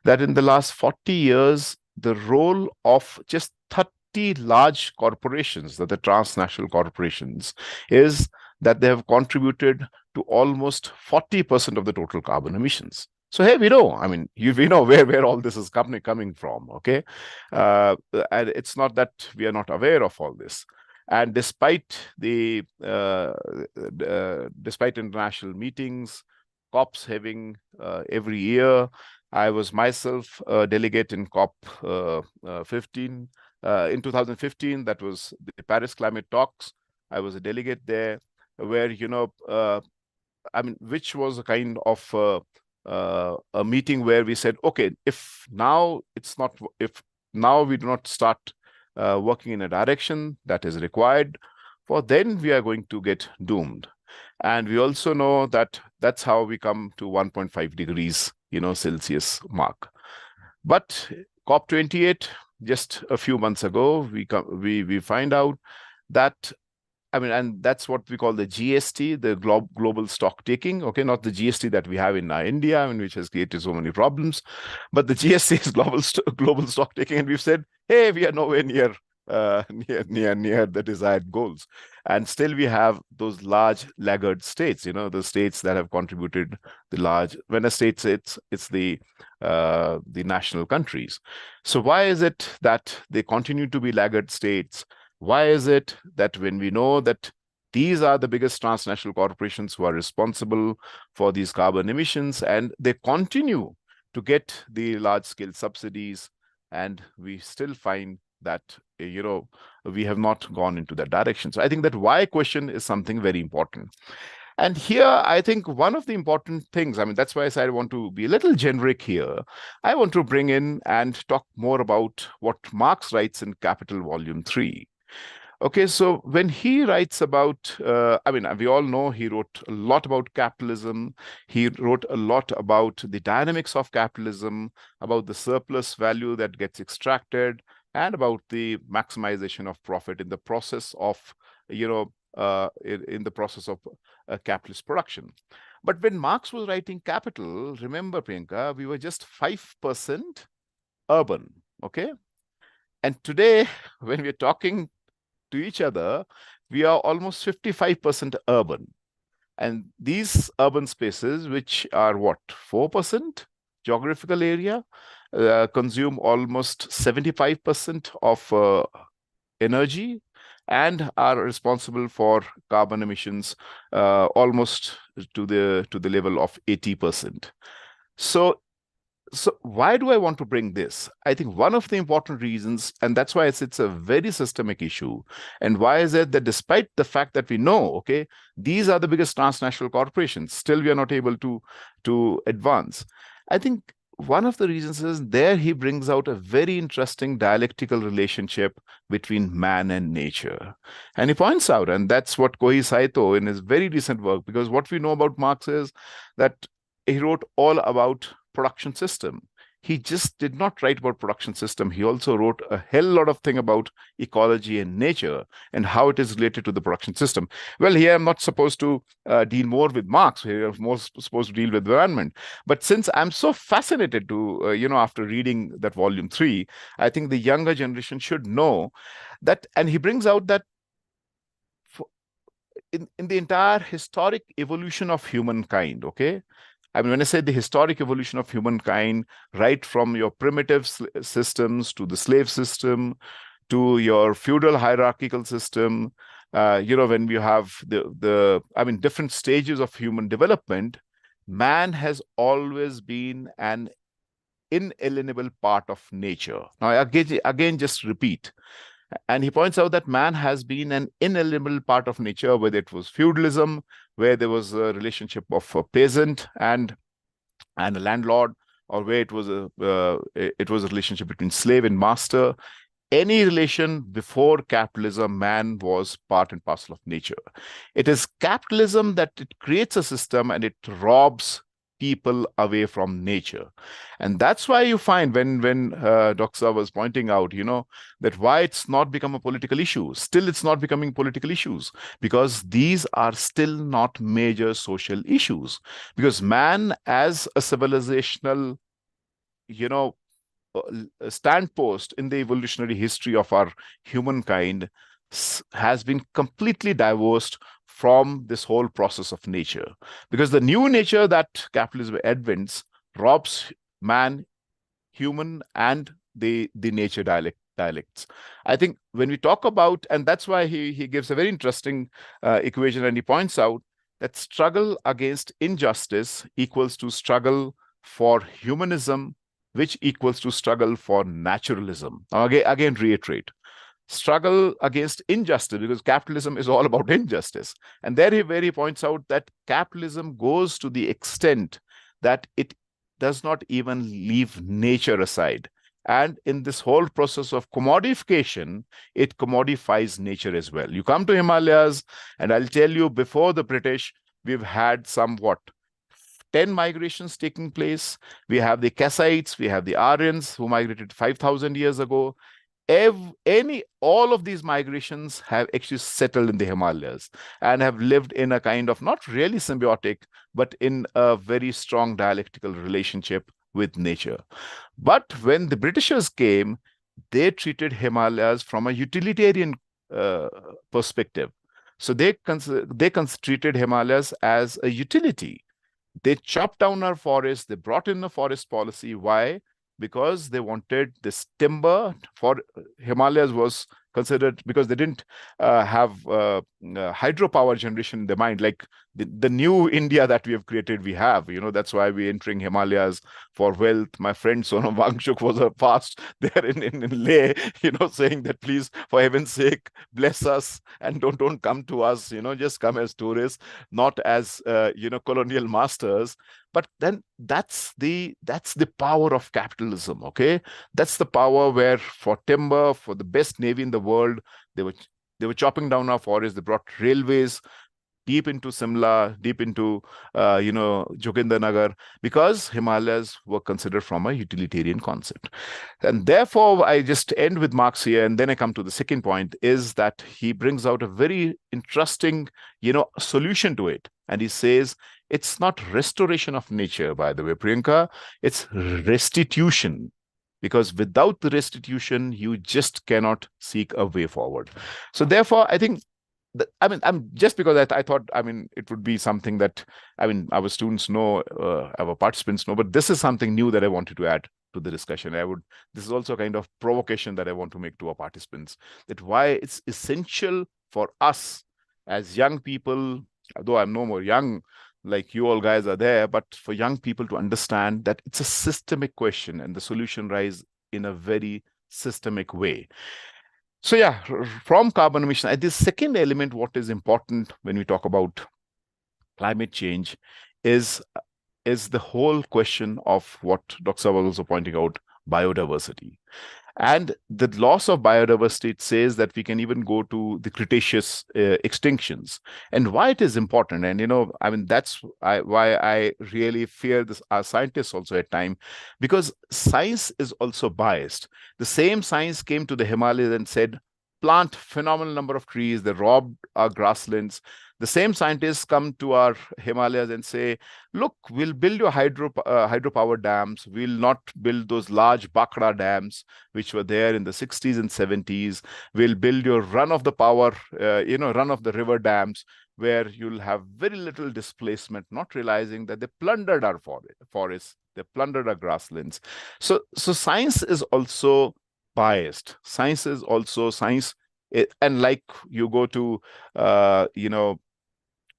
that in the last 40 years, the role of just 30 large corporations, that the transnational corporations, is that they have contributed to almost 40% of the total carbon emissions. So here we know, I mean, we know where all this is coming from, okay? And it's not that we are not aware of all this. And despite the despite international meetings, COPs having every year, I was myself a delegate in COP 15. In 2015, that was the Paris climate talks. I was a delegate there, where, you know, I mean, which was a kind of a meeting where we said, okay, if now we do not start working in a direction that is required, for then we are going to get doomed. And we also know that that's how we come to 1.5 degrees, you know, Celsius mark. But COP28, just a few months ago, we find out that, I mean, and that's what we call the GST, the global stock taking. Okay, not the GST that we have in India, I mean, which has created so many problems, but the GST is global stock taking, and we've said, hey, we are nowhere near the desired goals, and still we have those large laggard states. You know, the states that have contributed the large. When a state says it's the national countries. So why is it that they continue to be laggard states? Why is it that when we know that these are the biggest transnational corporations who are responsible for these carbon emissions, and they continue to get the large-scale subsidies, and we still find that, you know, we have not gone into that direction? So I think that why question is something very important. And here, I think one of the important things, I mean, that's why I said I want to be a little generic here. I want to bring in and talk more about what Marx writes in Capital Volume 3. Okay, so when he writes about, I mean, we all know he wrote a lot about capitalism. He wrote a lot about the dynamics of capitalism, about the surplus value that gets extracted, and about the maximization of profit in the process of, you know, in the process of capitalist production. But when Marx was writing Capital, remember, Priyanka, we were just 5% urban, okay? And today, when we're talking to each other, we are almost 55% urban. And these urban spaces, which are what, 4% geographical area, consume almost 75% of energy, and are responsible for carbon emissions almost to the level of 80%. So why do I want to bring this? I think one of the important reasons, and that's why it's a very systemic issue, and why is it that despite the fact that we know, okay, these are the biggest transnational corporations, still we are not able to advance. I think one of the reasons is there he brings out a very interesting dialectical relationship between man and nature. And he points out, and that's what Kohei Saito in his very recent work, because what we know about Marx is that he wrote all about production system. He just did not write about production system. He also wrote a hell lot of thing about ecology and nature and how it is related to the production system. Well, here I'm not supposed to deal more with Marx. Here I'm more supposed to deal with environment. But since I'm so fascinated to, you know, after reading that volume 3, I think the younger generation should know that, and he brings out that in the entire historic evolution of humankind, okay, I mean, when I say the historic evolution of humankind, right from your primitive systems to the slave system, to your feudal hierarchical system, you know, when we have I mean, different stages of human development, man has always been an inalienable part of nature. Now, again, just repeat. And he points out that man has been an inalienable part of nature, whether it was feudalism, where there was a relationship of a peasant and and a landlord, or where it was a relationship between slave and master. Any relation before capitalism, man was part and parcel of nature. It is capitalism that it creates a system and it robs people away from nature. And that's why you find when Dr. was pointing out, that why it's not become a political issue. Still, it's not becoming political issues because these are still not major social issues. Because man as a civilizational, standpost in the evolutionary history of our humankind has been completely divorced from this whole process of nature, because the new nature that capitalism advents robs man, human, and the nature dialects. I think when we talk about, and that's why he gives a very interesting equation, and he points out that struggle against injustice equals to struggle for humanism, which equals to struggle for naturalism. Now, again reiterate, struggle against injustice, because capitalism is all about injustice. And there where he points out that capitalism goes to the extent that it does not even leave nature aside. And in this whole process of commodification, it commodifies nature as well. You come to Himalayas, and I'll tell you, before the British, we've had somewhat 10 migrations taking place. We have the Kassites, we have the Aryans who migrated 5,000 years ago. All of these migrations have actually settled in the Himalayas and have lived in a kind of not really symbiotic, but in a very strong dialectical relationship with nature. But when the Britishers came, they treated Himalayas from a utilitarian perspective. So they treated Himalayas as a utility. They chopped down our forests. They brought in a forest policy. Why? Because they wanted this timber. For Himalayas was considered, because they didn't have hydropower generation in their mind, like the new India that we have created, we have. That's why we're entering Himalayas for wealth. My friend Sonam Wangchuk was a fast there in Leh, saying that please, for heaven's sake, bless us and don't come to us, just come as tourists, not as colonial masters. But then that's the power of capitalism. Okay, that's the power where for timber, for the best navy in the world, they were chopping down our forests. They brought railways deep into Simla, deep into Jogindernagar, because Himalayas were considered from a utilitarian concept. And therefore, I just end with Marx here, and then I come to the second point, is that he brings out a very interesting, solution to it. And he says, it's not restoration of nature, by the way, Priyanka, it's restitution. Because without the restitution, you just cannot seek a way forward. So therefore, I think, I'm just because I thought, it would be something that, our students know, our participants know, but this is something new that I wanted to add to the discussion. This is also a kind of provocation that I want to make to our participants, that why it's essential for us as young people, though I'm no more young like you all guys are there, but for young people to understand that it's a systemic question and the solution lies in a very systemic way. So yeah, from carbon emission, this second element, what is important when we talk about climate change is the whole question of what Dr. was also pointing out, biodiversity. And the loss of biodiversity, it says that we can even go to the Cretaceous extinctions. And why it is important, and that's why I really fear this, our scientists also at time, because science is also biased. The same science came to the Himalayas and said, plant phenomenal number of trees, they robbed our grasslands. The same scientists come to our Himalayas and say, look, we'll build your hydropower dams. We'll not build those large Bakra dams, which were there in the 60s and 70s. We'll build your run of the river dams, where you'll have very little displacement, not realizing that they plundered our forests, they plundered our grasslands. So science is also biased. Science is also science. And like you go to,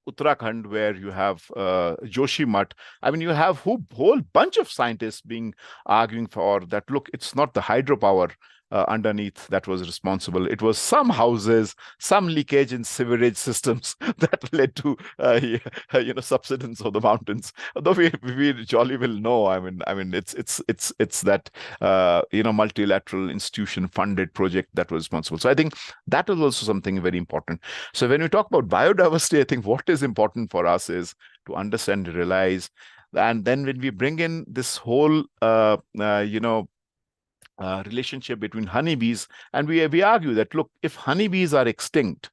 Uttarakhand, where you have Joshimath. You have whole bunch of scientists being arguing for that. Look, it's not the hydropower underneath that was responsible. It was some houses, some leakage in sewerage systems that led to subsidence of the mountains. Although we jolly well know, I mean, it's that multilateral institution funded project that was responsible. So I think that is also something very important. So when we talk about biodiversity, I think what is important for us is to understand, realize, and then when we bring in this whole relationship between honeybees, and we argue that, look, if honeybees are extinct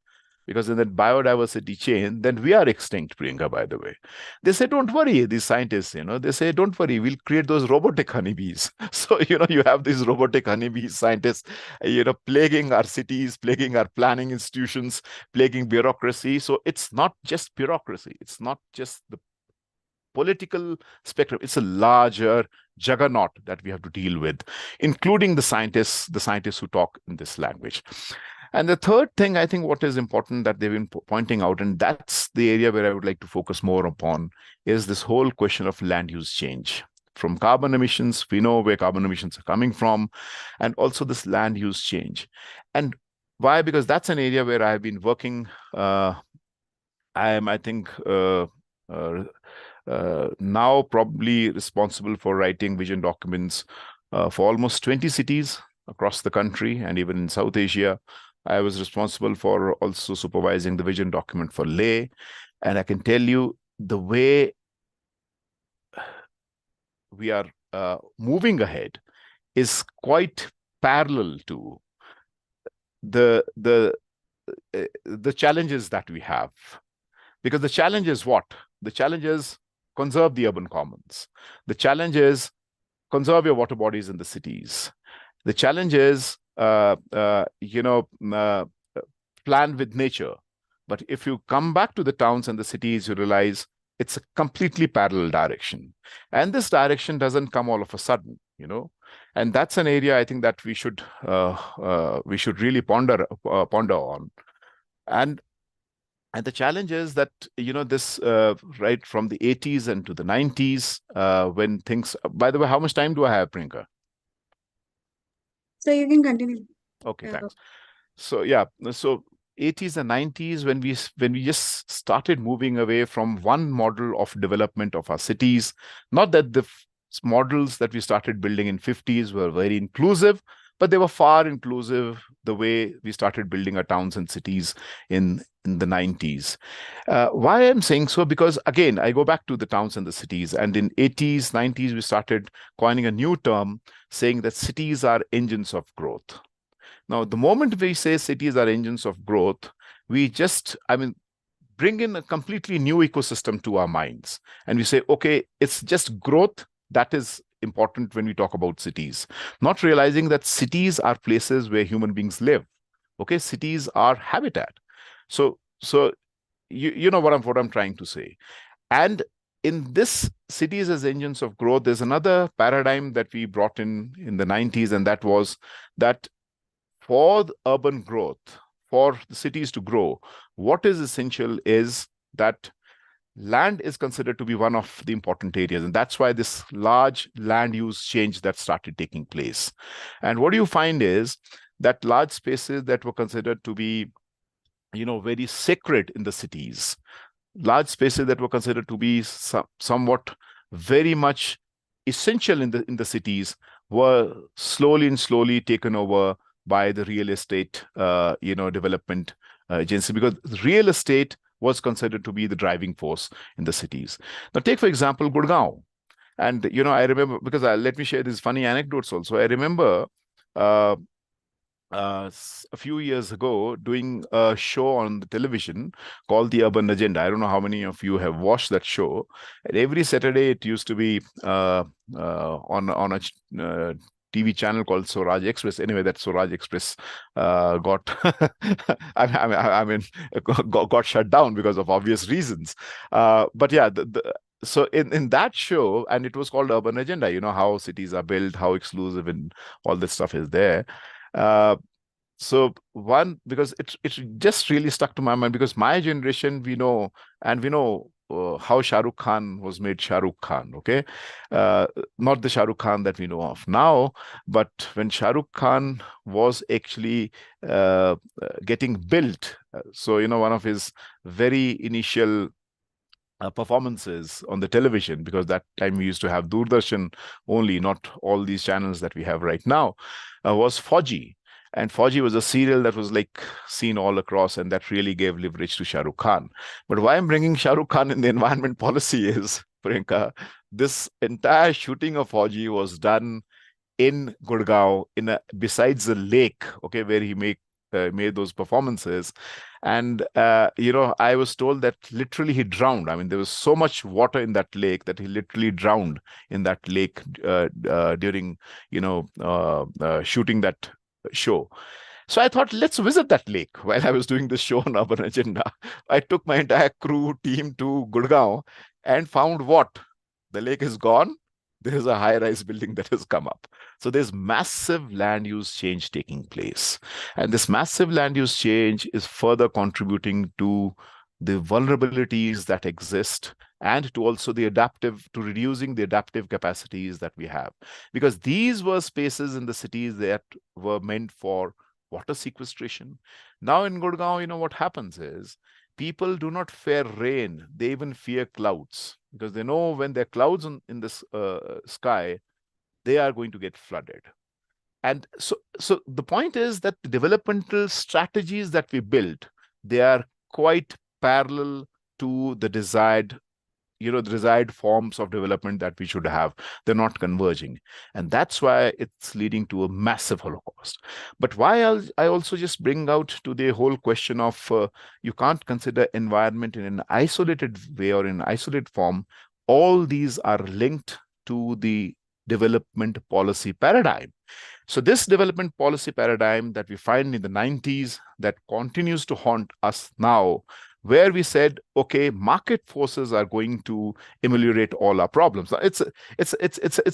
because in that biodiversity chain, then we are extinct, Priyanka, by the way. They say, don't worry, these scientists, they say, don't worry, we'll create those robotic honeybees. So, you have these robotic honeybees scientists, plaguing our cities, plaguing our planning institutions, plaguing bureaucracy. So it's not just bureaucracy. It's not just the political spectrum. It's a larger juggernaut that we have to deal with, including the scientists who talk in this language. And the third thing, I think what is important that they've been pointing out, and that's the area where I would like to focus more upon, is this whole question of land use change. From carbon emissions, we know where carbon emissions are coming from, and also this land use change. And why? Because that's an area where I've been working. I am, I think, now probably responsible for writing vision documents for almost 20 cities across the country and even in South Asia. I was responsible for also supervising the vision document for Leh. And I can tell you the way we are moving ahead is quite parallel to the challenges that we have. Because the challenge is what? The challenge is conserve the urban commons. The challenge is conserve your water bodies in the cities. The challenge is plan with nature. But if you come back to the towns and the cities, you realize it's a completely parallel direction. And this direction doesn't come all of a sudden, And that's an area I think that we should really ponder on. And the challenge is that, this right from the 80s and to the 90s, when things, by the way, how much time do I have, Priyanka? So you can continue. Okay, thanks. So yeah, so 80s and 90s, when we just started moving away from one model of development of our cities, not that the models that we started building in 50s were very inclusive, but they were far inclusive the way we started building our towns and cities in the 90s. Why I'm saying so? Because again, I go back to the towns and the cities, and in 80s, 90s, we started coining a new term saying that cities are engines of growth. Now, the moment we say cities are engines of growth, we just, bring in a completely new ecosystem to our minds. And we say, okay, it's just growth that is important when we talk about cities, not realizing that cities are places where human beings live. Okay, cities are habitat. So you know what I'm trying to say. And in this cities as engines of growth, there's another paradigm that we brought in the 90s, and that was that for the urban growth, for the cities to grow, what is essential is that land is considered to be one of the important areas. And that's why this large land use change that started taking place. And what you find is that large spaces that were considered to be, very sacred in the cities, large spaces that were considered to be somewhat very much essential in the cities, were slowly taken over by the real estate, development agency, because real estate was considered to be the driving force in the cities. Now, take, for example, Gurgaon. And, I remember, because let me share these funny anecdotes also. I remember a few years ago doing a show on the television called The Urban Agenda. I don't know how many of you have watched that show. And every Saturday, it used to be on a TV channel called Swaraj Express. Anyway, that Swaraj Express got got shut down because of obvious reasons. But yeah, so in that show, and it was called Urban Agenda, how cities are built, how exclusive and all this stuff is there. So one, because it just really stuck to my mind, because my generation, we know how Shah Rukh Khan was made Shah Rukh Khan, okay? Not the Shah Rukh Khan that we know of now, but when Shah Rukh Khan was actually getting built. So, one of his very initial performances on the television, because that time we used to have Doordarshan only, not all these channels that we have right now, was Fauji. And Fauji was a serial that was like seen all across, and that really gave leverage to Shah Rukh Khan. But why I'm bringing Shah Rukh Khan in the environment policy is, Priyanka, this entire shooting of Fauji was done in Gurgaon, besides the lake, okay, where he made those performances. And I was told that literally he drowned. I mean, there was so much water in that lake that he literally drowned in that lake during shooting that show. So I thought, let's visit that lake. While I was doing this show on Urban Agenda, I took my entire crew team to Gurgaon and found what? The lake is gone. There is a high-rise building that has come up. So there's massive land use change taking place. And this massive land use change is further contributing to the vulnerabilities that exist, and to also to reducing the adaptive capacities that we have. Because these were spaces in the cities that were meant for water sequestration. Now in Gurgaon, what happens is people do not fear rain. They even fear clouds, because they know when there are clouds in the sky, they are going to get flooded. And so the point is that the developmental strategies that we build, they are quite parallel to the desired forms of development that we should have. They're not converging. And that's why it's leading to a massive Holocaust. But why I also just bring out to the whole question of you can't consider environment in an isolated way or in isolated form. All these are linked to the development policy paradigm. So this development policy paradigm that we find in the 90s, that continues to haunt us now, where we said, okay, market forces are going to ameliorate all our problems. It's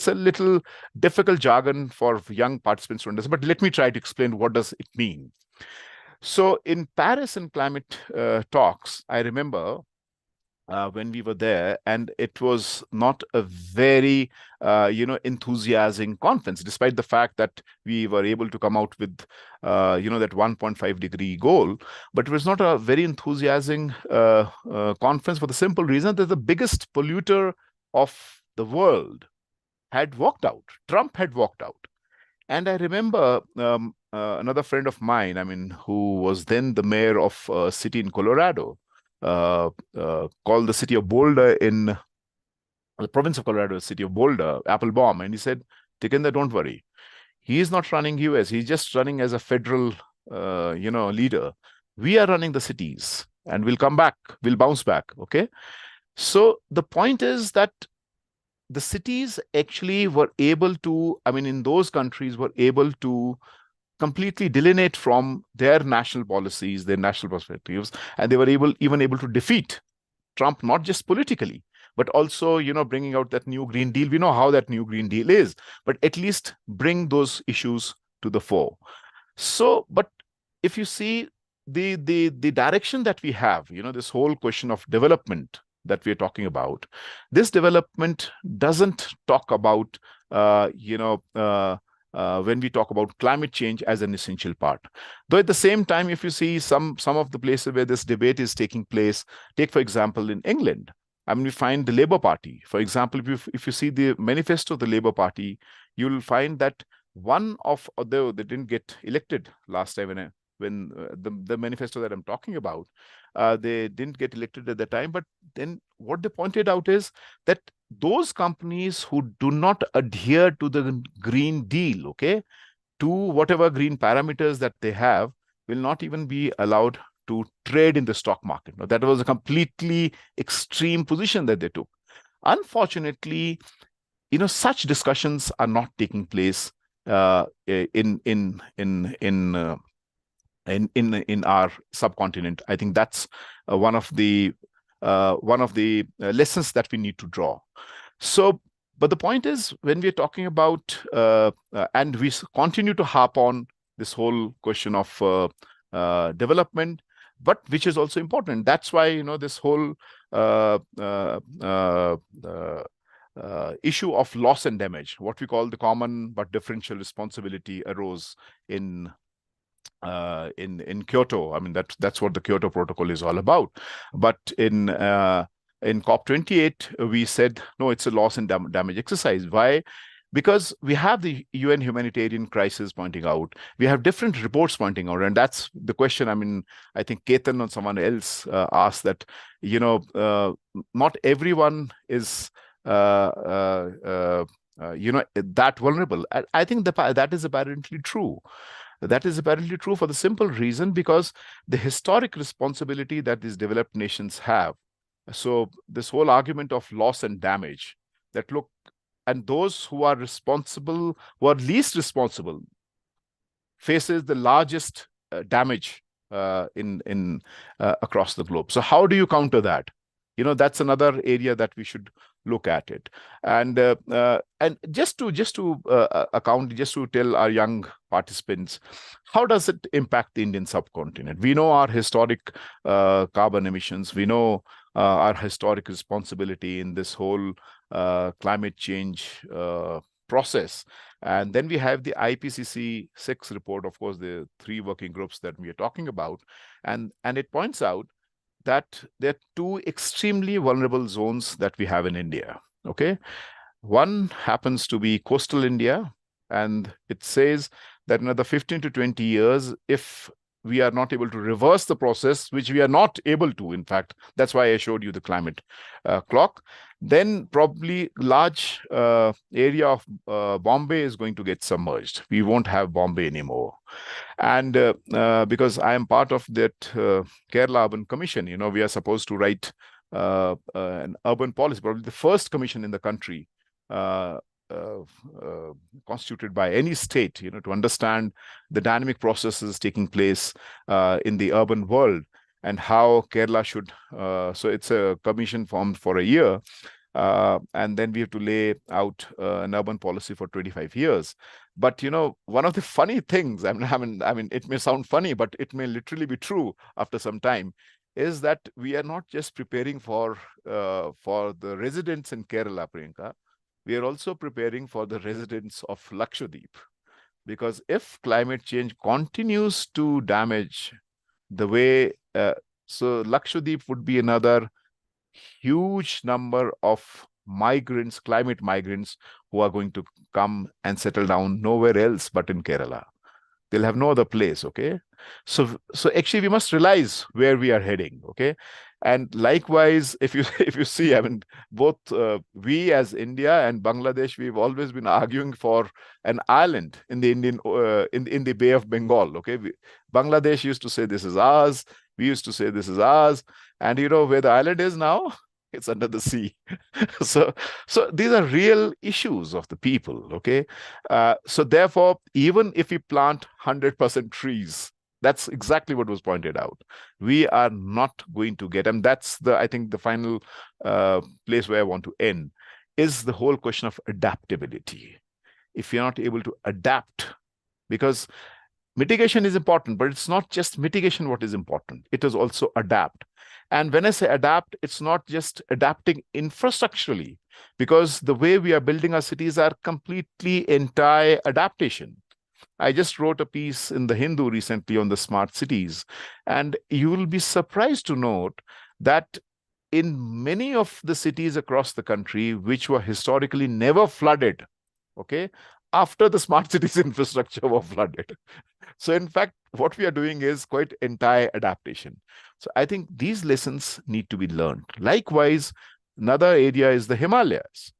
a little difficult jargon for young participants to understand, but let me try to explain what does it mean. So in Paris and climate talks, I remember when we were there, and it was not a very enthusiastic conference, despite the fact that we were able to come out with that 1.5 degree goal. But it was not a very enthusiastic conference, for the simple reason that the biggest polluter of the world had walked out. Trump had walked out. And I remember another friend of mine, who was then the mayor of a city in Colorado, called the city of Boulder in the province of Colorado, city of Boulder, Applebaum. And he said, Tikender, don't worry. He is not running US. He's just running as a federal, leader. We are running the cities, and we'll come back. We'll bounce back. Okay. So the point is that the cities actually were able to, in those countries, were able to completely delineate from their national policies, their national perspectives, and they were even able to defeat Trump, not just politically, but also, bringing out that new Green Deal. We know how that new Green Deal is, but at least bring those issues to the fore. So, but if you see the direction that we have, this whole question of development that we're talking about, this development doesn't talk about, when we talk about climate change as an essential part. Though at the same time, if you see some of the places where this debate is taking place, take for example in England, we find the Labour Party. For example, if you see the manifesto of the Labour Party, you'll find that although they didn't get elected last time when the manifesto that I'm talking about, they didn't get elected at the time. But then what they pointed out is that those companies who do not adhere to the Green Deal, okay, to whatever green parameters that they have, will not even be allowed to trade in the stock market. Now, that was a completely extreme position that they took. Unfortunately, such discussions are not taking place in our subcontinent. I think that's one of the lessons that we need to draw. So, but the point is, when we're talking about and we continue to harp on this whole question of development, but which is also important. That's why this whole issue of loss and damage, what we call the common but differential responsibility, arose in Kyoto. I mean, that's what the Kyoto Protocol is all about. But in COP28, we said, no, it's a loss and damage exercise. Why? Because we have the UN humanitarian crisis pointing out, we have different reports pointing out, and that's the question. I mean, I think Ketan or someone else asked that, not everyone is, that vulnerable. I think that is apparently true. That is apparently true for the simple reason because the historic responsibility that these developed nations have. So this whole argument of loss and damage, that look, and those who are responsible, who are least responsible, faces the largest damage across the globe. So how do you counter that? That's another area that we should look at it. And just to tell our young participants, how does it impact the Indian subcontinent? We know our historic carbon emissions. We know our historic responsibility in this whole climate change process. And then we have the IPCC 6 report, of course, the 3 working groups that we are talking about. And it points out that there are 2 extremely vulnerable zones that we have in India. Okay. One happens to be coastal India, and it says that in another 15 to 20 years, if we are not able to reverse the process, which we are not able to, in fact, that's why I showed you the climate clock, then probably large area of Bombay is going to get submerged. We won't have Bombay anymore. And because I am part of that Kerala Urban Commission, we are supposed to write an urban policy, probably the first commission in the country constituted by any state, to understand the dynamic processes taking place in the urban world and how Kerala should. So it's a commission formed for a year. And then we have to lay out an urban policy for 25 years. But, one of the funny things, I mean, it may sound funny, but it may literally be true after some time, is that we are not just preparing for the residents in Kerala, Priyanka. We are also preparing for the residents of Lakshadweep. Because if climate change continues to damage the way, so Lakshadweep would be another huge number of migrants, climate migrants, who are going to come and settle down nowhere else but in Kerala. They'll have no other place, okay? So actually we must realize where we are heading, okay? And likewise, if you see, I mean, both we as India and Bangladesh, we've always been arguing for an island in the Indian in the Bay of Bengal, okay? Bangladesh used to say this is ours. We used to say this is ours. And where the island is now? It's under the sea. So these are real issues of the people, okay? So therefore, even if we plant 100% trees, that's exactly what was pointed out, we are not going to get, and that's I think the final place where I want to end, is the whole question of adaptability. If you're not able to adapt, because mitigation is important, but it's not just mitigation what is important, it is also adapt. And when I say adapt, it's not just adapting infrastructurally, because the way we are building our cities are completely entire adaptation. I just wrote a piece in the Hindu recently on the smart cities, and you will be surprised to note that in many of the cities across the country, which were historically never flooded, okay, after the smart cities infrastructure were flooded. So in fact, what we are doing is quite entire adaptation. So I think these lessons need to be learned. Likewise, another area is the Himalayas.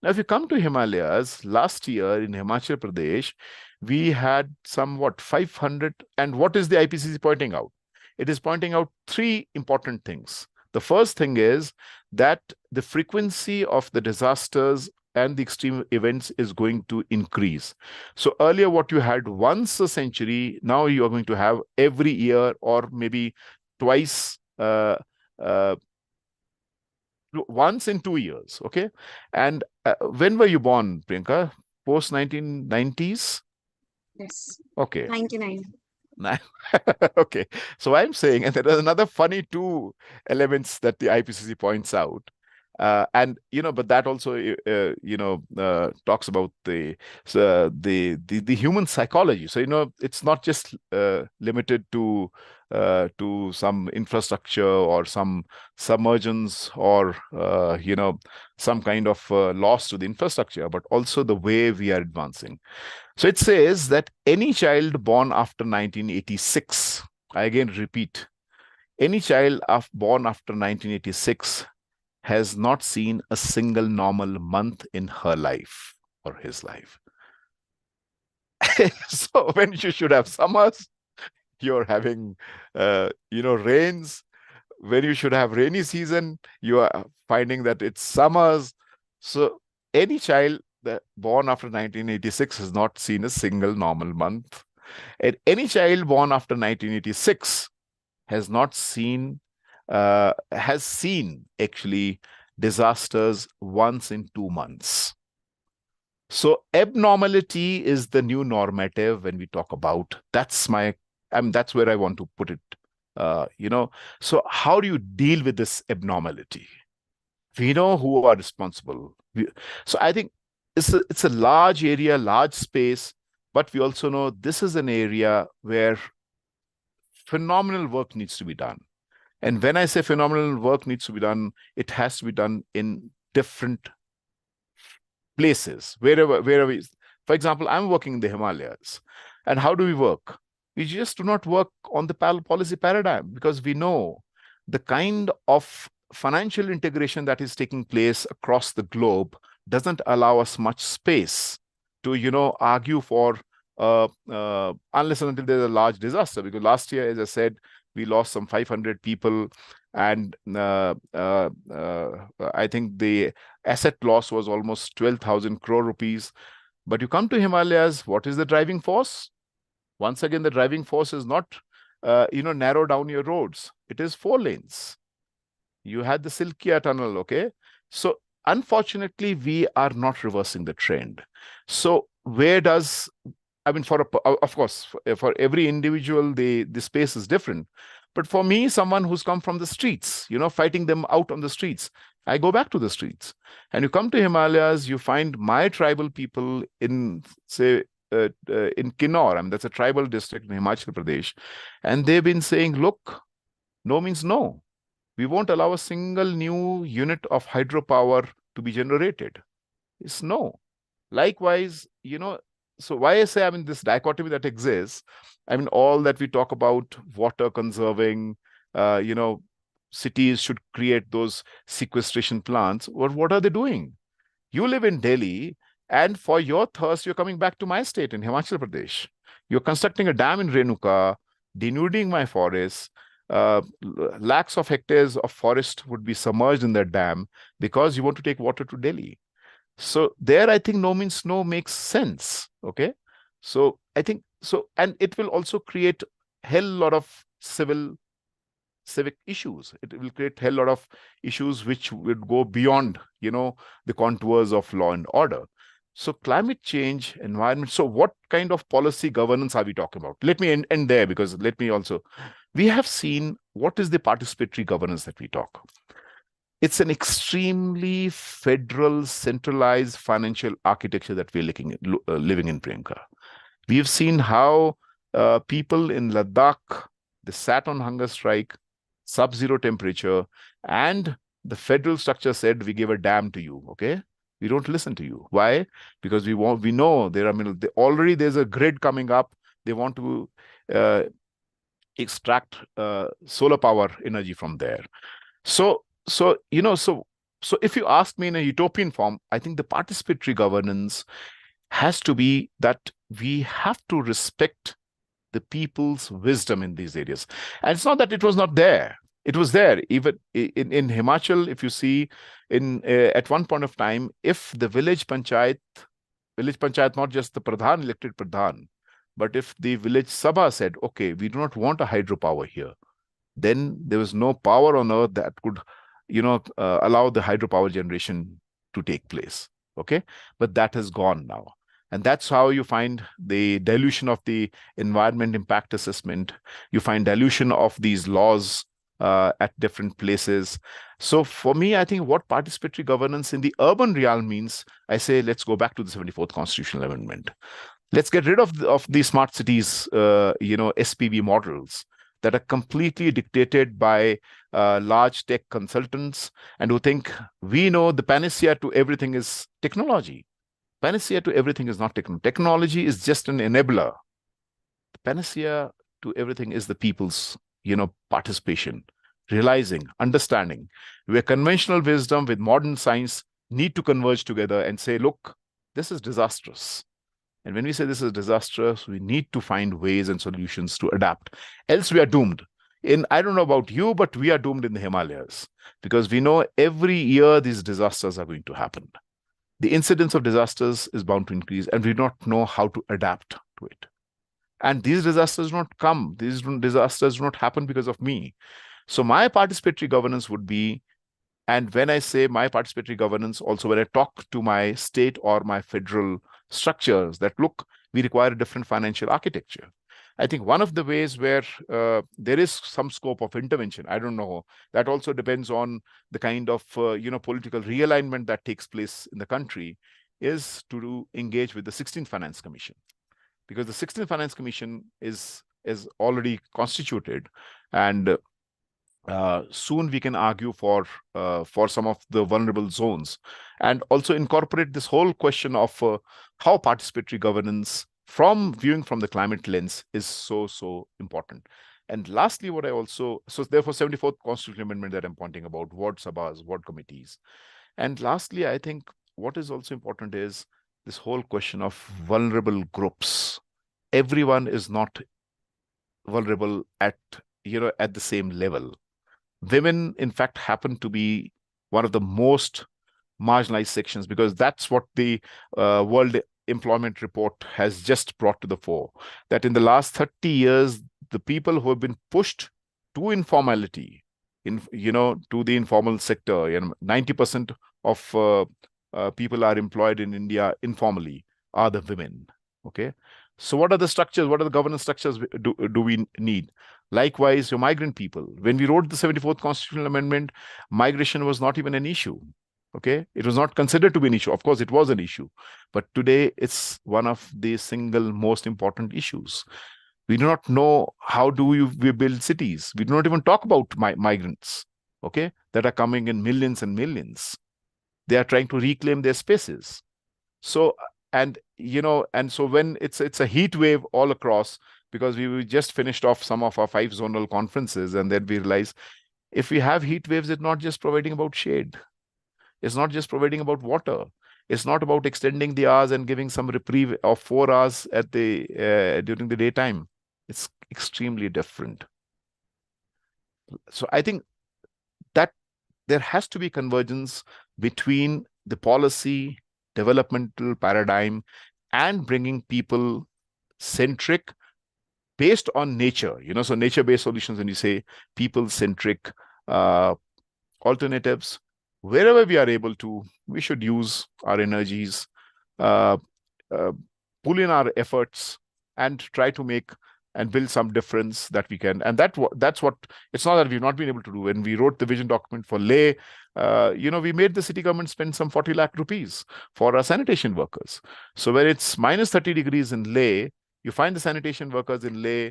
Now, if you come to Himalayas, last year in Himachal Pradesh, we had somewhat 500. And what is the IPCC pointing out? It is pointing out 3 important things. The first thing is that the frequency of the disasters and the extreme events is going to increase. So earlier what you had once a century, now you are going to have every year or maybe twice, once in 2 years, okay? And when were you born, Priyanka? Post 1990s? Yes. Okay. 99. Okay. So I'm saying, and there are another funny two elements that the IPCC points out. And but that also talks about the human psychology. So it's not just limited to some infrastructure or some submergence or some kind of loss to the infrastructure, but also the way we are advancing. So it says that any child born after 1986, I again repeat, any child born after 1986 has not seen a single normal month in her life or his life. So when you should have summers, you're having, rains. When you should have rainy season, you are finding that it's summers. So any child that born after 1986 has not seen a single normal month. And any child born after 1986 has not seen, has seen actually disasters once in 2 months. So abnormality is the new normative when we talk about. That's where I want to put it. So how do you deal with this abnormality? We know who are responsible. So I think it's a large area, large space, but we also know this is an area where phenomenal work needs to be done. And when I say phenomenal work needs to be done, it has to be done in different places, wherever. For example, I'm working in the Himalayas. And how do we work? We just do not work on the policy paradigm because we know the kind of financial integration that is taking place across the globe doesn't allow us much space to, argue for unless and until there's a large disaster. Because last year, as I said, we lost some 500 people, and I think the asset loss was almost 12,000 crore rupees. But you come to Himalayas, what is the driving force? Once again, the driving force is not, narrow down your roads. It is 4 lanes. You had the Silkia tunnel, okay? So unfortunately, we are not reversing the trend. So where does, of course, for every individual, the space is different. But for me, someone who's come from the streets, fighting them out on the streets, I go back to the streets. And you come to Himalayas, you find my tribal people in, say, in Kinnaur, that's a tribal district in Himachal Pradesh. And they've been saying, look, no means no. We won't allow a single new unit of hydropower to be generated. It's no. Likewise, so why I say, this dichotomy that exists, all that we talk about water conserving, cities should create those sequestration plants. What are they doing? You live in Delhi, and for your thirst, you're coming back to my state in Himachal Pradesh. You're constructing a dam in Renuka, denuding my forests. Lakhs of hectares of forest would be submerged in that dam because you want to take water to Delhi. So there, I think no means no makes sense. Okay. So I think so, and it will also create a hell lot of civic issues. It will create a hell lot of issues which would go beyond, the contours of law and order. So climate change, environment. So what kind of policy governance are we talking about? Let me end there, because we have seen what is the participatory governance that we talk. It's an extremely federal, centralized financial architecture that we're living in, Priyanka. We've seen how people in Ladakh, they sat on hunger strike, sub-zero temperature, and the federal structure said, we give a damn to you, okay? We don't listen to you. Why? Because we know already there's a grid coming up. They want to extract solar power energy from there. So if you ask me in a utopian form, I think the participatory governance has to be that we have to respect the people's wisdom in these areas. And it's not that it was not there. It was there. Even in Himachal, if you see, at one point of time, if the village panchayat, not just the pradhan, elected pradhan, but if the village sabha said, okay, we do not want a hydropower here, then there was no power on earth that could, allow the hydropower generation to take place. Okay. But that has gone now. And that's how you find the dilution of the environment impact assessment. You find dilution of these laws at different places. So for me, I think what participatory governance in the urban realm means, I say, let's go back to the 74th Constitutional Amendment. Let's get rid of the smart cities, SPV models that are completely dictated by large tech consultants and who think we know the panacea to everything is technology. Panacea to everything is not technology. Technology is just an enabler. The panacea to everything is the people's, participation, realizing, understanding, where conventional wisdom with modern science need to converge together and say, look, this is disastrous. And when we say this is disastrous, we need to find ways and solutions to adapt. Else we are doomed. I don't know about you, but we are doomed in the Himalayas because we know every year these disasters are going to happen. The incidence of disasters is bound to increase, and we do not know how to adapt to it. And these disasters do not come. These disasters do not happen because of me. So my participatory governance would be, and when I say my participatory governance, also when I talk to my state or my federal structures that, look, we require a different financial architecture. I think one of the ways where there is some scope of intervention, I don't know, that also depends on the kind of, political realignment that takes place in the country, is to engage with the 16th Finance Commission. Because the 16th Finance Commission is already constituted, and soon we can argue for some of the vulnerable zones, and also incorporate this whole question of how participatory governance viewing from the climate lens is so important. And lastly, so therefore 74th Constitutional Amendment that I'm pointing about, ward sabhas, ward committees. And lastly, I think what is also important is this whole question of vulnerable groups. Everyone is not vulnerable at the same level. Women, in fact, happen to be one of the most marginalized sections, because that's what the World Employment Report has just brought to the fore, that in the last 30 years, the people who have been pushed to informality, to the informal sector, 90% of people are employed in India informally are the women. Okay. So what are the structures? What are the governance structures do we need? Likewise, your migrant people. When we wrote the 74th Constitutional Amendment, migration was not even an issue. Okay, it was not considered to be an issue. Of course, it was an issue, but today it's one of the single most important issues. We do not know how we build cities. We do not even talk about migrants, okay, that are coming in millions and millions. They are trying to reclaim their spaces. So, and so when it's a heat wave all across, because we just finished off some of our 5 zonal conferences, and then we realize if we have heat waves, it's not just providing about shade. It's not just providing about water. It's not about extending the hours and giving some reprieve of 4 hours during the daytime. It's extremely different. So I think that there has to be convergence between the policy, developmental paradigm, and bringing people centric based on nature. So nature-based solutions, when you say people-centric alternatives, wherever we are able to, we should use our energies, pull in our efforts, and try to make and build some difference that we can. And that's what, it's not that we've not been able to do. When we wrote the vision document for Leh, we made the city government spend some 40 lakh rupees for our sanitation workers. So when it's minus 30 degrees in Leh, you find the sanitation workers in Leh,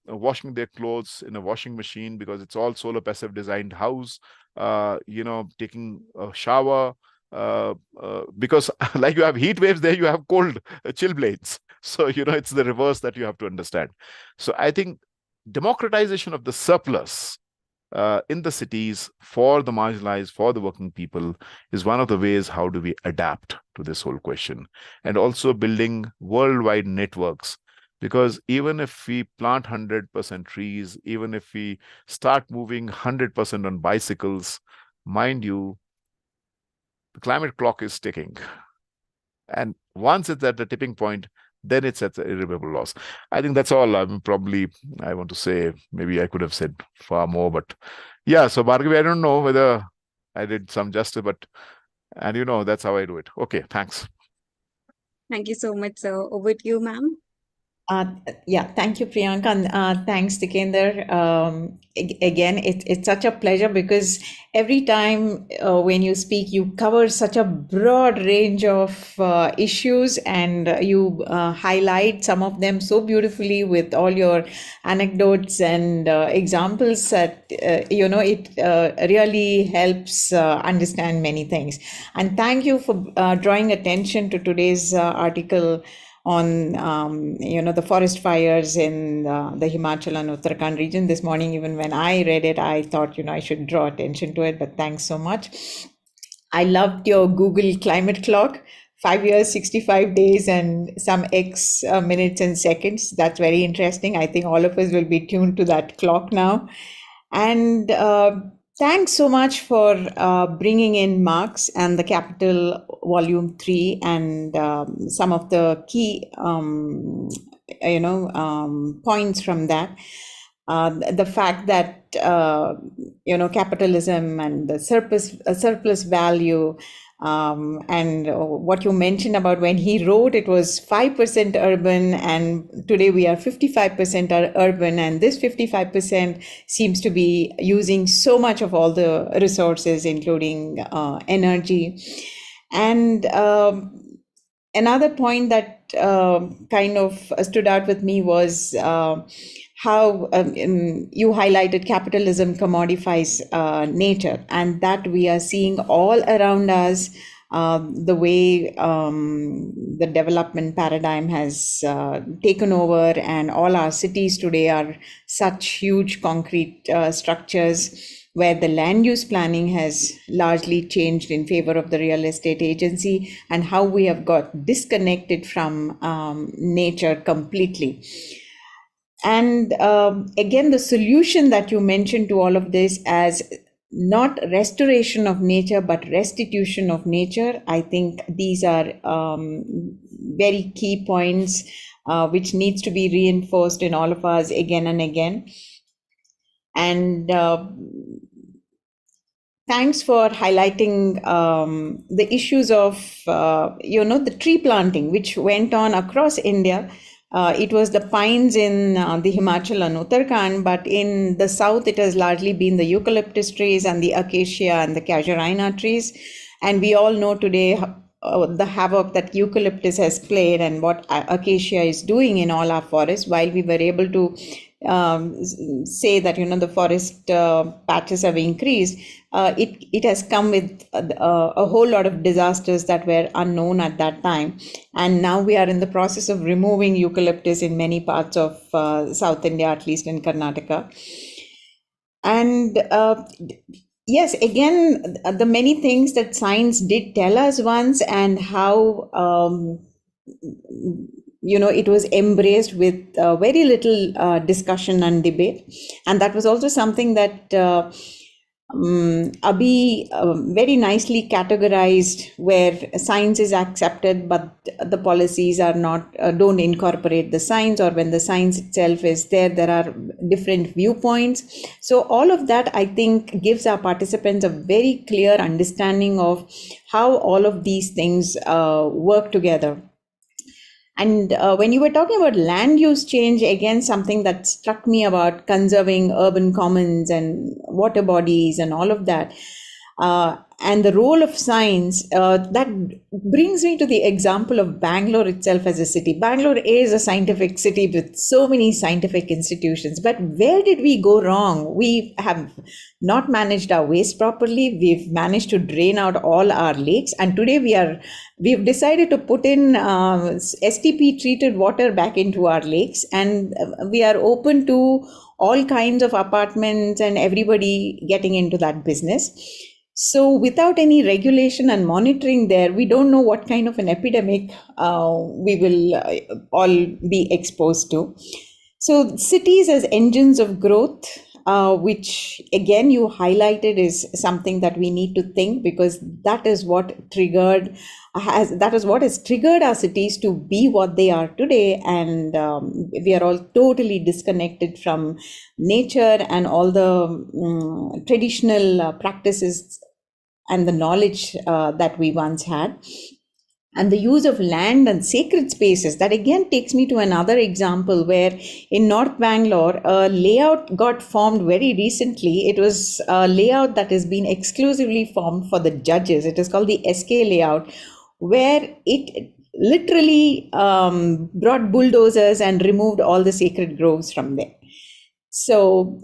washing their clothes in a washing machine, because it's all solar passive designed house, taking a shower, because like you have heat waves there, you have cold chill blades. So, it's the reverse that you have to understand. So I think democratization of the surplus in the cities for the marginalized, for the working people, is one of the ways how do we adapt to this whole question. And also building worldwide networks, because even if we plant 100% trees, even if we start moving 100% on bicycles, mind you, the climate clock is ticking. And once it's at the tipping point, then it's at the irreparable loss. I think that's all. I want to say, maybe I could have said far more, but yeah. So Bhargavi, I don't know whether I did some justice, but, and that's how I do it. Okay, thanks. Thank you so much, sir. Over to you, ma'am. Yeah, thank you, Priyanka, and thanks, Tikender. Again, it's such a pleasure because every time when you speak, you cover such a broad range of issues, and you highlight some of them so beautifully with all your anecdotes and examples that it really helps understand many things. And thank you for drawing attention to today's article on the forest fires in the Himachal and Uttarakhand region. This morning, even when I read it, I thought I should draw attention to it, but thanks so much. I loved your Google climate clock, 5 years, 65 days, and some X minutes and seconds. That's very interesting. I think all of us will be tuned to that clock now. And thanks so much for bringing in Marx and the Capital Volume 3 and some of the key, points from that. The fact that capitalism and the surplus value, and what you mentioned about when he wrote, it was 5% urban, and today we are 55% urban, and this 55% seems to be using so much of all the resources, including energy. And another point that kind of stood out with me was how you highlighted capitalism commodifies nature, and that we are seeing all around us, the way the development paradigm has taken over, and all our cities today are such huge concrete structures where the land use planning has largely changed in favor of the real estate agency, and how we have got disconnected from nature completely. And again, the solution that you mentioned to all of this as not restoration of nature, but restitution of nature, I think these are very key points which needs to be reinforced in all of us again and again. And thanks for highlighting the issues of, the tree planting, which went on across India. It was the pines in the Himachal and Uttarakhand, but in the south, it has largely been the eucalyptus trees and the acacia and the casuarina trees. And we all know today the havoc that eucalyptus has played and what acacia is doing in all our forests. While we were able to say that the forest patches have increased, it has come with a whole lot of disasters that were unknown at that time, and now we are in the process of removing eucalyptus in many parts of South India, at least in Karnataka. And yes, again, the many things that science did tell us once, and how it was embraced with very little discussion and debate. And that was also something that Abhi very nicely categorized, where science is accepted, but the policies are not, don't incorporate the science, or when the science itself is there, there are different viewpoints. So all of that, I think, gives our participants a very clear understanding of how all of these things work together. And when you were talking about land use change, again, something that struck me about conserving urban commons and water bodies and all of that, and the role of science, that brings me to the example of Bangalore itself as a city. Bangalore is a scientific city with so many scientific institutions, but where did we go wrong? We have not managed our waste properly. We've managed to drain out all our lakes, and today we've decided to put in STP treated water back into our lakes, and we are open to all kinds of apartments and everybody getting into that business. So without any regulation and monitoring there, we don't know what kind of an epidemic we will all be exposed to. So cities as engines of growth, which again you highlighted, is something that we need to think, because that is what has triggered our cities to be what they are today. And we are all totally disconnected from nature and all the traditional practices and the knowledge that we once had. and the use of land and sacred spaces. That again takes me to another example where in North Bangalore, a layout got formed very recently. It was a layout that has been exclusively formed for the judges. It is called the SK layout, where it literally brought bulldozers and removed all the sacred groves from there. So,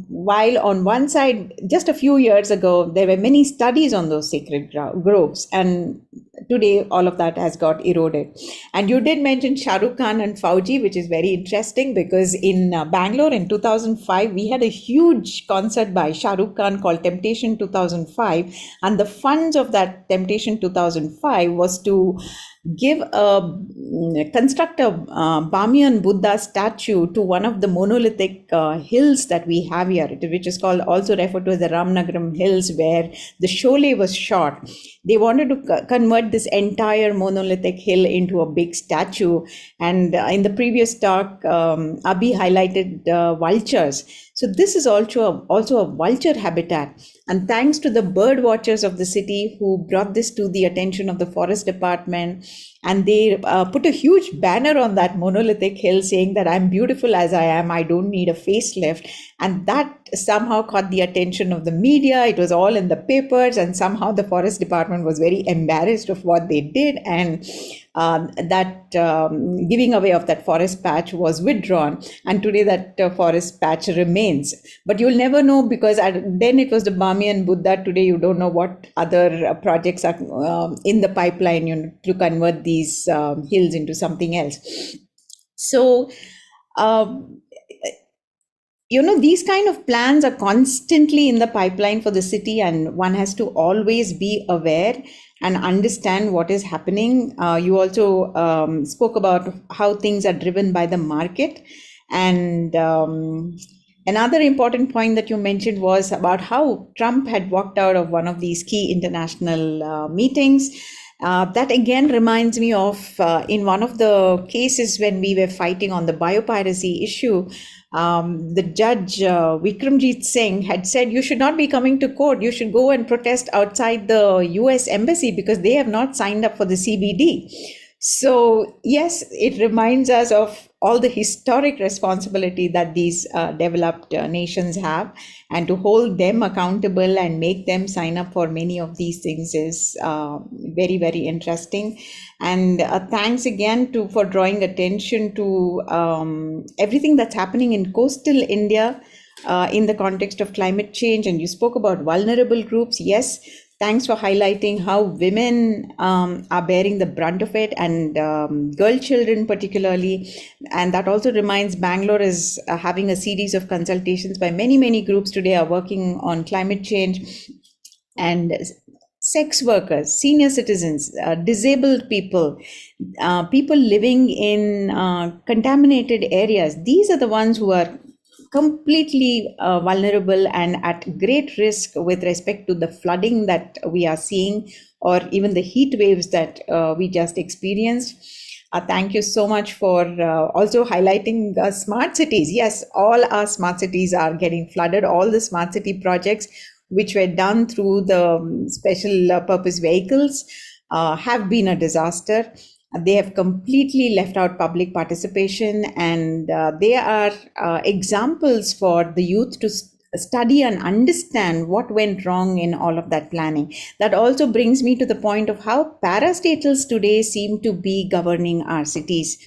while on one side, just a few years ago, there were many studies on those sacred groves, and today all of that has got eroded. And you did mention Shah Rukh Khan and Fauji, which is very interesting because in Bangalore in 2005, we had a huge concert by Shah Rukh Khan called Temptation 2005. And the funds of that Temptation 2005 was to construct a Bamiyan Buddha statue to one of the monolithic hills that we have here, which is called, also referred to as the Ramnagaram Hills, where the Sholay was shot. They wanted to convert this entire monolithic hill into a big statue. And in the previous talk, Abhi highlighted vultures. So this is also a vulture habitat. And thanks to the bird watchers of the city who brought this to the attention of the forest department, and they put a huge banner on that monolithic hill saying that I'm beautiful as I am, I don't need a facelift. And that somehow caught the attention of the media. It was all in the papers, and somehow the forest department was very embarrassed of what they did, and giving away of that forest patch was withdrawn, and today that forest patch remains. But you'll never know, because then it was the Bamiyan Buddha. Today you don't know what other projects are in the pipeline, to convert these hills into something else. So these kind of plans are constantly in the pipeline for the city, and one has to always be aware and understand what is happening. You also spoke about how things are driven by the market. And another important point that you mentioned was about how Trump had walked out of one of these key international meetings. That again reminds me of in one of the cases when we were fighting on the biopiracy issue, the judge Vikramjit Singh had said, you should not be coming to court. You should go and protest outside the US embassy because they have not signed up for the CBD. So yes, it reminds us of all the historic responsibility that these developed nations have, and to hold them accountable and make them sign up for many of these things is very, very interesting. And thanks again for drawing attention to everything that's happening in coastal India in the context of climate change. And you spoke about vulnerable groups. Yes, thanks for highlighting how women are bearing the brunt of it, and girl children particularly. And that also reminds Bangalore is having a series of consultations by many, many groups today are working on climate change. And sex workers, senior citizens, disabled people, people living in contaminated areas, these are the ones who are completely vulnerable and at great risk with respect to the flooding that we are seeing, or even the heat waves that we just experienced. Thank you so much for also highlighting the smart cities. Yes, all our smart cities are getting flooded. All the smart city projects which were done through the special purpose vehicles have been a disaster. They have completely left out public participation, and they are examples for the youth to study and understand what went wrong in all of that planning. That also brings me to the point of how parastatals today seem to be governing our cities.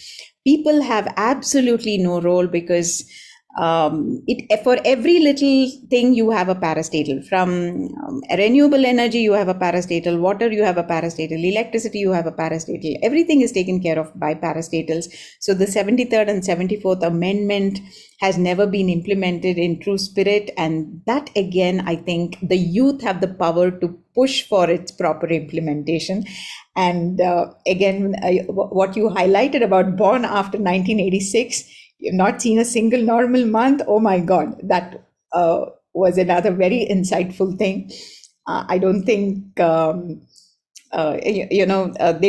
People have absolutely no role, because for every little thing you have a parastatal. From renewable energy you have a parastatal, water you have a parastatal, electricity you have a parastatal. Everything is taken care of by parastatals. So the 73rd and 74th Amendment has never been implemented in true spirit, and that again, I think the youth have the power to push for its proper implementation. And again, what you highlighted about born after 1986, you've not seen a single normal month. Oh my God, that was another very insightful thing. I don't think, they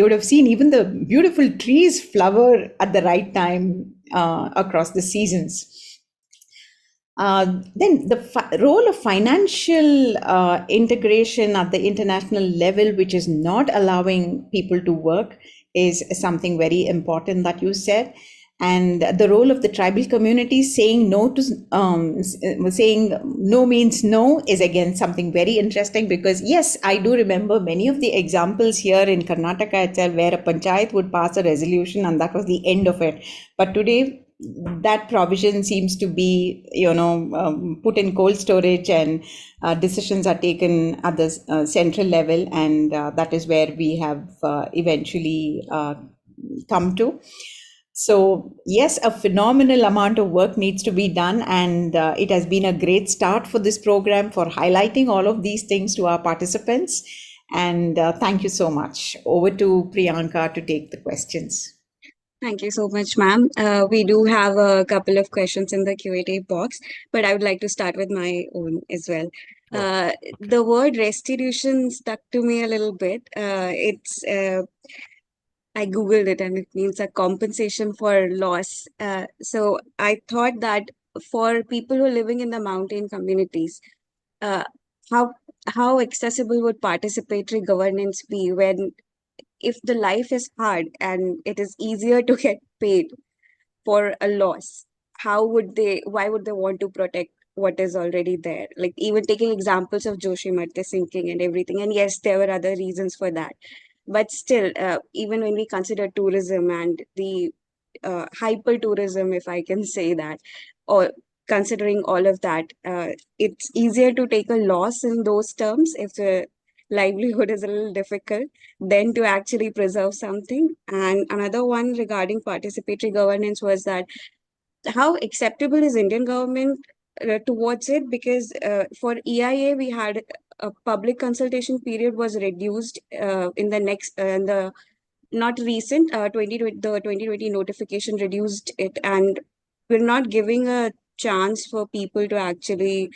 would have seen even the beautiful trees flower at the right time across the seasons. Then the role of financial integration at the international level, which is not allowing people to work, is something very important that you said. And the role of the tribal community saying no to saying no means no is again something very interesting, because yes, I do remember many of the examples here in Karnataka itself where a panchayat would pass a resolution and that was the end of it. But today that provision seems to be, put in cold storage, and decisions are taken at the central level, and that is where we have eventually come to. So yes, a phenomenal amount of work needs to be done, and it has been a great start for this program for highlighting all of these things to our participants. And thank you so much. Over to Priyanka to take the questions. Thank you so much, ma'am. We do have a couple of questions in the Q&A box, but I would like to start with my own as well. The word restitution stuck to me a little bit. I googled it and it means a compensation for loss. So I thought that for people who are living in the mountain communities, uh, how how accessible would participatory governance be when, if the life is hard and it is easier to get paid for a loss, why would they want to protect what is already there? Like, even taking examples of Joshimath sinking and everything, and yes, there were other reasons for that, but still, even when we consider tourism and the hyper tourism, if I can say that, or considering all of that, it's easier to take a loss in those terms if the livelihood is a little difficult than to actually preserve something. And another one regarding participatory governance was that how acceptable is Indian government towards it? Because for EIA, we had a public consultation period was reduced in the not recent 2020, the 2020 notification reduced it, and we're not giving a chance for people to actually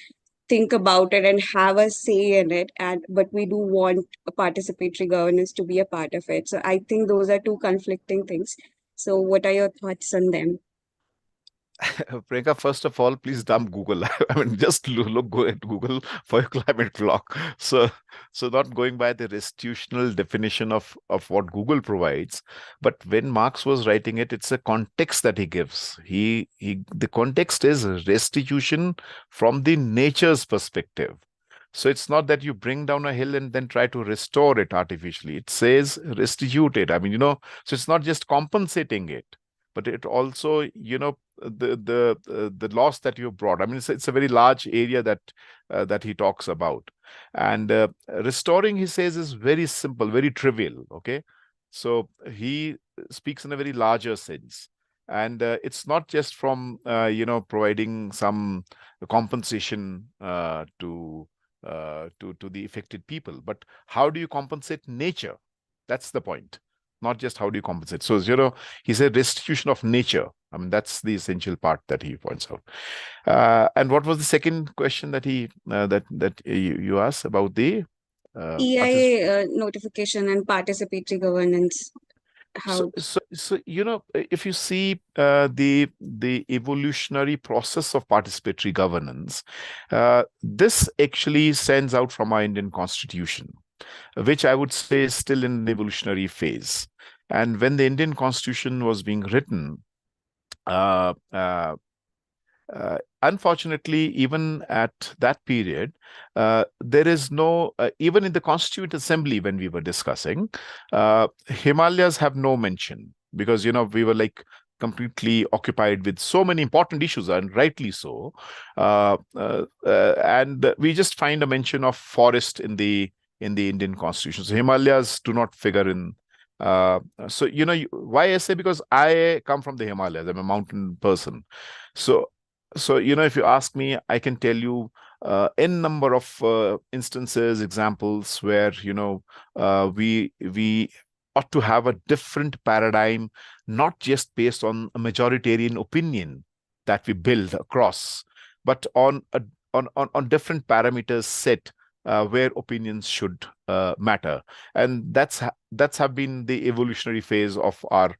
think about it and have a say in it, and but we do want a participatory governance to be a part of it. So I think those are two conflicting things. So what are your thoughts on them? Priyanka, first of all, please dump Google. I mean, just go at Google for your climate clock. So not going by the restitutional definition of what Google provides, but when Marx was writing it, it's a context that he gives. The context is restitution from the nature's perspective. So it's not that you bring down a hill and then try to restore it artificially. It says restitute it. I mean, so it's not just compensating it, but it also, the loss that you brought. I mean, it's a very large area that he talks about, and restoring, he says, is very simple, very trivial. Okay, so he speaks in a very larger sense, and it's not just from providing some compensation to the affected people, but how do you compensate nature? That's the point. Not just how do you compensate. So, he said restitution of nature. I mean, that's the essential part that he points out. And what was the second question that you asked about the EIA notification and participatory governance? How? So if you see the evolutionary process of participatory governance, this actually stands out from our Indian Constitution, which I would say is still in the evolutionary phase. And when the Indian Constitution was being written, unfortunately, even at that period, there is no, even in the Constituent Assembly, when we were discussing, Himalayas have no mention, because, we were like completely occupied with so many important issues, and rightly so. And we just find a mention of forest in the Indian Constitution. So Himalayas do not figure in. So, why I say, because I come from the Himalayas, I'm a mountain person. So, if you ask me, I can tell you n number of instances, examples where, we ought to have a different paradigm, not just based on a majoritarian opinion that we build across, but on different parameters set where opinions should matter. And that's have been the evolutionary phase of our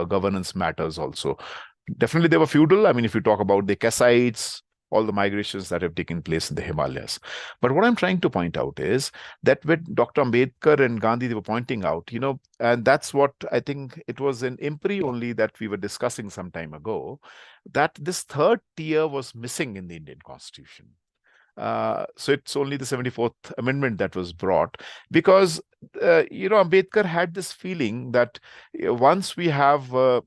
governance matters also. Definitely they were feudal. I mean, if you talk about the Kassites, all the migrations that have taken place in the Himalayas. But what I'm trying to point out is that when Dr. Ambedkar and Gandhi, they were pointing out, and that's what I think it was in IMPRI only that we were discussing some time ago, that this third tier was missing in the Indian Constitution. So it's only the 74th Amendment that was brought because, Ambedkar had this feeling that once we have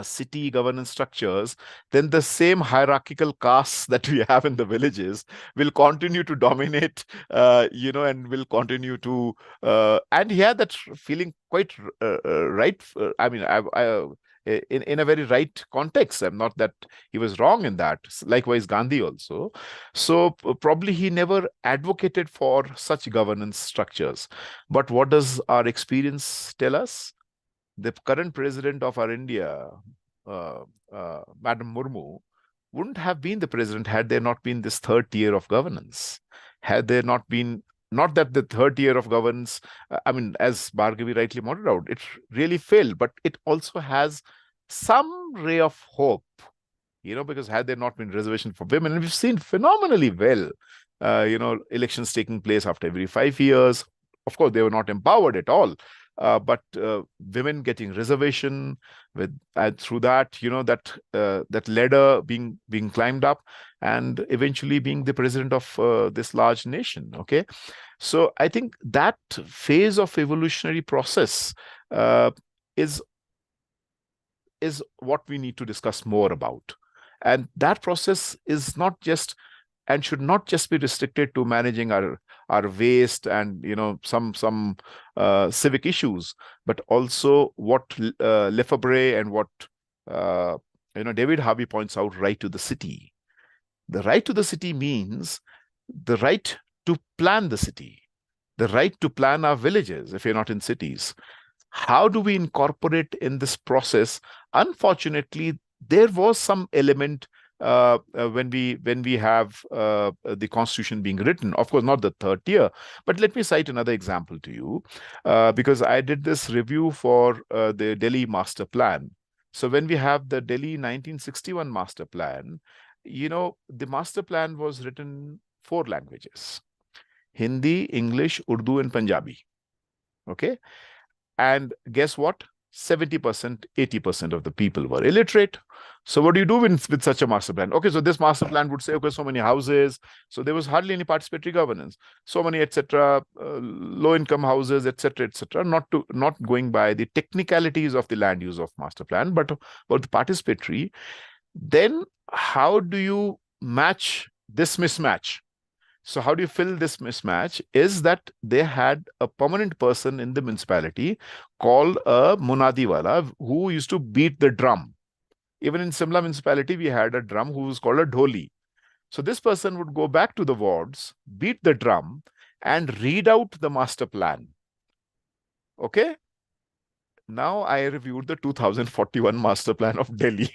city governance structures, then the same hierarchical castes that we have in the villages will continue to dominate, and will continue to. And he had that feeling quite right. I mean, in a very right context. I'm not that he was wrong in that. Likewise, Gandhi also. So probably he never advocated for such governance structures. But what does our experience tell us? The current president of our India, Madam Murmu, wouldn't have been the president had there not been this third tier of governance. Had there not been, not that the third tier of governance, I mean, as Bhargavi rightly pointed out, it really failed, but it also has some ray of hope, because had there not been reservation for women, and we've seen phenomenally well, elections taking place after every 5 years. Of course, they were not empowered at all. But women getting reservation with through that, that ladder being climbed up, and eventually being the president of this large nation. Okay, so I think that phase of evolutionary process is what we need to discuss more about, and that process is not just and should not just be restricted to managing our waste and some civic issues, but also what Lefebvre and what David Harvey points out, right to the city. The right to the city means the right to plan the city, the right to plan our villages if you're not in cities. How do we incorporate in this process? Unfortunately, there was some element when we have the Constitution being written. Of course, not the third tier, but let me cite another example to you, because I did this review for the Delhi Master Plan. So when we have the Delhi 1961 Master Plan, the Master Plan was written in 4 languages: Hindi, English, Urdu, and Punjabi. Okay, and guess what? 70%, 80% of the people were illiterate. So what do you do with such a master plan? Okay, so this master plan would say, okay, so many houses. So there was hardly any participatory governance. So many, etc., low-income houses, etc., etc. Not going by the technicalities of the land use of master plan, but about the participatory. Then how do you match this mismatch? So how do you fill this mismatch? Is that they had a permanent person in the municipality called a Munadiwala who used to beat the drum. Even in Simla municipality, we had a drum who was called a dholi. So this person would go back to the wards, beat the drum, and read out the master plan. Okay? Now I reviewed the 2041 master plan of Delhi.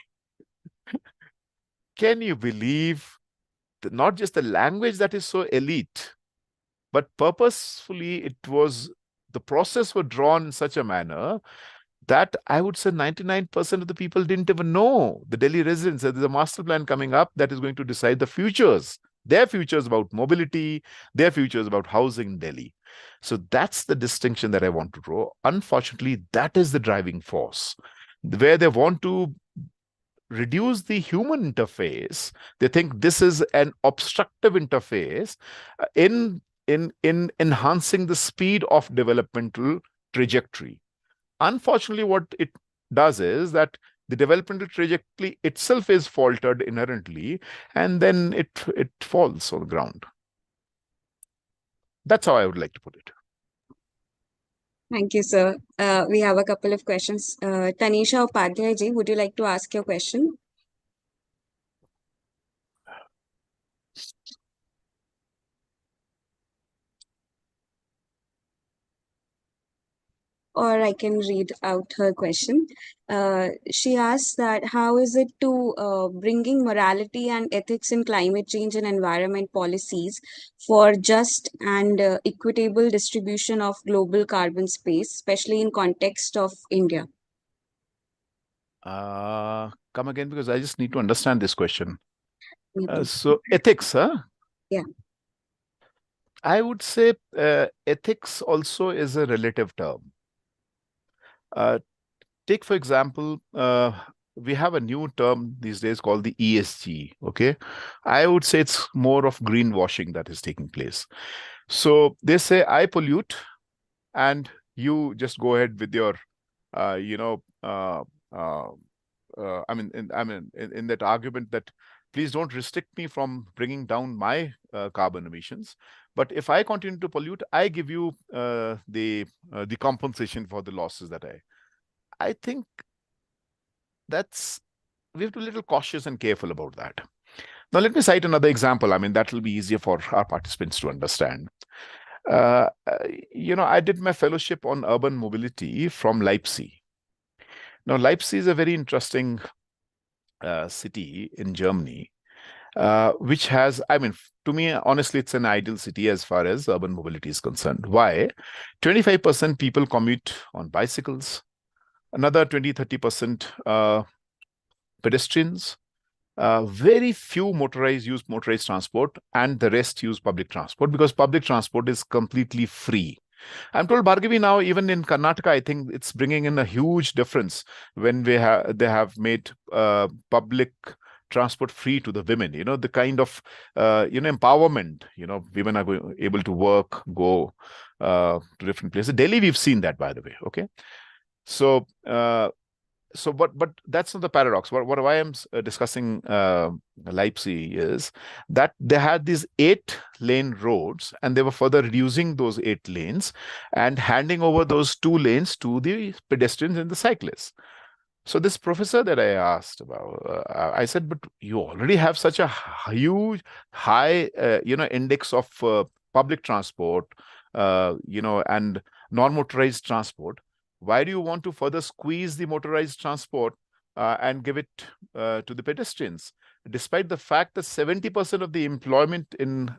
Can you believe not just the language that is so elite, but purposefully the process was drawn in such a manner that I would say 99% of the people didn't even know, the Delhi residents, that there's a master plan coming up that is going to decide the futures, their futures about mobility, their futures about housing in Delhi. So that's the distinction that I want to draw. Unfortunately, that is the driving force, where they want to reduce the human interface. They think this is an obstructive interface in enhancing the speed of developmental trajectory. Unfortunately, what it does is that the developmental trajectory itself is faltered inherently, and then it falls on the ground. That's how I would like to put it. Thank you, sir. We have a couple of questions. Tanisha Upadhyay ji, would you like to ask your question? Or I can read out her question. She asks that how is it to bringing morality and ethics in climate change and environment policies for just and equitable distribution of global carbon space, especially in context of India? Come again, because I just need to understand this question. Maybe. So ethics, huh? Yeah. I would say ethics also is a relative term. Take, for example, we have a new term these days called the ESG. Okay. I would say it's more of greenwashing that is taking place. So they say, I pollute, and you just go ahead with your, you know, in that argument that please don't restrict me from bringing down my carbon emissions. But if I continue to pollute, I give you the compensation for the losses that I think we have to be a little cautious and careful about that. Now, let me cite another example. I mean, that will be easier for our participants to understand. I did my fellowship on urban mobility from Leipzig. Now, Leipzig is a very interesting city in Germany, which has, I mean, to me, honestly, it's an ideal city as far as urban mobility is concerned. Why? 25% people commute on bicycles, another 20-30% pedestrians, very few use motorized transport, and the rest use public transport because public transport is completely free. I'm told, Bhargavi, now even in Karnataka, I think it's bringing in a huge difference when they have made public transport free to the women. The kind of empowerment. Women are able to work, go to different places. Delhi, we've seen that, by the way. Okay, so. But that's not the paradox. What I am discussing Leipzig is that they had these 8-lane roads, and they were further reducing those 8 lanes and handing over those 2 lanes to the pedestrians and the cyclists. So this professor that I asked about, I said, but you already have such a huge, high, index of public transport, and non-motorized transport. Why do you want to further squeeze the motorized transport and give it to the pedestrians? Despite the fact that 70% of the employment in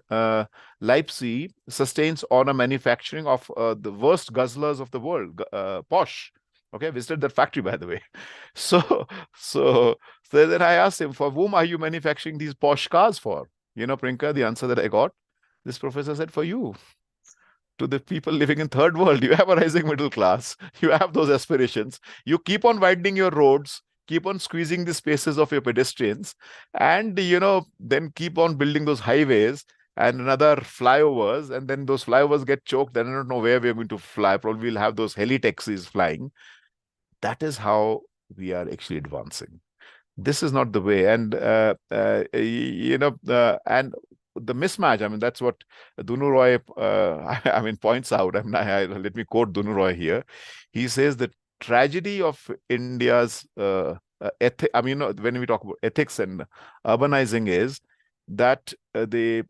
Leipzig sustains on a manufacturing of the worst guzzlers of the world, Porsche. Okay, visited that factory, by the way. So then I asked him, for whom are you manufacturing these Porsche cars for? Priyanka, the answer that I got, this professor said, for you. To the people living in third world. You have a rising middle class. You have those aspirations. You keep on widening your roads, keep on squeezing the spaces of your pedestrians, and then keep on building those highways and another flyovers, and then those flyovers get choked. Then I don't know where we're going to fly. Probably we'll have those heli taxis flying. That is how we are actually advancing. This is not the way. And and the mismatch, I mean, that's what Dunu Roy, points out. Let me quote Dunu Roy here. He says the tragedy of India's when we talk about ethics and urbanizing is that the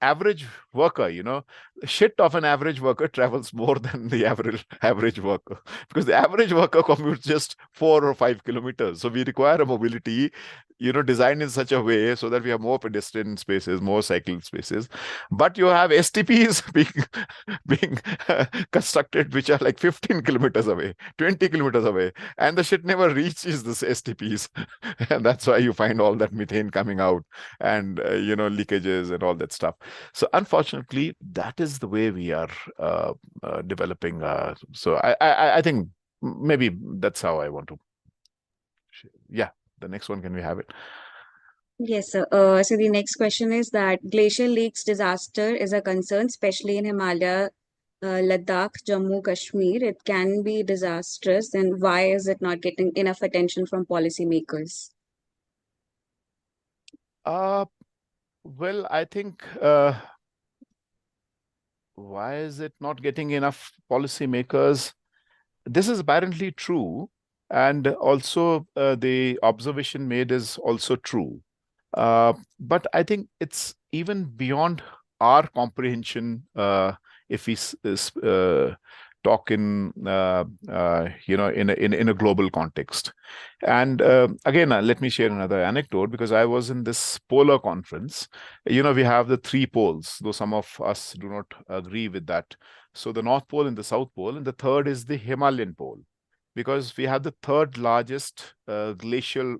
average worker, shit of an average worker travels more than the average worker, because the average worker commutes just 4 or 5 kilometers. So we require a mobility, designed in such a way so that we have more pedestrian spaces, more cycle spaces. But you have STPs being constructed, which are like 15 kilometers away, 20 kilometers away, and the shit never reaches the STPs. And that's why you find all that methane coming out and, leakages and all that stuff. So unfortunately, that is the way we are developing. So I think maybe that's how I want to. Yeah, the next one, can we have it? Yes, sir. So the next question is that glacial lakes disaster is a concern, especially in Himalaya, Ladakh, Jammu, Kashmir. It can be disastrous. Then why is it not getting enough attention from policymakers? Well, I think why is it not getting enough policymakers? This is apparently true. And also the observation made is also true. But I think it's even beyond our comprehension if we talk in in a global context. And again, let me share another anecdote, because I was in this polar conference. We have the 3 poles, though some of us do not agree with that. So the North Pole and the South Pole, and the third is the Himalayan pole. because we have the third largest glacial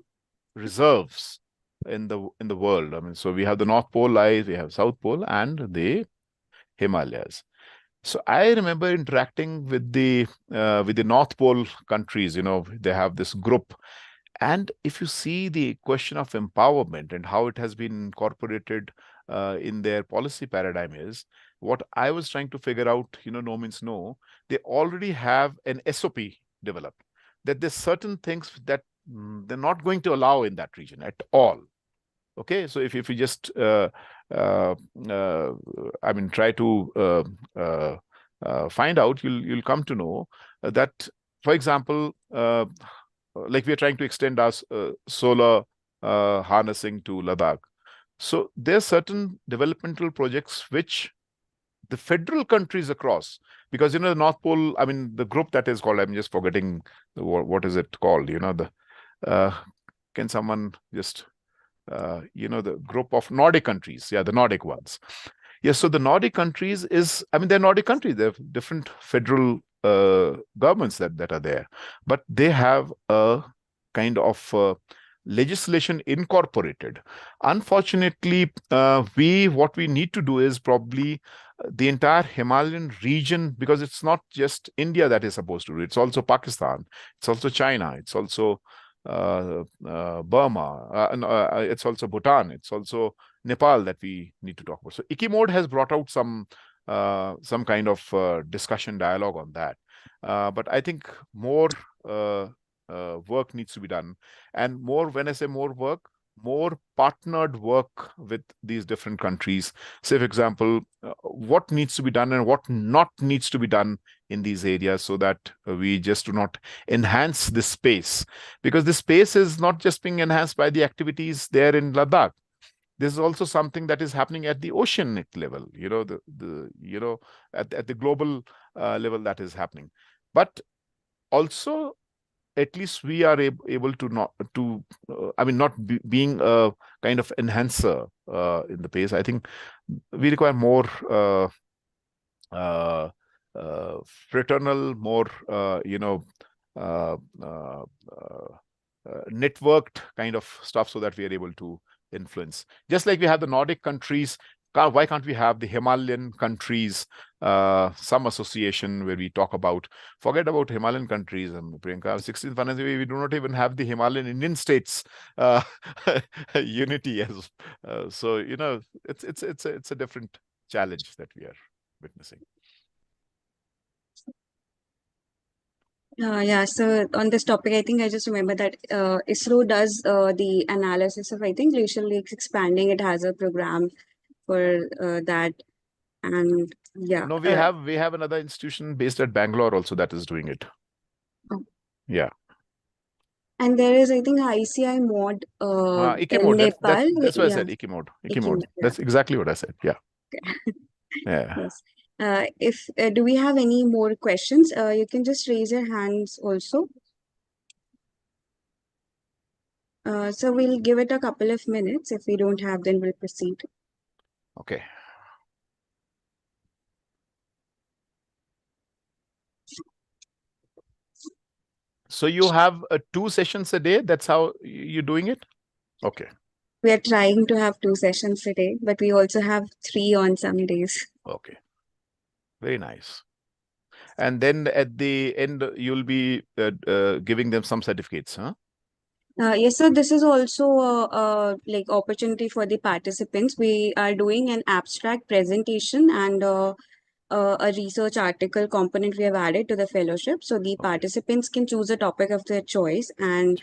reserves in the world. I mean, so we have the North Pole lies, we have South Pole, and the Himalayas. So I remember interacting with the North Pole countries. You know, they have this group, and if you see the question of empowerment and how it has been incorporated in their policy paradigm, is what I was trying to figure out. You know, no means no. They already have an SOP developed, that there's certain things that they're not going to allow in that region at all. Okay, so if you just I mean, try to find out, you'll come to know that, for example, like we are trying to extend our solar harnessing to Ladakh. So there are certain developmental projects which the federal countries across, because you know the North Pole, I mean the group that is called, I'm just forgetting what is it called, you know, the can someone just you know, the group of Nordic countries, yeah, the Nordic ones. Yes, so the Nordic countries is, I mean, they're Nordic countries, they have different federal governments that are there, but they have a kind of legislation incorporated. Unfortunately, what we need to do is probably the entire Himalayan region, because it's not just India that is supposed to do it. It's also Pakistan, it's also China, it's also Burma, it's also Bhutan, it's also Nepal that we need to talk about. So Ikimode has brought out some kind of discussion dialogue on that. But I think more work needs to be done. And more, when I say more work, more partnered work with these different countries. Say, for example, what needs to be done and what not needs to be done in these areas, so that we just do not enhance this space. Because this space is not just being enhanced by the activities there in Ladakh. This is also something that is happening at the oceanic level, you know, you know, at the global level that is happening. But also, at least we are able to I mean, not being a kind of enhancer in the pace. I think we require more fraternal, more you know, networked kind of stuff, so that we are able to influence. Just like we have the Nordic countries, why can't we have the Himalayan countries, some association where we talk about, forget about Himalayan countries, Priyanka, 16th Finance, we do not even have the Himalayan Indian states unity as so, you know, it's a different challenge that we are witnessing. Yeah, so on this topic, I think I just remember that ISRO does the analysis of, I think, glacial lakes expanding. It has a program for that. And yeah. No, we have another institution based at Bangalore also that is doing it. Oh. Yeah. And there is, I think, ICI mod in Ikimode. Nepal. That's what Yeah. I said. Ikimode. Ikimode, yeah. That's exactly what I said. Yeah. Yeah. Yes. If do we have any more questions? You can just raise your hands also. So we'll give it a couple of minutes. If we don't have, then we'll proceed. Okay. So you have 2 sessions a day? That's how you're doing it? Okay. We are trying to have 2 sessions a day, but we also have 3 on some days. Okay. Very nice. And then at the end, you'll be giving them some certificates, huh? Yes, sir. This is also like opportunity for the participants. We are doing an abstract presentation and a research article component we have added to the fellowship. So the participants can choose a topic of their choice, and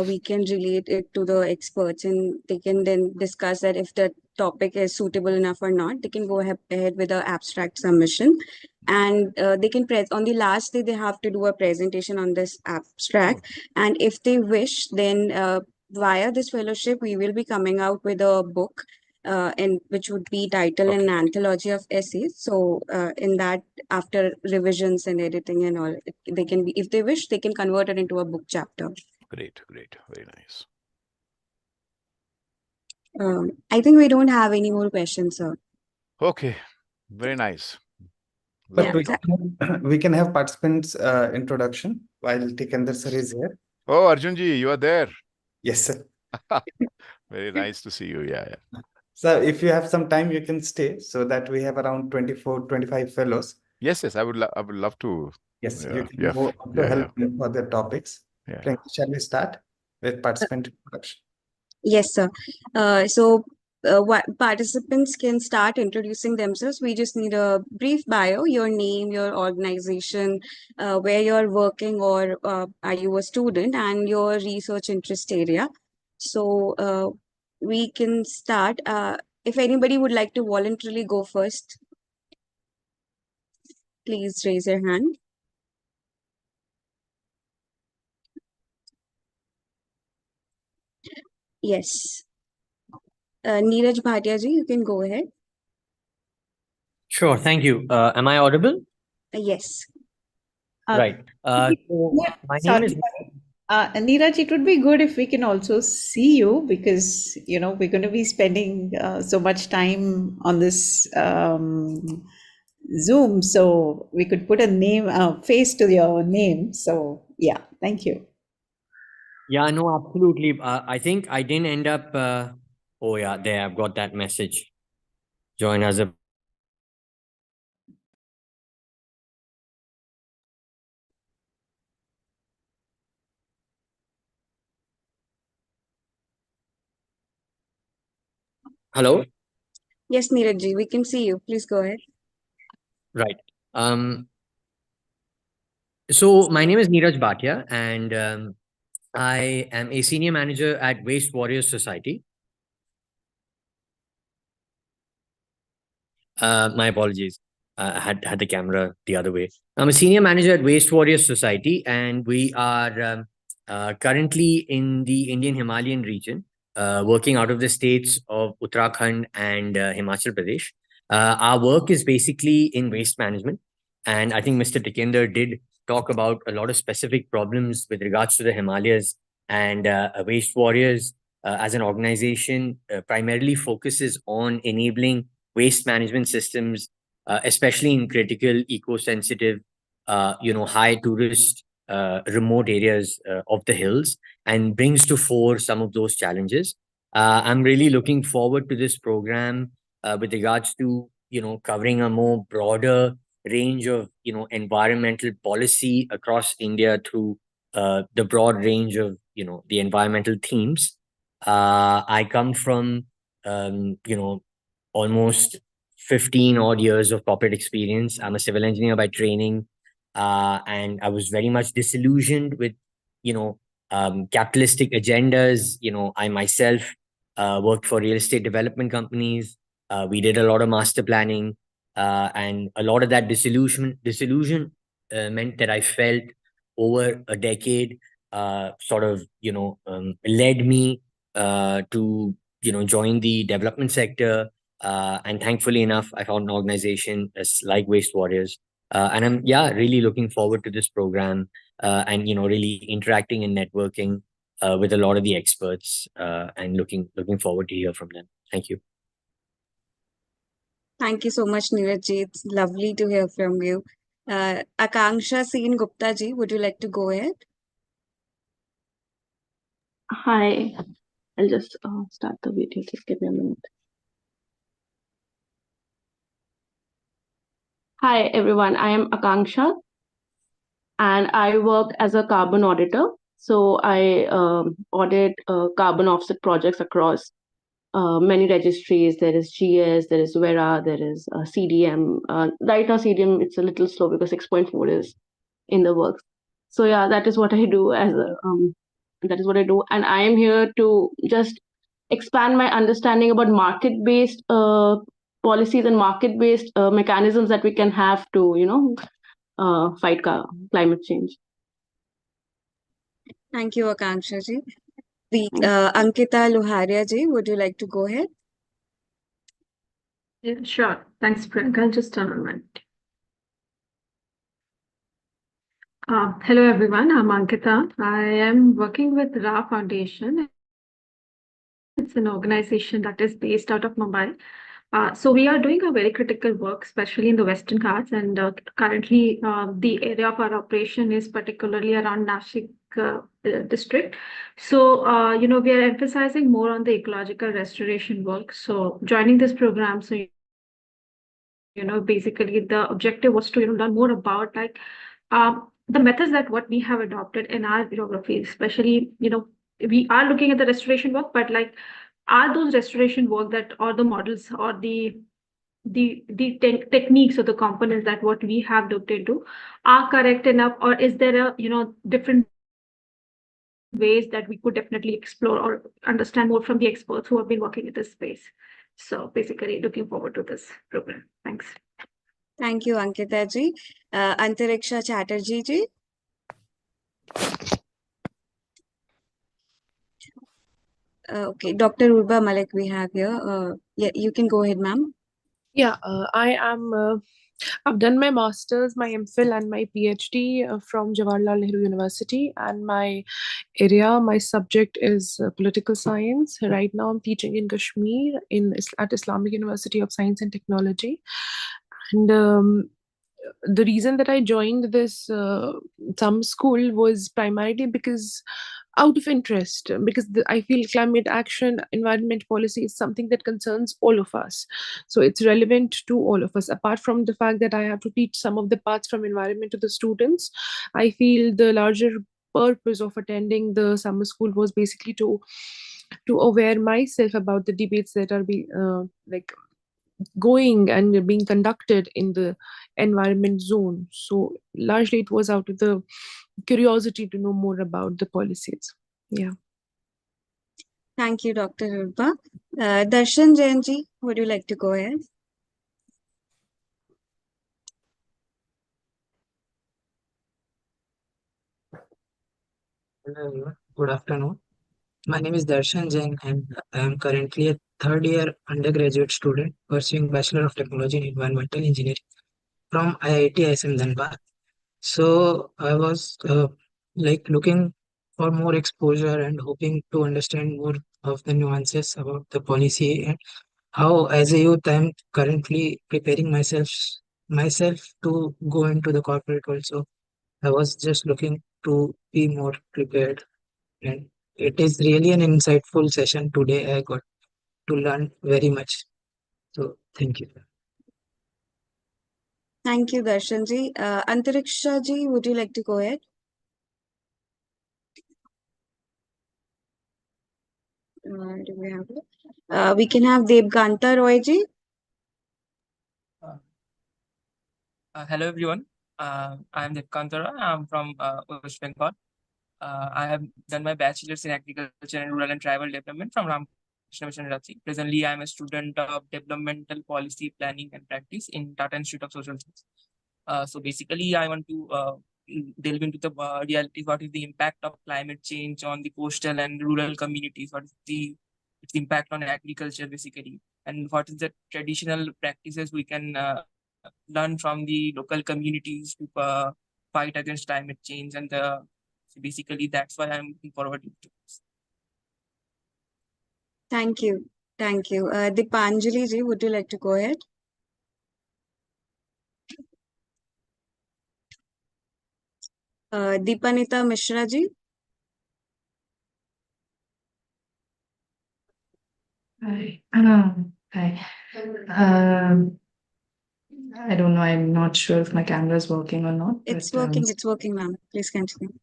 we can relate it to the experts, and they can then discuss that if the topic is suitable enough or not. They can go ahead with the abstract submission, and they can press on the last day. They have to do a presentation on this abstract, and if they wish, then via this fellowship, we will be coming out with a book and which would be titled an anthology of essays. So in that, after revisions and editing and all, they can be, if they wish, they can convert it into a book chapter. Great, very nice. I think we don't have any more questions, sir. Okay, very nice. But Lovely. we can have participants introduction while Tikender sir is here. Oh, Arjunji, you are there. Yes, sir. Very nice to see you. Yeah. So if you have some time, you can stay so that we have around 24, 25 fellows. Yes. I would love to. Yes, Yeah, you can yeah, go to yeah, help with other topics. Yeah. Priyanka, shall we start with participant introduction? Yes, sir. What participants can start introducing themselves. We just need a brief bio, your name, your organization, where you're working, or are you a student, and your research interest area. So we can start. If anybody would like to voluntarily go first, please raise your hand. Yes. Neeraj Bhatia ji, you can go ahead. Sure, thank you. Am I audible? Yes. Right. So my name is Neeraj, it would be good if we can also see you, because we're going to be spending so much time on this Zoom, so we could put a face to your name. So yeah, thank you. Yeah, no, absolutely. I think I didn't end up. Oh yeah, there I've got that message. Join as a. Hello. Yes, Neeraj ji, we can see you. Please go ahead. Right. So my name is Neeraj Bhatia, and I am a senior manager at Waste Warriors Society. My apologies. I had the camera the other way. I'm a senior manager at Waste Warriors Society, and we are currently in the Indian Himalayan region, working out of the states of Uttarakhand and Himachal Pradesh. Our work is basically in waste management, and I think Mr. Tikender did talk about a lot of specific problems with regards to the Himalayas, and Waste Warriors as an organization primarily focuses on enabling waste management systems, especially in critical, eco-sensitive, high tourist, remote areas of the hills, and brings to fore some of those challenges. I'm really looking forward to this program with regards to covering a more broader range of environmental policy across India through the broad range of the environmental themes. I come from almost 15 odd years of corporate experience. I'm a civil engineer by training, and I was very much disillusioned with, capitalistic agendas. I myself worked for real estate development companies. We did a lot of master planning, and a lot of that disillusion meant that I felt over a decade, led me to join the development sector. And thankfully enough, I found an organization as like Waste Warriors. And I'm really looking forward to this program, and really interacting and networking with a lot of the experts, and looking forward to hear from them. Thank you. Thank you so much, Neeraj ji. It's lovely to hear from you. Akanksha Seen Gupta ji, would you like to go ahead? Hi, I'll just start the video. Just give me a minute. Hi, everyone. I am Akanksha, and I work as a carbon auditor. So I audit carbon offset projects across many registries. There is GS, there is Vera, there is CDM. Right now, CDM, it's a little slow because 6.4 is in the works. So yeah, that is what I do and I am here to just expand my understanding about market-based policies and market-based mechanisms that we can have to fight climate change. Thank you, Akanksha ji. Ankita Luharia ji, would you like to go ahead? Yeah, sure. Thanks, Priyanka. I'll just turn on my mic. Hello, everyone. I'm Ankita. I am working with Ra Foundation. It's an organization that is based out of Mumbai. So we are doing a very critical work, especially in the Western Ghats, and currently the area of our operation is particularly around Nashik district. So we are emphasizing more on the ecological restoration work. So joining this program, so basically the objective was to learn more about the methods that what we have adopted in our geography, especially we are looking at the restoration work, but are those restoration work that or the models or the techniques or the components that what we have looked into are correct enough, or is there a different ways that we could definitely explore or understand more from the experts who have been working in this space. So basically looking forward to this program. Thanks. Thank you, Ankita ji. Antariksha Chatterjee ji. Okay, Dr. Urba Malik we have here. Yeah, you can go ahead, ma'am. Yeah, I've done my master's, my MPhil, and my PhD from Jawaharlal Nehru University. And my subject is political science. Right now, I'm teaching in Kashmir at Islamic University of Science and Technology. And the reason that I joined this some school was primarily because out of interest, because I feel climate action, environment policy is something that concerns all of us. So it's relevant to all of us. Apart from the fact that I have to teach some of the parts from environment to the students, I feel the larger purpose of attending the summer school was basically to aware myself about the debates that are going and being conducted in the environment zone. So largely it was out of the curiosity to know more about the policies. Yeah. Thank you, Dr. Urba. Darshan Jainji, would you like to go ahead? Hello everyone, good afternoon. My name is Darshan Jain and I am currently a third year undergraduate student pursuing Bachelor of Technology in Environmental Engineering from IIT ISM Dhanbad. So I was looking for more exposure and hoping to understand more of the nuances about the policy and how as a youth I'm currently preparing myself to go into the corporate world. So I was just looking to be more prepared. And it is really an insightful session today. I got to learn very much. So thank you. Thank you, Darshan ji. Antariksha ji, would you like to go ahead? Do we have it? We can have Devganta Roy ji. Hello everyone. I am Tikender. I'm from West Bengal. I have done my bachelor's in agriculture and rural and tribal development from Ramakrishna Mission Ranchi. Presently, I am a student of developmental policy planning and practice in Tata Institute of Social Science. So basically, I want to delve into the reality. What is the impact of climate change on the coastal and rural communities? What is its impact on agriculture, basically, and what is the traditional practices we can learn from the local communities to fight against climate change, and so basically that's why I'm looking forward to this. Thank you. Thank you. Dipanjali ji, would you like to go ahead? Deepanita Mishra ji. Hi. Hi. I don't know. I'm not sure if my camera is working or not. It's working. It's working, ma'am. Please continue.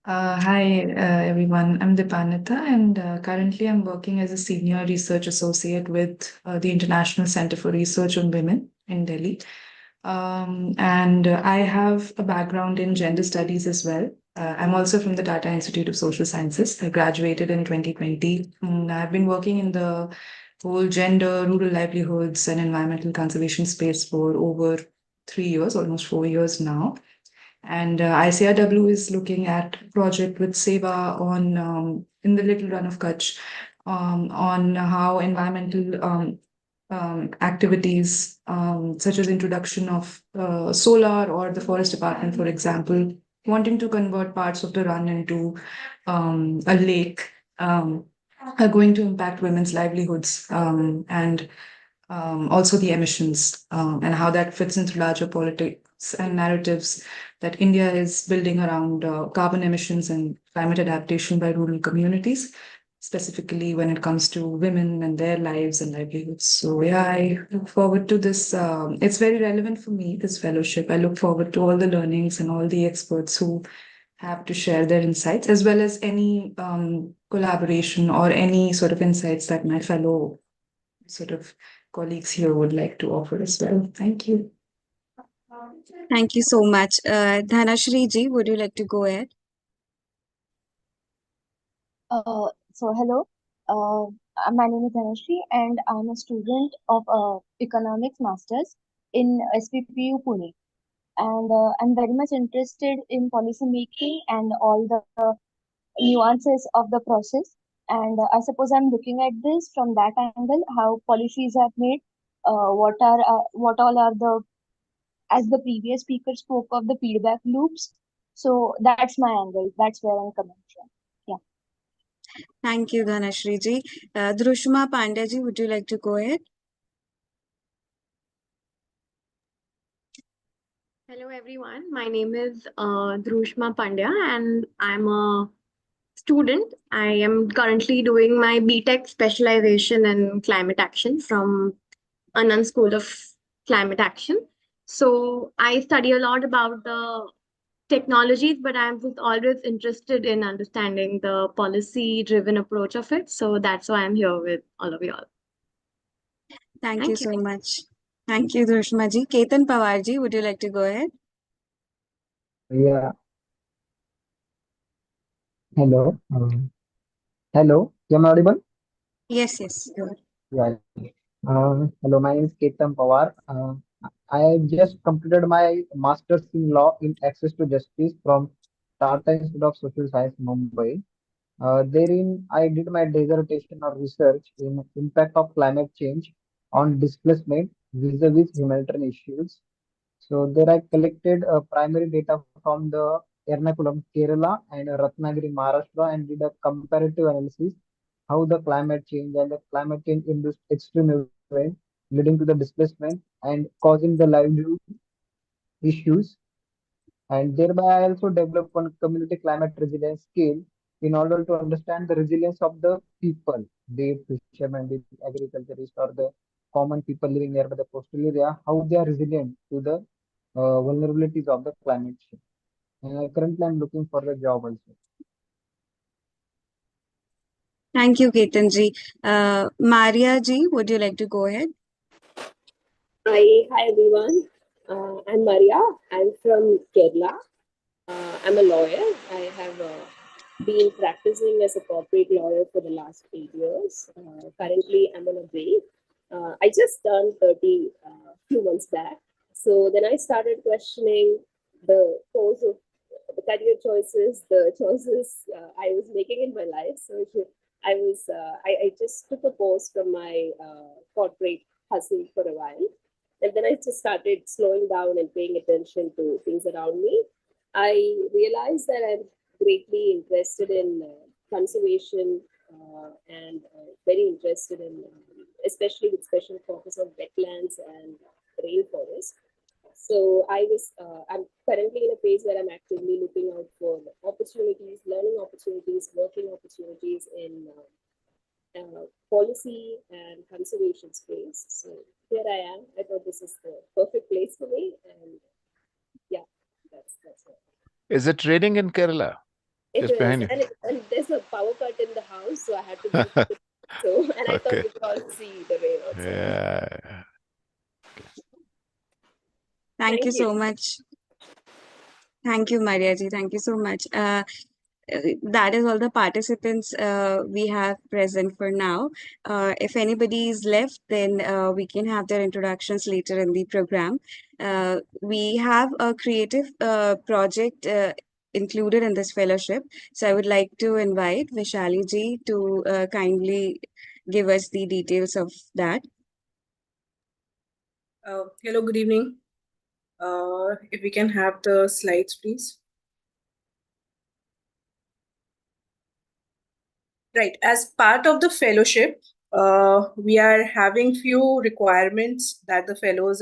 Hi, everyone. I'm Dipanita, and currently I'm working as a senior research associate with the International Center for Research on Women in Delhi. And I have a background in gender studies as well. I'm also from the Tata Institute of Social Sciences. I graduated in 2020. And I've been working in the whole gender, rural livelihoods, and environmental conservation space for over 3 years, almost 4 years now. And ICRW is looking at a project with Seva on in the Little Run of Kutch on how environmental activities such as introduction of solar or the forest department, for example, wanting to convert parts of the run into a lake are going to impact women's livelihoods, and also the emissions, and how that fits into larger politics and narratives that India is building around carbon emissions and climate adaptation by rural communities, specifically when it comes to women and their lives and livelihoods. So yeah, I look forward to this. It's very relevant for me, this fellowship. I look forward to all the learnings and all the experts who have to share their insights, as well as any collaboration or any sort of insights that my fellow sort of colleagues here would like to offer as well. Thank you. Thank you so much. Dhanashri ji, would you like to go ahead? Hello, my name is Dhanashri and I'm a student of Economics Masters in SPPU Pune. And I'm very much interested in policy making and all the nuances of the process. And I suppose I'm looking at this from that angle, how policies are made, what all are the, as the previous speaker spoke of the feedback loops. So that's my angle. That's where I'm coming from. Yeah. Thank you, Dhanashri ji. Dhrushma Pandya ji, would you like to go ahead? Hello everyone, my name is Dhrushma Pandya and I'm a student. I am currently doing my BTech specialization in climate action from Anand School of Climate Action. So I study a lot about the technologies, but I was always interested in understanding the policy-driven approach of it. So that's why I'm here with all of you all. Thank you so much. Thank you, Dhrushma ji. Ketan Pawar ji, would you like to go ahead? Yeah. Hello. Hello. Am I audible? Yes, yes. Go ahead. Yeah. Hello. My name is Ketan Pawar. I just completed my master's in law in access to justice from Tata Institute of Social Science, Mumbai. Therein, I did my dissertation or research in impact of climate change on displacement vis-a-vis humanitarian issues. So there I collected primary data from the Ernakulam, Kerala and Ratnagiri, Maharashtra, and did a comparative analysis how the climate change and the climate change induced extreme event leading to the displacement and causing the livelihood issues. And thereby I also developed one community climate resilience scale in order to understand the resilience of the people, be it fishermen, be it agriculturists, or the common people living nearby the coastal area, how they are resilient to the vulnerabilities of the climate change. Currently, I'm looking for the job also. Thank you, Ketan ji. Maria ji, would you like to go ahead? Hi everyone. I'm Maria. I'm from Kerala. I'm a lawyer. I have been practicing as a corporate lawyer for the last 8 years. Currently, I'm on a break. I just turned 30 a few months back. So then I started questioning the course of the career choices, the choices I was making in my life. So I just took a pause from my corporate hustle for a while. And then I just started slowing down and paying attention to things around me. I realized that I'm greatly interested in conservation and very interested in, especially with special focus on wetlands and rainforest. So I'm currently in a phase where I'm actively looking out for opportunities, learning opportunities, working opportunities in policy and conservation space. So here I am. I thought this is the perfect place for me, and yeah, that's it. Is it raining in Kerala? It Just is, behind you. and there's a power cut in the house, so I had to move to so, and I thought Okay. we could all see the rain outside. Yeah. Thank you so much. Thank you, Maria ji. Thank you so much. That is all the participants we have present for now. If anybody is left, then we can have their introductions later in the program. We have a creative project included in this fellowship. So I would like to invite Vishali ji to kindly give us the details of that. Hello, good evening. If we can have the slides, please. Right. As part of the fellowship, we are having few requirements that the fellows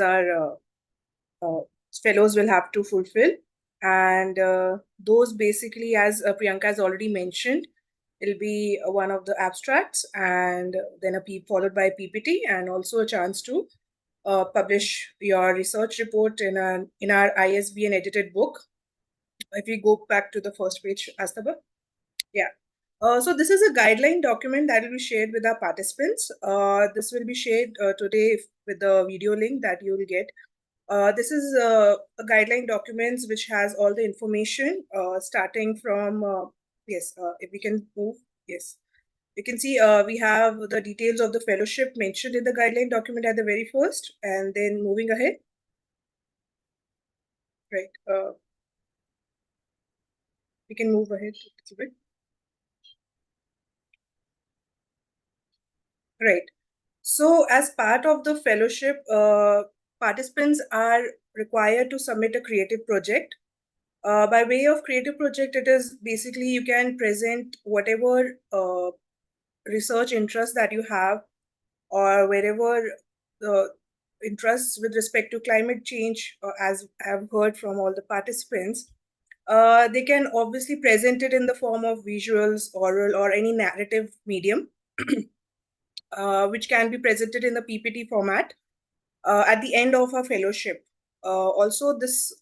will have to fulfill, and those basically, as Priyanka has already mentioned, it'll be one of the abstracts, and then followed by PPT, and also a chance to publish your research report in our ISBN edited book. If we go back to the first page, Astaba. Yeah. So this is a guideline document that will be shared with our participants. This will be shared today with the video link that you will get. This is a guideline documents which has all the information starting from, if we can move, yes. You can see we have the details of the fellowship mentioned in the guideline document at the very first, and then moving ahead. Right. We can move ahead a bit. Right. So as part of the fellowship, participants are required to submit a creative project. By way of creative project, it is basically you can present whatever research interest that you have, or wherever the interests with respect to climate change, as I've heard from all the participants, they can obviously present it in the form of visuals, oral, or any narrative medium. Which can be presented in the PPT format at the end of our fellowship. Also, this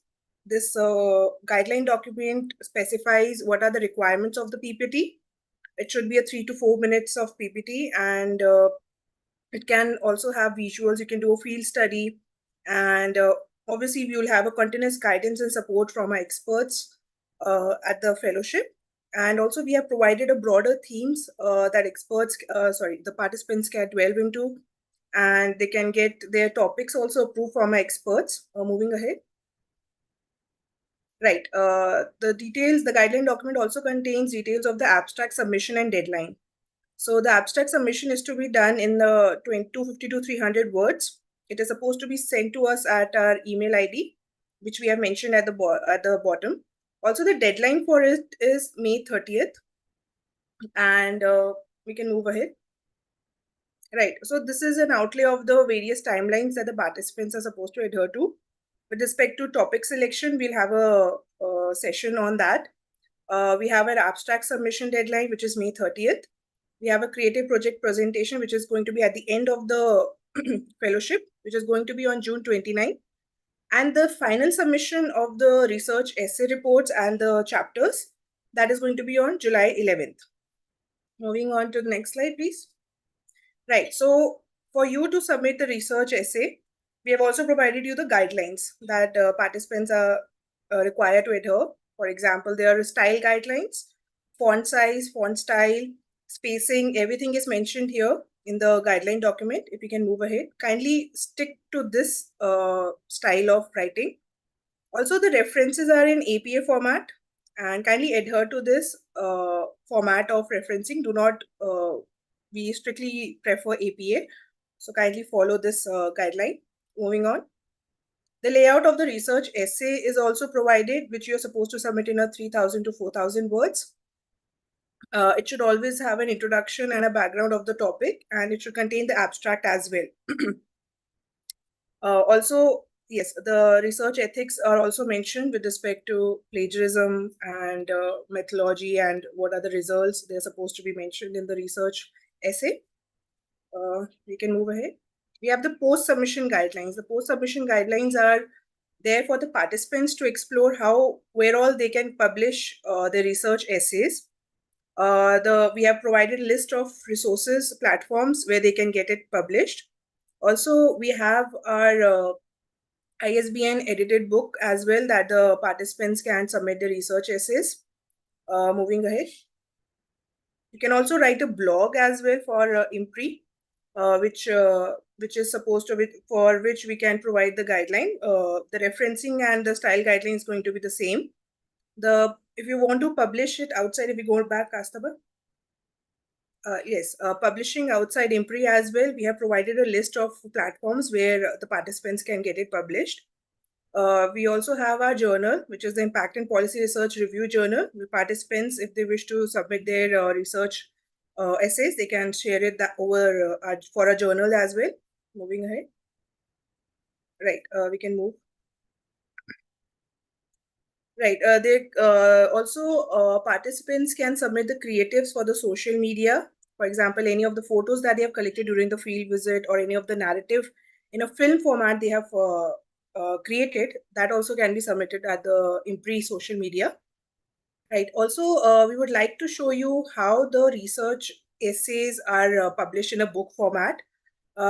guideline document specifies what are the requirements of the PPT. It should be a 3 to 4 minutes of PPT, and it can also have visuals. You can do a field study, and obviously we will have a continuous guidance and support from our experts at the fellowship. And also we have provided a broader themes that the participants can delve into, and they can get their topics also approved from our experts. Moving ahead. Right. The guideline document also contains details of the abstract submission and deadline. So the abstract submission is to be done in the 250 to 300 words. It is supposed to be sent to us at our email ID, which we have mentioned at the bottom. Also, the deadline for it is May 30th, and we can move ahead. Right. So this is an outlay of the various timelines that the participants are supposed to adhere to. With respect to topic selection, we'll have a session on that. We have an abstract submission deadline, which is May 30th. We have a creative project presentation, which is going to be at the end of the fellowship, which is going to be on June 29th. And the final submission of the research essay reports and the chapters, that is going to be on July 11th. Moving on to the next slide, please. Right. So for you to submit the research essay, we have also provided you the guidelines that participants are required to adhere. For example, there are style guidelines, font size, font style, spacing, everything is mentioned here in the guideline document. If you can move ahead, kindly stick to this style of writing. Also, the references are in APA format, and kindly adhere to this format of referencing. Do not, we strictly prefer APA. So kindly follow this guideline. Moving on. The layout of the research essay is also provided, which you're supposed to submit in a 3,000 to 4,000 words. It should always have an introduction and a background of the topic, and it should contain the abstract as well. Also, yes, the research ethics are also mentioned with respect to plagiarism and methodology and what are the results. They're supposed to be mentioned in the research essay. We can move ahead. We have the post-submission guidelines. The post-submission guidelines are there for the participants to explore where all they can publish their research essays. We have provided a list of resources, platforms where they can get it published. Also, we have our ISBN edited book as well that the participants can submit their research essays. Moving ahead. You can also write a blog as well for IMPRI, which is supposed to be, for which we can provide the guideline. The referencing and the style guideline is going to be the same. If you want to publish it outside, if we go back, Astaba. Yes, publishing outside IMPRI as well. We have provided a list of platforms where the participants can get it published. We also have our journal, which is the Impact and Policy Research Review Journal. The participants, if they wish to submit their research essays, they can share it over for a journal as well. Moving ahead. Right, we can move. Right, also participants can submit the creatives for the social media. For example, any of the photos that they have collected during the field visit or any of the narrative in a film format they have created, that also can be submitted at the IMPRI social media. Right, also we would like to show you how the research essays are published in a book format.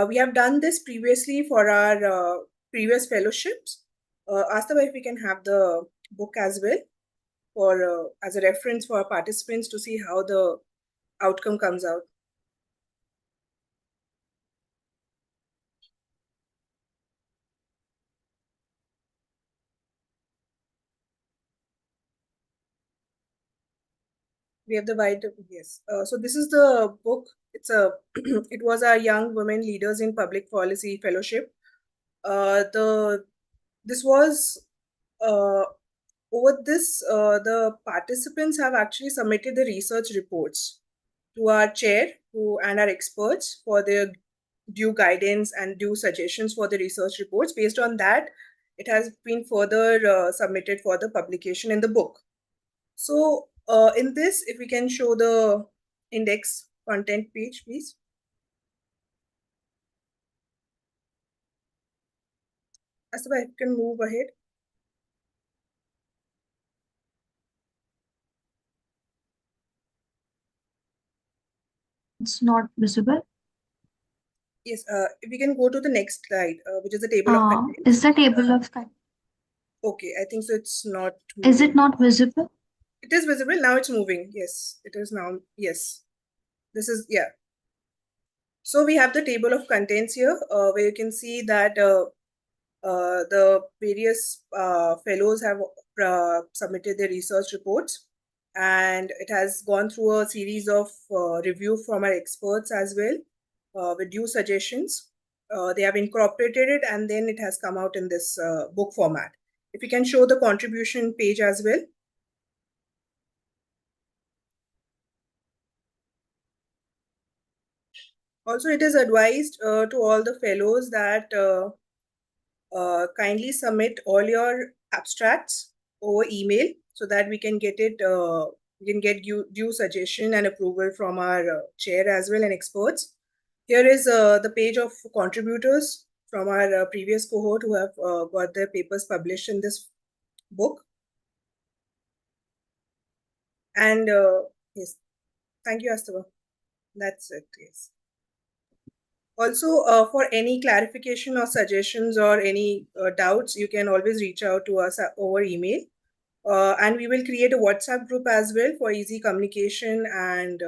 We have done this previously for our previous fellowships. Astava, if we can have the book as well for as a reference for our participants to see how the outcome comes out. We have the white, yes. So this is the book. It's a it was a young women leaders in public policy fellowship. This was over this the participants have actually submitted the research reports to our chair and our experts for their due guidance and due suggestions for the research reports. Based on that, it has been further submitted for the publication in the book. So in this, if we can show the index content page, please. Astava, you can move ahead. It's not visible. Yes, if we can go to the next slide, which is the table of contents. Is the table of contents? Okay, I think so. It's not. Is it not visible? It is visible now. It's moving. Yes, it is now. Yes, this is So we have the table of contents here, where you can see that the various fellows have submitted their research reports, and it has gone through a series of review from our experts as well, with due suggestions. They have incorporated it, and then it has come out in this book format. If you can show the contribution page as well. Also, it is advised to all the fellows that kindly submit all your abstracts over email so that we can get it, we can get due suggestion and approval from our chair as well and experts. Here is the page of contributors from our previous cohort who have got their papers published in this book. And yes, thank you, Astava. That's it, yes. Also, for any clarification or suggestions or any doubts, you can always reach out to us over email. And we will create a WhatsApp group as well for easy communication and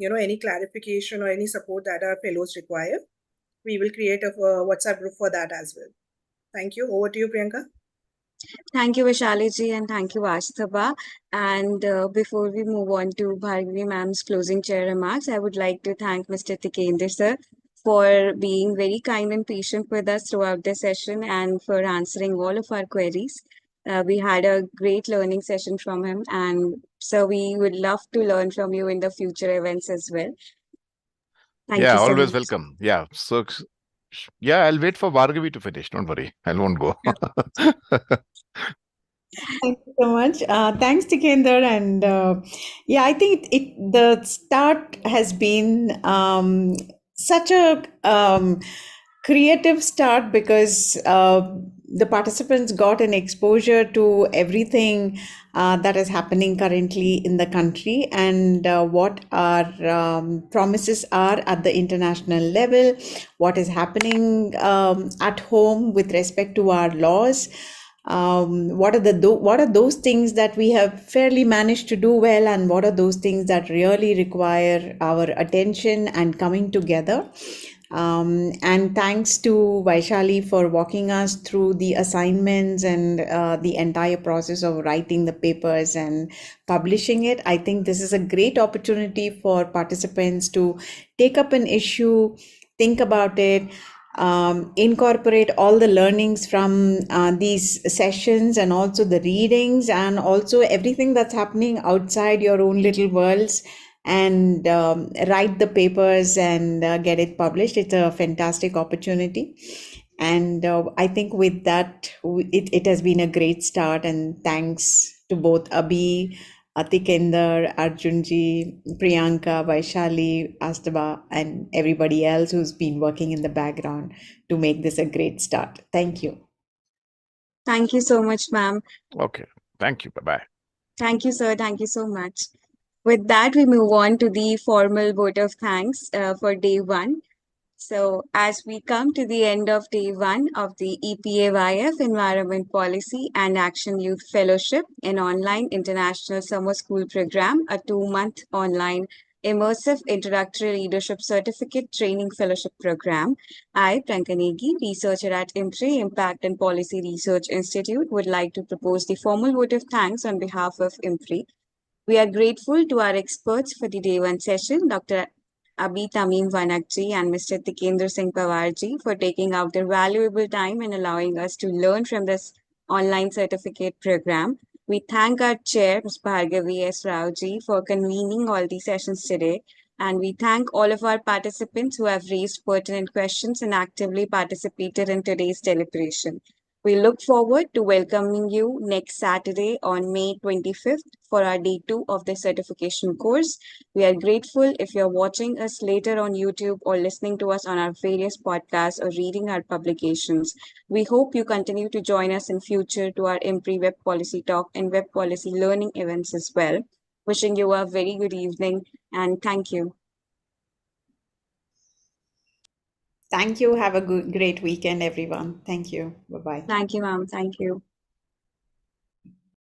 any clarification or any support that our fellows require. We will create a WhatsApp group for that as well. Thank you. Over to you, Priyanka. Thank you, Vaishali-ji, and thank you, Ashtaba. And before we move on to Bhargavi ma'am's closing chair remarks, I would like to thank Mr. Tikender sir for being very kind and patient with us throughout the session and for answering all of our queries. We had a great learning session from him, and so we would love to learn from you in the future events as well. Thank you so always much. welcome. Yeah, so I'll wait for Bhargavi to finish. Don't worry, I won't go. Thank you so much. Thanks, Tikender. And I think the start has been such a creative start because the participants got an exposure to everything that is happening currently in the country and what our promises are at the international level, what is happening at home with respect to our laws. What are those things that we have fairly managed to do well, and what are those things that really require our attention and coming together. And thanks to Vaishali for walking us through the assignments and the entire process of writing the papers and publishing it. I think this is a great opportunity for participants to take up an issue, think about it, incorporate all the learnings from these sessions and also the readings and also everything that's happening outside your own little worlds, and write the papers and get it published. It's a fantastic opportunity. And I think with that, it has been a great start. And thanks to both Abhi, Tikender, Arjunji, Priyanka, Vaishali, Astaba, and everybody else who's been working in the background to make this a great start. Thank you. Thank you so much, ma'am. Okay. Thank you. Bye-bye. Thank you, sir. Thank you so much. With that, we move on to the formal vote of thanks for day one. So, as we come to the end of day one of the EPAYF Environment Policy and Action Youth Fellowship, an online international summer school program, a 2-month online immersive introductory leadership certificate training fellowship program, I, Prankanegi, researcher at IMPRI, Impact and Policy Research Institute, would like to propose the formal vote of thanks on behalf of IMPRI. We are grateful to our experts for the day one session, Dr. Abhi Tamim Vanakji and Mr. Tikender Singh Pawarji, for taking out their valuable time and allowing us to learn from this online certificate program. We thank our chair, Ms. Bhargavi S. Raoji, for convening all these sessions today. And we thank all of our participants who have raised pertinent questions and actively participated in today's deliberation. We look forward to welcoming you next Saturday on May 25th for our day 2 of the certification course. We are grateful if you're watching us later on YouTube or listening to us on our various podcasts or reading our publications. We hope you continue to join us in future to our IMPRI Web Policy Talk and Web Policy Learning events as well. Wishing you a very good evening and thank you. Thank you. Have a great weekend, everyone. Thank you. Bye-bye. Thank you, ma'am. Thank you.